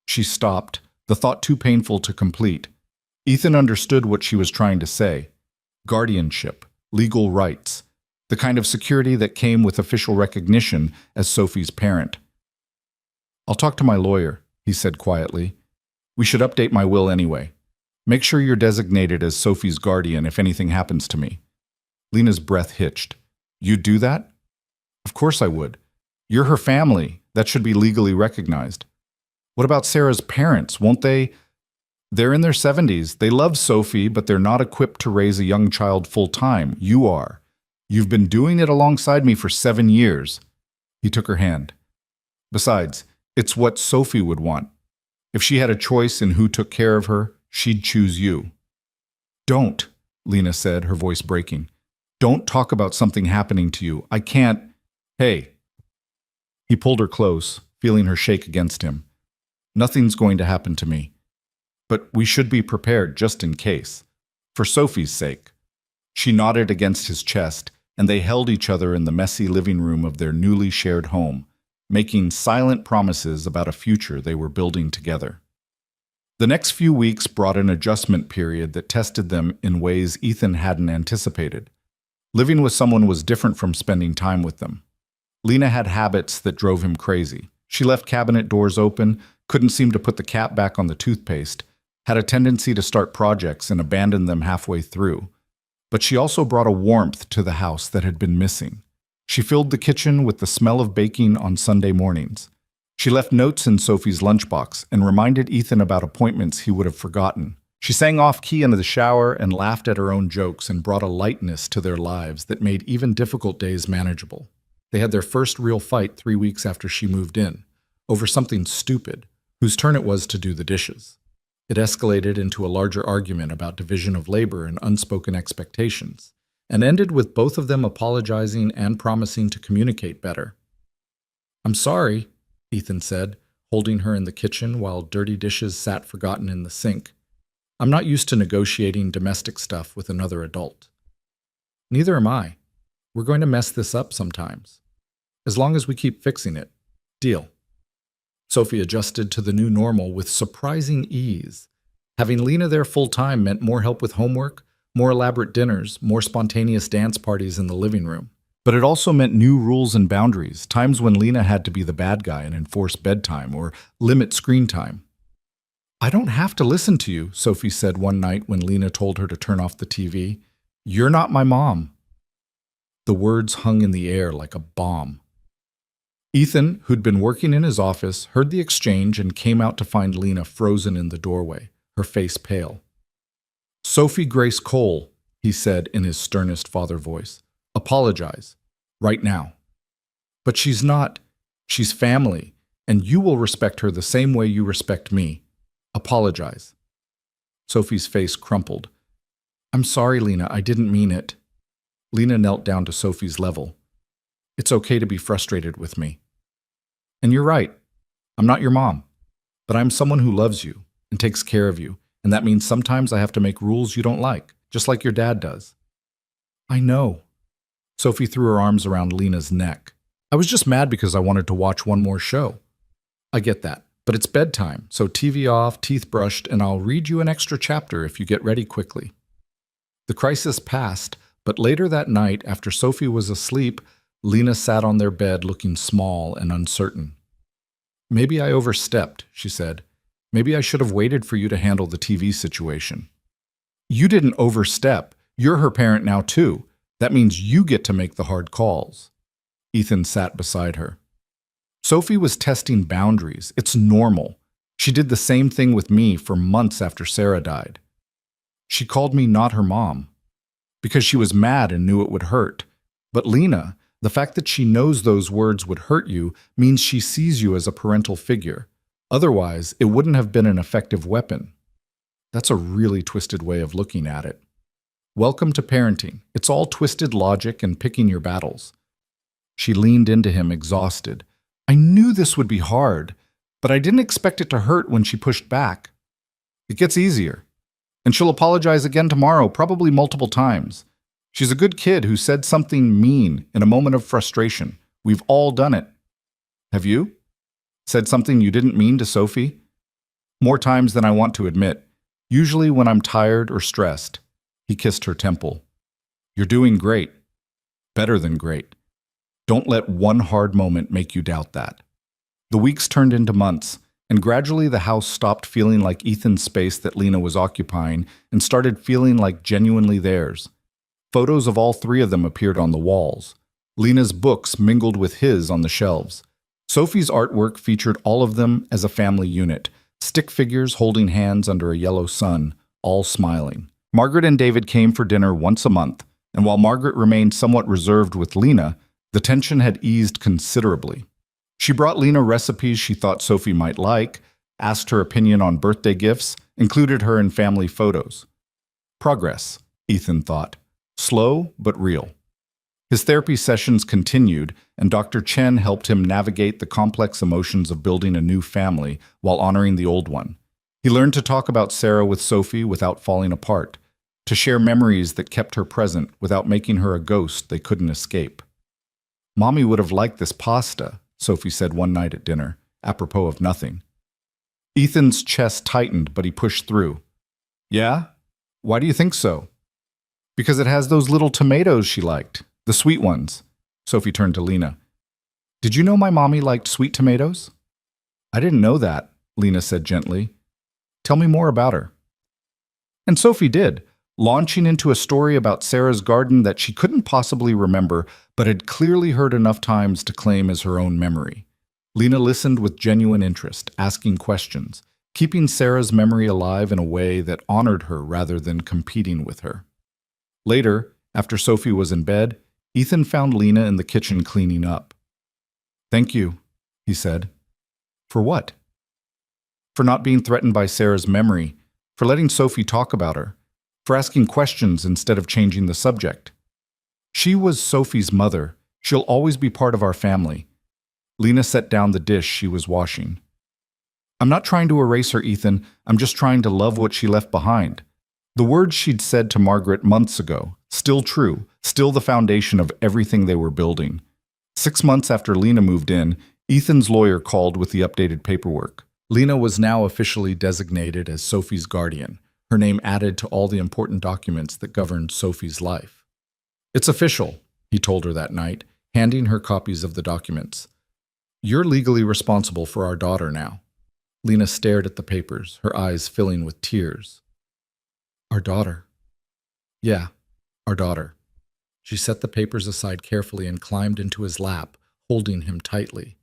She stopped, the thought too painful to complete. Ethan understood what she was trying to say. Guardianship, legal rights, the kind of security that came with official recognition as Sophie's parent. I'll talk to my lawyer, he said quietly. We should update my will anyway. Make sure you're designated as Sophie's guardian if anything happens to me. Lena's breath hitched. You'd do that? Of course I would. You're her family. That should be legally recognized. What about Sarah's parents? Won't they? They're in their 70s. They love Sophie, but they're not equipped to raise a young child full-time. You are. You've been doing it alongside me for 7 years. He took her hand. Besides, it's what Sophie would want. If she had a choice in who took care of her, she'd choose you. Don't, Lena said, her voice breaking. Don't talk about something happening to you. I can't. Hey. He pulled her close, feeling her shake against him. Nothing's going to happen to me. But we should be prepared just in case. For Sophie's sake. She nodded against his chest, and they held each other in the messy living room of their newly shared home, making silent promises about a future they were building together. The next few weeks brought an adjustment period that tested them in ways Ethan hadn't anticipated. Living with someone was different from spending time with them. Lena had habits that drove him crazy. She left cabinet doors open, couldn't seem to put the cap back on the toothpaste, had a tendency to start projects and abandon them halfway through. But she also brought a warmth to the house that had been missing. She filled the kitchen with the smell of baking on Sunday mornings. She left notes in Sophie's lunchbox and reminded Ethan about appointments he would have forgotten. She sang off-key into the shower and laughed at her own jokes and brought a lightness to their lives that made even difficult days manageable. They had their first real fight 3 weeks after she moved in, over something stupid, whose turn it was to do the dishes. It escalated into a larger argument about division of labor and unspoken expectations, and ended with both of them apologizing and promising to communicate better. "I'm sorry," Ethan said, holding her in the kitchen while dirty dishes sat forgotten in the sink. "I'm not used to negotiating domestic stuff with another adult." "Neither am I. We're going to mess this up sometimes. As long as we keep fixing it. Deal." Sophie adjusted to the new normal with surprising ease. Having Lena there full-time meant more help with homework, more elaborate dinners, more spontaneous dance parties in the living room. But it also meant new rules and boundaries, times when Lena had to be the bad guy and enforce bedtime or limit screen time. "I don't have to listen to you," Sophie said one night when Lena told her to turn off the TV. "You're not my mom." The words hung in the air like a bomb. Ethan, who'd been working in his office, heard the exchange and came out to find Lena frozen in the doorway, her face pale. "Sophie Grace Cole," he said in his sternest father voice. "Apologize. Right now. But she's not. She's family, and you will respect her the same way you respect me. Apologize." Sophie's face crumpled. "I'm sorry, Lena. I didn't mean it." Lena knelt down to Sophie's level. "It's okay to be frustrated with me. And you're right. I'm not your mom. But I'm someone who loves you and takes care of you, and that means sometimes I have to make rules you don't like, just like your dad does." "I know." Sophie threw her arms around Lena's neck. "I was just mad because I wanted to watch one more show." "I get that, but it's bedtime, so TV off, teeth brushed, and I'll read you an extra chapter if you get ready quickly." The crisis passed, but later that night, after Sophie was asleep, Lena sat on their bed looking small and uncertain. "Maybe I overstepped," she said. "Maybe I should have waited for you to handle the TV situation." "You didn't overstep. You're her parent now, too. That means you get to make the hard calls." Ethan sat beside her. Sophie was testing boundaries. It's normal. She did the same thing with me for months after Sarah died. She called me not her mom because she was mad and knew it would hurt. But Lena, the fact that she knows those words would hurt you means she sees you as a parental figure. Otherwise, it wouldn't have been an effective weapon. That's a really twisted way of looking at it. Welcome to parenting. It's all twisted logic and picking your battles. She leaned into him, exhausted. "I knew this would be hard, but I didn't expect it to hurt when she pushed back. It gets easier. And she'll apologize again tomorrow, probably multiple times. She's a good kid who said something mean in a moment of frustration. We've all done it. Have you? Said something you didn't mean to Sophie?" "More times than I want to admit. Usually when I'm tired or stressed." He kissed her temple. "You're doing great. Better than great. Don't let one hard moment make you doubt that." The weeks turned into months, and gradually the house stopped feeling like Ethan's space that Lena was occupying and started feeling like genuinely theirs. Photos of all three of them appeared on the walls. Lena's books mingled with his on the shelves. Sophie's artwork featured all of them as a family unit, stick figures holding hands under a yellow sun, all smiling. Margaret and David came for dinner once a month, and while Margaret remained somewhat reserved with Lena, the tension had eased considerably. She brought Lena recipes she thought Sophie might like, asked her opinion on birthday gifts, included her in family photos. Progress, Ethan thought. Slow but real. His therapy sessions continued, and Dr. Chen helped him navigate the complex emotions of building a new family while honoring the old one. He learned to talk about Sarah with Sophie without falling apart, to share memories that kept her present without making her a ghost they couldn't escape. "Mommy would have liked this pasta," Sophie said one night at dinner, apropos of nothing. Ethan's chest tightened, but he pushed through. "Yeah? Why do you think so?" "Because it has those little tomatoes she liked, the sweet ones." Sophie turned to Lena. "Did you know my mommy liked sweet tomatoes?" "I didn't know that," Lena said gently. "Tell me more about her." And Sophie did, launching into a story about Sarah's garden that she couldn't possibly remember, but had clearly heard enough times to claim as her own memory. Lena listened with genuine interest, asking questions, keeping Sarah's memory alive in a way that honored her rather than competing with her. Later, after Sophie was in bed, Ethan found Lena in the kitchen cleaning up. "Thank you," he said. "For what?" "For not being threatened by Sarah's memory, for letting Sophie talk about her, for asking questions instead of changing the subject. She was Sophie's mother. She'll always be part of our family." Lena set down the dish she was washing. "I'm not trying to erase her, Ethan. I'm just trying to love what she left behind." The words she'd said to Margaret months ago, still true, still the foundation of everything they were building. 6 months after Lena moved in, Ethan's lawyer called with the updated paperwork. Lena was now officially designated as Sophie's guardian, her name added to all the important documents that governed Sophie's life. "It's official," he told her that night, handing her copies of the documents. "You're legally responsible for our daughter now." Lena stared at the papers, her eyes filling with tears. "Our daughter?" "Yeah, our daughter." She set the papers aside carefully and climbed into his lap, holding him tightly.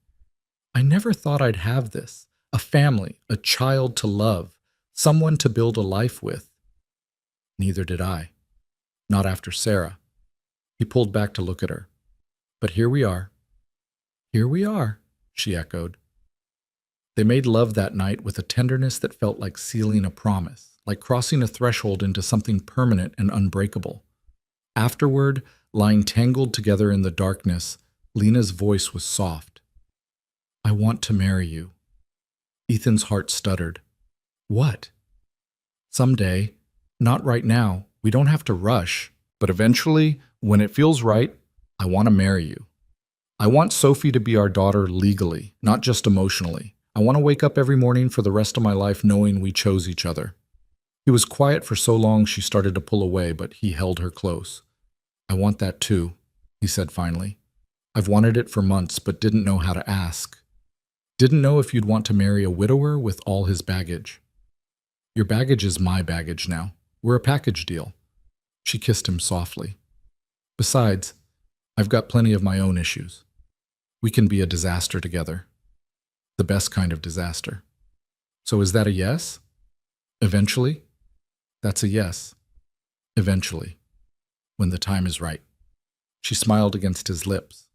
"I never thought I'd have this. A family, a child to love, someone to build a life with." "Neither did I. Not after Sarah." He pulled back to look at her. "But here we are." "Here we are," she echoed. They made love that night with a tenderness that felt like sealing a promise, like crossing a threshold into something permanent and unbreakable. Afterward, lying tangled together in the darkness, Lena's voice was soft. "I want to marry you." Ethan's heart stuttered. "What?" "Someday. Not right now. We don't have to rush. But eventually, when it feels right, I want to marry you. I want Sophie to be our daughter legally, not just emotionally. I want to wake up every morning for the rest of my life knowing we chose each other." He was quiet for so long she started to pull away, but he held her close. "I want that too," he said finally. "I've wanted it for months, but didn't know how to ask. Didn't know if you'd want to marry a widower with all his baggage." "Your baggage is my baggage now. We're a package deal." She kissed him softly. "Besides, I've got plenty of my own issues. We can be a disaster together. The best kind of disaster." "So is that a yes?" "Eventually." "That's a yes. Eventually. When the time is right." She smiled against his lips.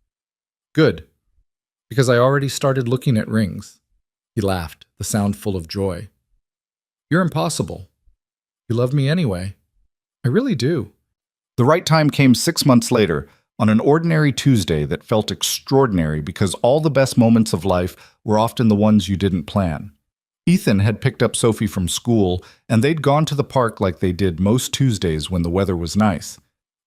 "Good. Because I already started looking at rings." He laughed, the sound full of joy. "You're impossible. You love me anyway." "I really do." The right time came 6 months later, on an ordinary Tuesday that felt extraordinary because all the best moments of life were often the ones you didn't plan. Ethan had picked up Sophie from school, and they'd gone to the park like they did most Tuesdays when the weather was nice.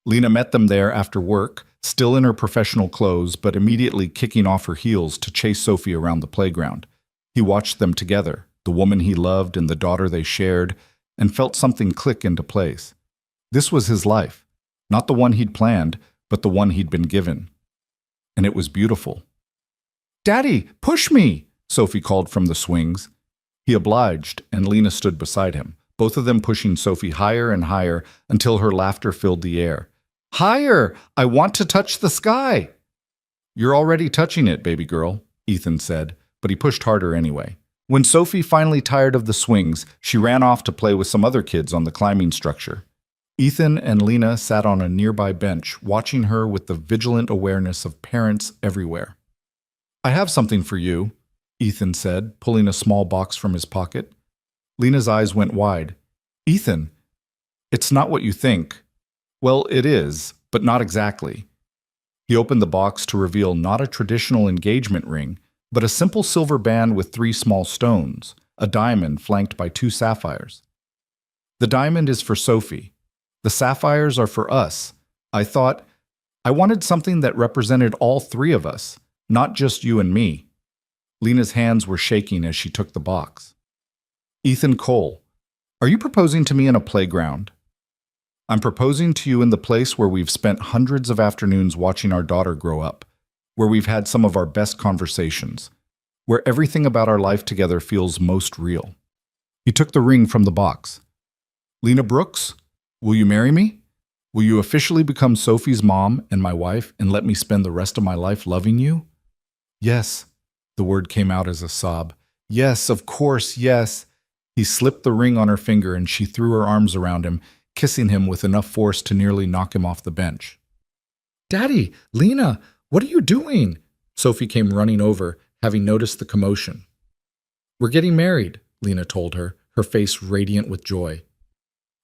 Lena met them there after work, still in her professional clothes, but immediately kicking off her heels to chase Sophie around the playground. He watched them together, the woman he loved and the daughter they shared, and felt something click into place. This was his life, not the one he'd planned, but the one he'd been given. And it was beautiful. "Daddy, push me!" Sophie called from the swings. He obliged, and Lena stood beside him, both of them pushing Sophie higher and higher until her laughter filled the air. "Higher! I want to touch the sky!" "You're already touching it, baby girl," Ethan said, but he pushed harder anyway. When Sophie finally tired of the swings, she ran off to play with some other kids on the climbing structure. Ethan and Lena sat on a nearby bench, watching her with the vigilant awareness of parents everywhere. "I have something for you," Ethan said, pulling a small box from his pocket. Lena's eyes went wide. "Ethan, it's not what you think." "Well, it is, but not exactly." He opened the box to reveal not a traditional engagement ring, but a simple silver band with 3 small stones, a diamond flanked by 2 sapphires. "The diamond is for Sophie. The sapphires are for us. I wanted something that represented all 3 of us, not just you and me." Lena's hands were shaking as she took the box. "Ethan Cole, are you proposing to me in a playground?" "I'm proposing to you in the place where we've spent hundreds of afternoons watching our daughter grow up, where we've had some of our best conversations, where everything about our life together feels most real." He took the ring from the box. "Lena Brooks, will you marry me? Will you officially become Sophie's mom and my wife and let me spend the rest of my life loving you?" "Yes, The word came out as a sob. Yes, of course, yes. He slipped the ring on her finger and she threw her arms around him, kissing him with enough force to nearly knock him off the bench. Daddy, Lena, what are you doing? Sophie came running over, having noticed the commotion. We're getting married, Lena told her, her face radiant with joy.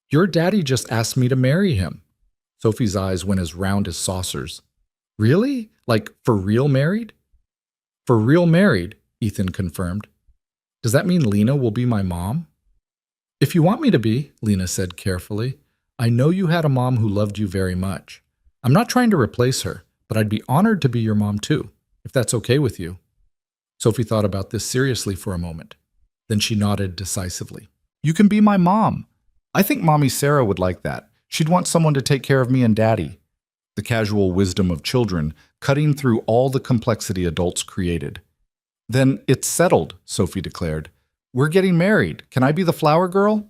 Your daddy just asked me to marry him. Sophie's eyes went as round as saucers. Really? Like, for real married? For real married, Ethan confirmed. Does that mean Lena will be my mom? If you want me to be, Lena said carefully. I know you had a mom who loved you very much. I'm not trying to replace her, but I'd be honored to be your mom too, if that's okay with you. Sophie thought about this seriously for a moment. Then she nodded decisively. You can be my mom. I think Mommy Sarah would like that. She'd want someone to take care of me and Daddy. The casual wisdom of children, cutting through all the complexity adults created. Then it's settled, Sophie declared. We're getting married. Can I be the flower girl?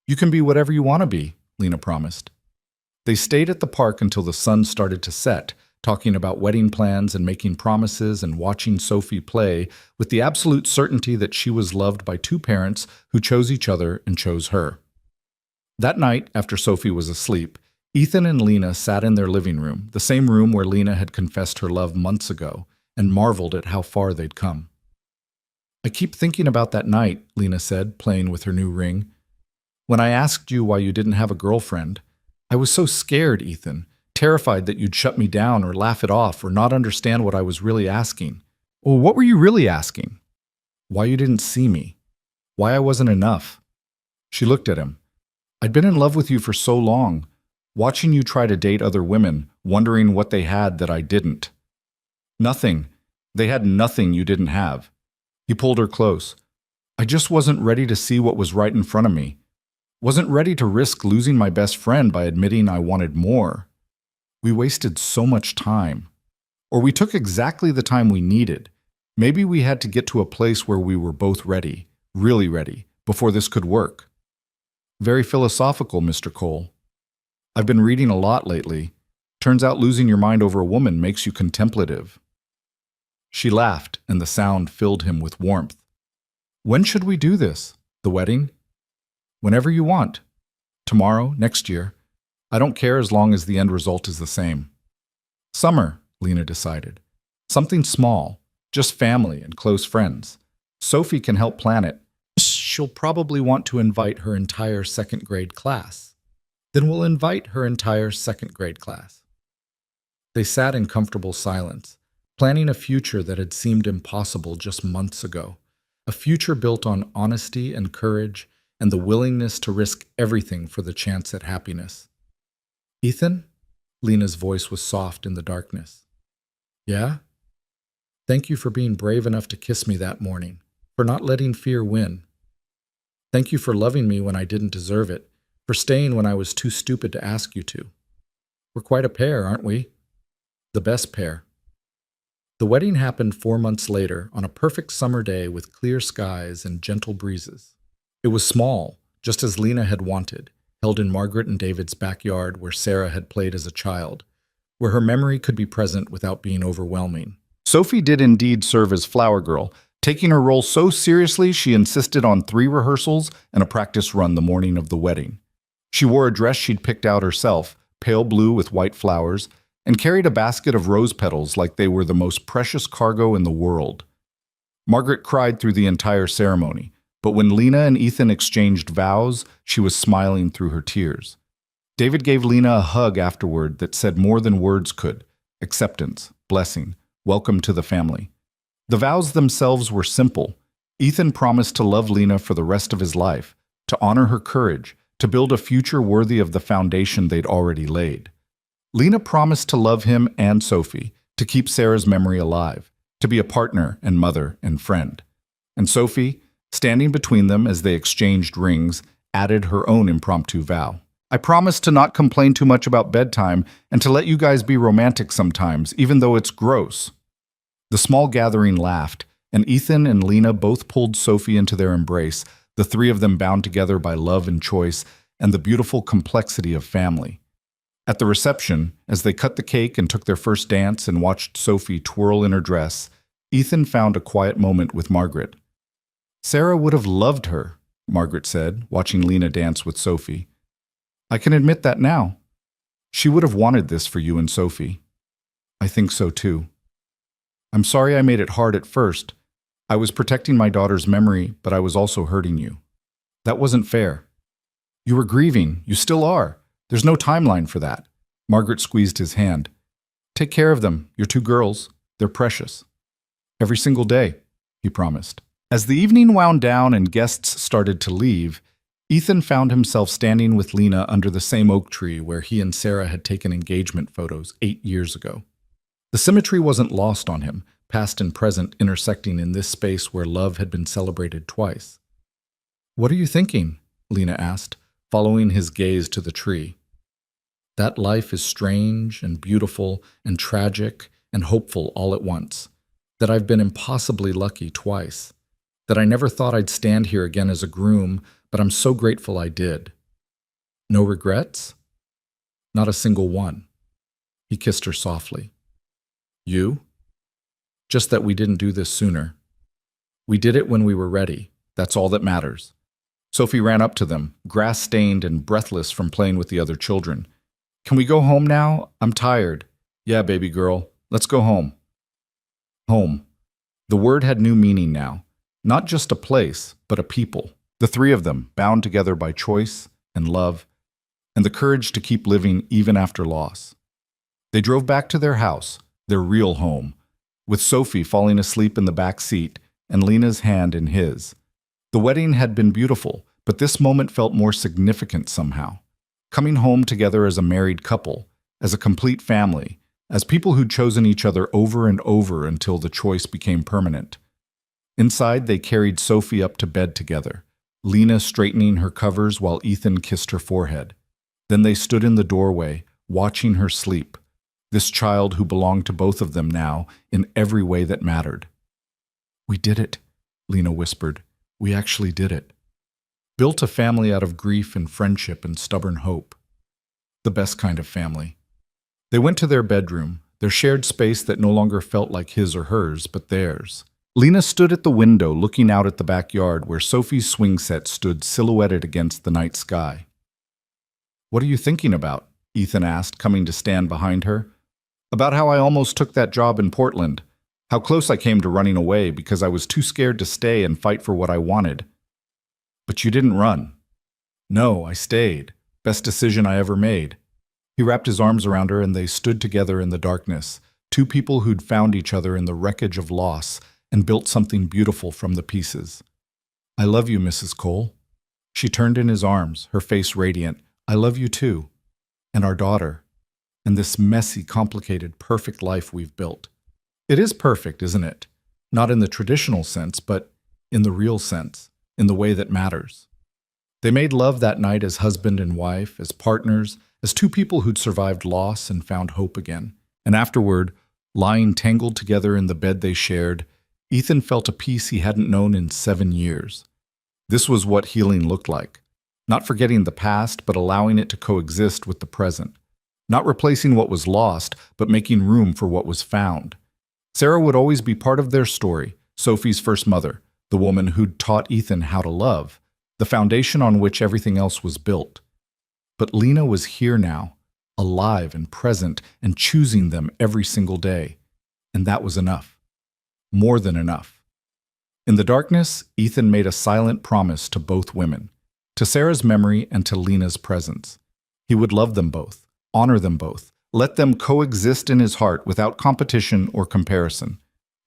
You can be whatever you want to be, Lena promised. They stayed at the park until the sun started to set, talking about wedding plans and making promises and watching Sophie play with the absolute certainty that she was loved by two parents who chose each other and chose her. That night, after Sophie was asleep, Ethan and Lena sat in their living room, the same room where Lena had confessed her love months ago, and marveled at how far they'd come. I keep thinking about that night, Lena said, playing with her new ring. When I asked you why you didn't have a girlfriend, I was so scared, Ethan, terrified that you'd shut me down or laugh it off or not understand what I was really asking. Well, what were you really asking? Why you didn't see me? Why I wasn't enough? She looked at him. I'd been in love with you for so long, watching you try to date other women, wondering what they had that I didn't. Nothing. They had nothing you didn't have. He pulled her close. I just wasn't ready to see what was right in front of me. Wasn't ready to risk losing my best friend by admitting I wanted more. We wasted so much time. Or we took exactly the time we needed. Maybe we had to get to a place where we were both ready, really ready, before this could work. Very philosophical, Mr. Cole. I've been reading a lot lately. Turns out losing your mind over a woman makes you contemplative. She laughed, and the sound filled him with warmth. When should we do this? The wedding? Whenever you want. Tomorrow, next year. I don't care as long as the end result is the same. Summer, Lena decided. Something small, just family and close friends. Sophie can help plan it. She'll probably want to invite her entire second grade class. Then we'll invite her entire second grade class. They sat in comfortable silence, planning a future that had seemed impossible just months ago. A future built on honesty and courage and the willingness to risk everything for the chance at happiness. Ethan? Lena's voice was soft in the darkness. Yeah? Thank you for being brave enough to kiss me that morning, for not letting fear win. Thank you for loving me when I didn't deserve it, for staying when I was too stupid to ask you to. We're quite a pair, aren't we? The best pair. The wedding happened 4 months later on a perfect summer day with clear skies and gentle breezes. It was small, just as Lena had wanted, held in Margaret and David's backyard where Sarah had played as a child, where her memory could be present without being overwhelming. Sophie did indeed serve as flower girl, taking her role so seriously she insisted on 3 rehearsals and a practice run the morning of the wedding. She wore a dress she'd picked out herself, pale blue with white flowers, and carried a basket of rose petals like they were the most precious cargo in the world. Margaret cried through the entire ceremony, but when Lena and Ethan exchanged vows, she was smiling through her tears. David gave Lena a hug afterward that said more than words could: acceptance, blessing, welcome to the family. The vows themselves were simple. Ethan promised to love Lena for the rest of his life, to honor her courage, to build a future worthy of the foundation they'd already laid. Lena promised to love him and Sophie, to keep Sarah's memory alive, to be a partner and mother and friend. And Sophie, standing between them as they exchanged rings, added her own impromptu vow. I promise to not complain too much about bedtime and to let you guys be romantic sometimes, even though it's gross. The small gathering laughed, and Ethan and Lena both pulled Sophie into their embrace, the 3 of them bound together by love and choice and the beautiful complexity of family. At the reception, as they cut the cake and took their first dance and watched Sophie twirl in her dress, Ethan found a quiet moment with Margaret. Sarah would have loved her, Margaret said, watching Lena dance with Sophie. I can admit that now. She would have wanted this for you and Sophie. I think so too. I'm sorry I made it hard at first. I was protecting my daughter's memory, but I was also hurting you. That wasn't fair. You were grieving. You still are. There's no timeline for that. Margaret squeezed his hand. Take care of them. Your two girls. They're precious. Every single day, he promised. As the evening wound down and guests started to leave, Ethan found himself standing with Lena under the same oak tree where he and Sarah had taken engagement photos 8 years ago. The symmetry wasn't lost on him, past and present intersecting in this space where love had been celebrated twice. What are you thinking? Lena asked, following his gaze to the tree. That life is strange and beautiful and tragic and hopeful all at once. That I've been impossibly lucky twice. That I never thought I'd stand here again as a groom, but I'm so grateful I did. No regrets? Not a single one. He kissed her softly. You? Just that we didn't do this sooner. We did it when we were ready. That's all that matters. Sophie ran up to them, grass-stained and breathless from playing with the other children. Can we go home now? I'm tired. Yeah, baby girl. Let's go home. Home. The word had new meaning now. Not just a place, but a people. The three of them, bound together by choice and love, and the courage to keep living even after loss. They drove back to their house, their real home, with Sophie falling asleep in the back seat and Lena's hand in his. The wedding had been beautiful, but this moment felt more significant somehow. Coming home together as a married couple, as a complete family, as people who'd chosen each other over and over until the choice became permanent. Inside, they carried Sophie up to bed together, Lena straightening her covers while Ethan kissed her forehead. Then they stood in the doorway, watching her sleep, this child who belonged to both of them now in every way that mattered. We did it, Lena whispered. We actually did it. Built a family out of grief and friendship and stubborn hope. The best kind of family. They went to their bedroom, their shared space that no longer felt like his or hers, but theirs. Lena stood at the window looking out at the backyard where Sophie's swing set stood silhouetted against the night sky. What are you thinking about? Ethan asked, coming to stand behind her. About how I almost took that job in Portland. How close I came to running away because I was too scared to stay and fight for what I wanted. But you didn't run. No, I stayed. Best decision I ever made. He wrapped his arms around her and they stood together in the darkness, two people who'd found each other in the wreckage of loss and built something beautiful from the pieces. I love you, Mrs. Cole. She turned in his arms, her face radiant. I love you too. And our daughter. And this messy, complicated, perfect life we've built. It is perfect, isn't it? Not in the traditional sense, but in the real sense, in the way that matters. They made love that night as husband and wife, as partners, as two people who'd survived loss and found hope again. And afterward, lying tangled together in the bed they shared, Ethan felt a peace he hadn't known in 7 years. This was what healing looked like. Not forgetting the past, but allowing it to coexist with the present. Not replacing what was lost, but making room for what was found. Sarah would always be part of their story, Sophie's first mother, the woman who'd taught Ethan how to love, the foundation on which everything else was built. But Lena was here now, alive and present and choosing them every single day. And that was enough. More than enough. In the darkness, Ethan made a silent promise to both women, to Sarah's memory and to Lena's presence. He would love them both, honor them both, let them coexist in his heart without competition or comparison.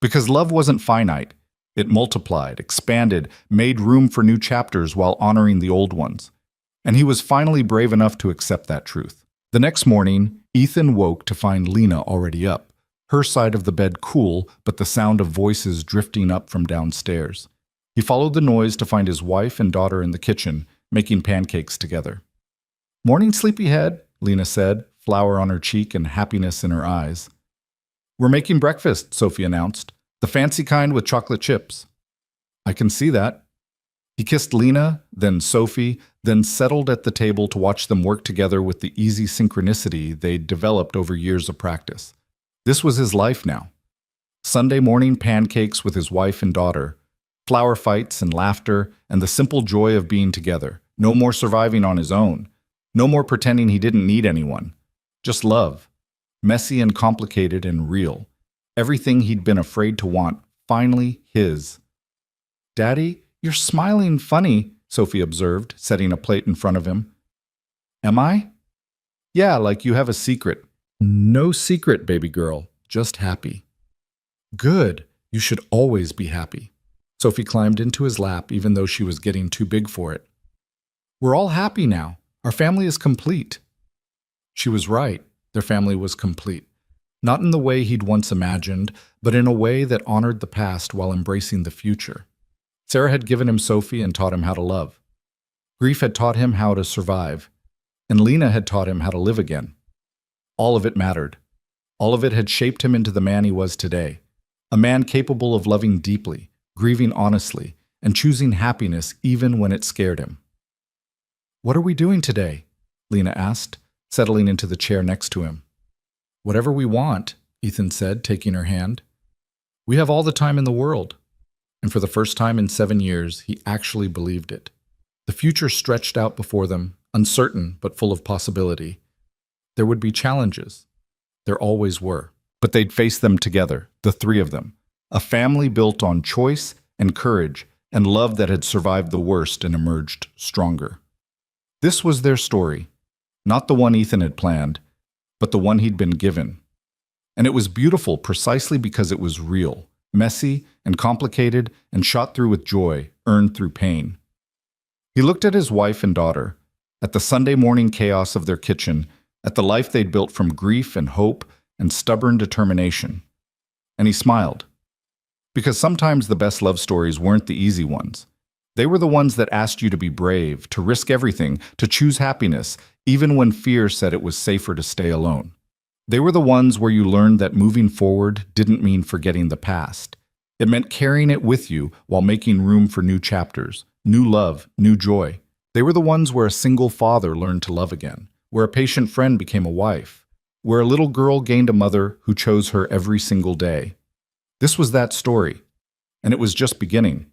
Because love wasn't finite. It multiplied, expanded, made room for new chapters while honoring the old ones. And he was finally brave enough to accept that truth. The next morning, Ethan woke to find Lena already up, her side of the bed cool, but the sound of voices drifting up from downstairs. He followed the noise to find his wife and daughter in the kitchen, making pancakes together. Morning, sleepyhead, Lena said, flour on her cheek and happiness in her eyes. We're making breakfast, Sophie announced. The fancy kind with chocolate chips. I can see that. He kissed Lena, then Sophie, then settled at the table to watch them work together with the easy synchronicity they'd developed over years of practice. This was his life now. Sunday morning pancakes with his wife and daughter, flower fights and laughter, and the simple joy of being together. No more surviving on his own. No more pretending he didn't need anyone. Just love. Messy and complicated and real. Everything he'd been afraid to want, finally his. "Daddy, you're smiling funny," Sophie observed, setting a plate in front of him. "Am I?" "Yeah, like you have a secret." "No secret, baby girl. Just happy." "Good. You should always be happy." Sophie climbed into his lap even though she was getting too big for it. "We're all happy now. Our family is complete." She was right. Their family was complete. Not in the way he'd once imagined, but in a way that honored the past while embracing the future. Sarah had given him Sophie and taught him how to love. Grief had taught him how to survive. And Lena had taught him how to live again. All of it mattered. All of it had shaped him into the man he was today. A man capable of loving deeply, grieving honestly, and choosing happiness even when it scared him. "What are we doing today?" Lena asked, settling into the chair next to him. "Whatever we want," Ethan said, taking her hand. "We have all the time in the world." And for the first time in 7 years, he actually believed it. The future stretched out before them, uncertain but full of possibility. There would be challenges. There always were. But they'd face them together, the three of them. A family built on choice and courage and love that had survived the worst and emerged stronger. This was their story. Not the one Ethan had planned, but the one he'd been given. And it was beautiful precisely because it was real, messy and complicated and shot through with joy, earned through pain. He looked at his wife and daughter, at the Sunday morning chaos of their kitchen, at the life they'd built from grief and hope and stubborn determination. And he smiled. Because sometimes the best love stories weren't the easy ones. They were the ones that asked you to be brave, to risk everything, to choose happiness, even when fear said it was safer to stay alone. They were the ones where you learned that moving forward didn't mean forgetting the past. It meant carrying it with you while making room for new chapters, new love, new joy. They were the ones where a single father learned to love again, where a patient friend became a wife, where a little girl gained a mother who chose her every single day. This was that story, and it was just beginning.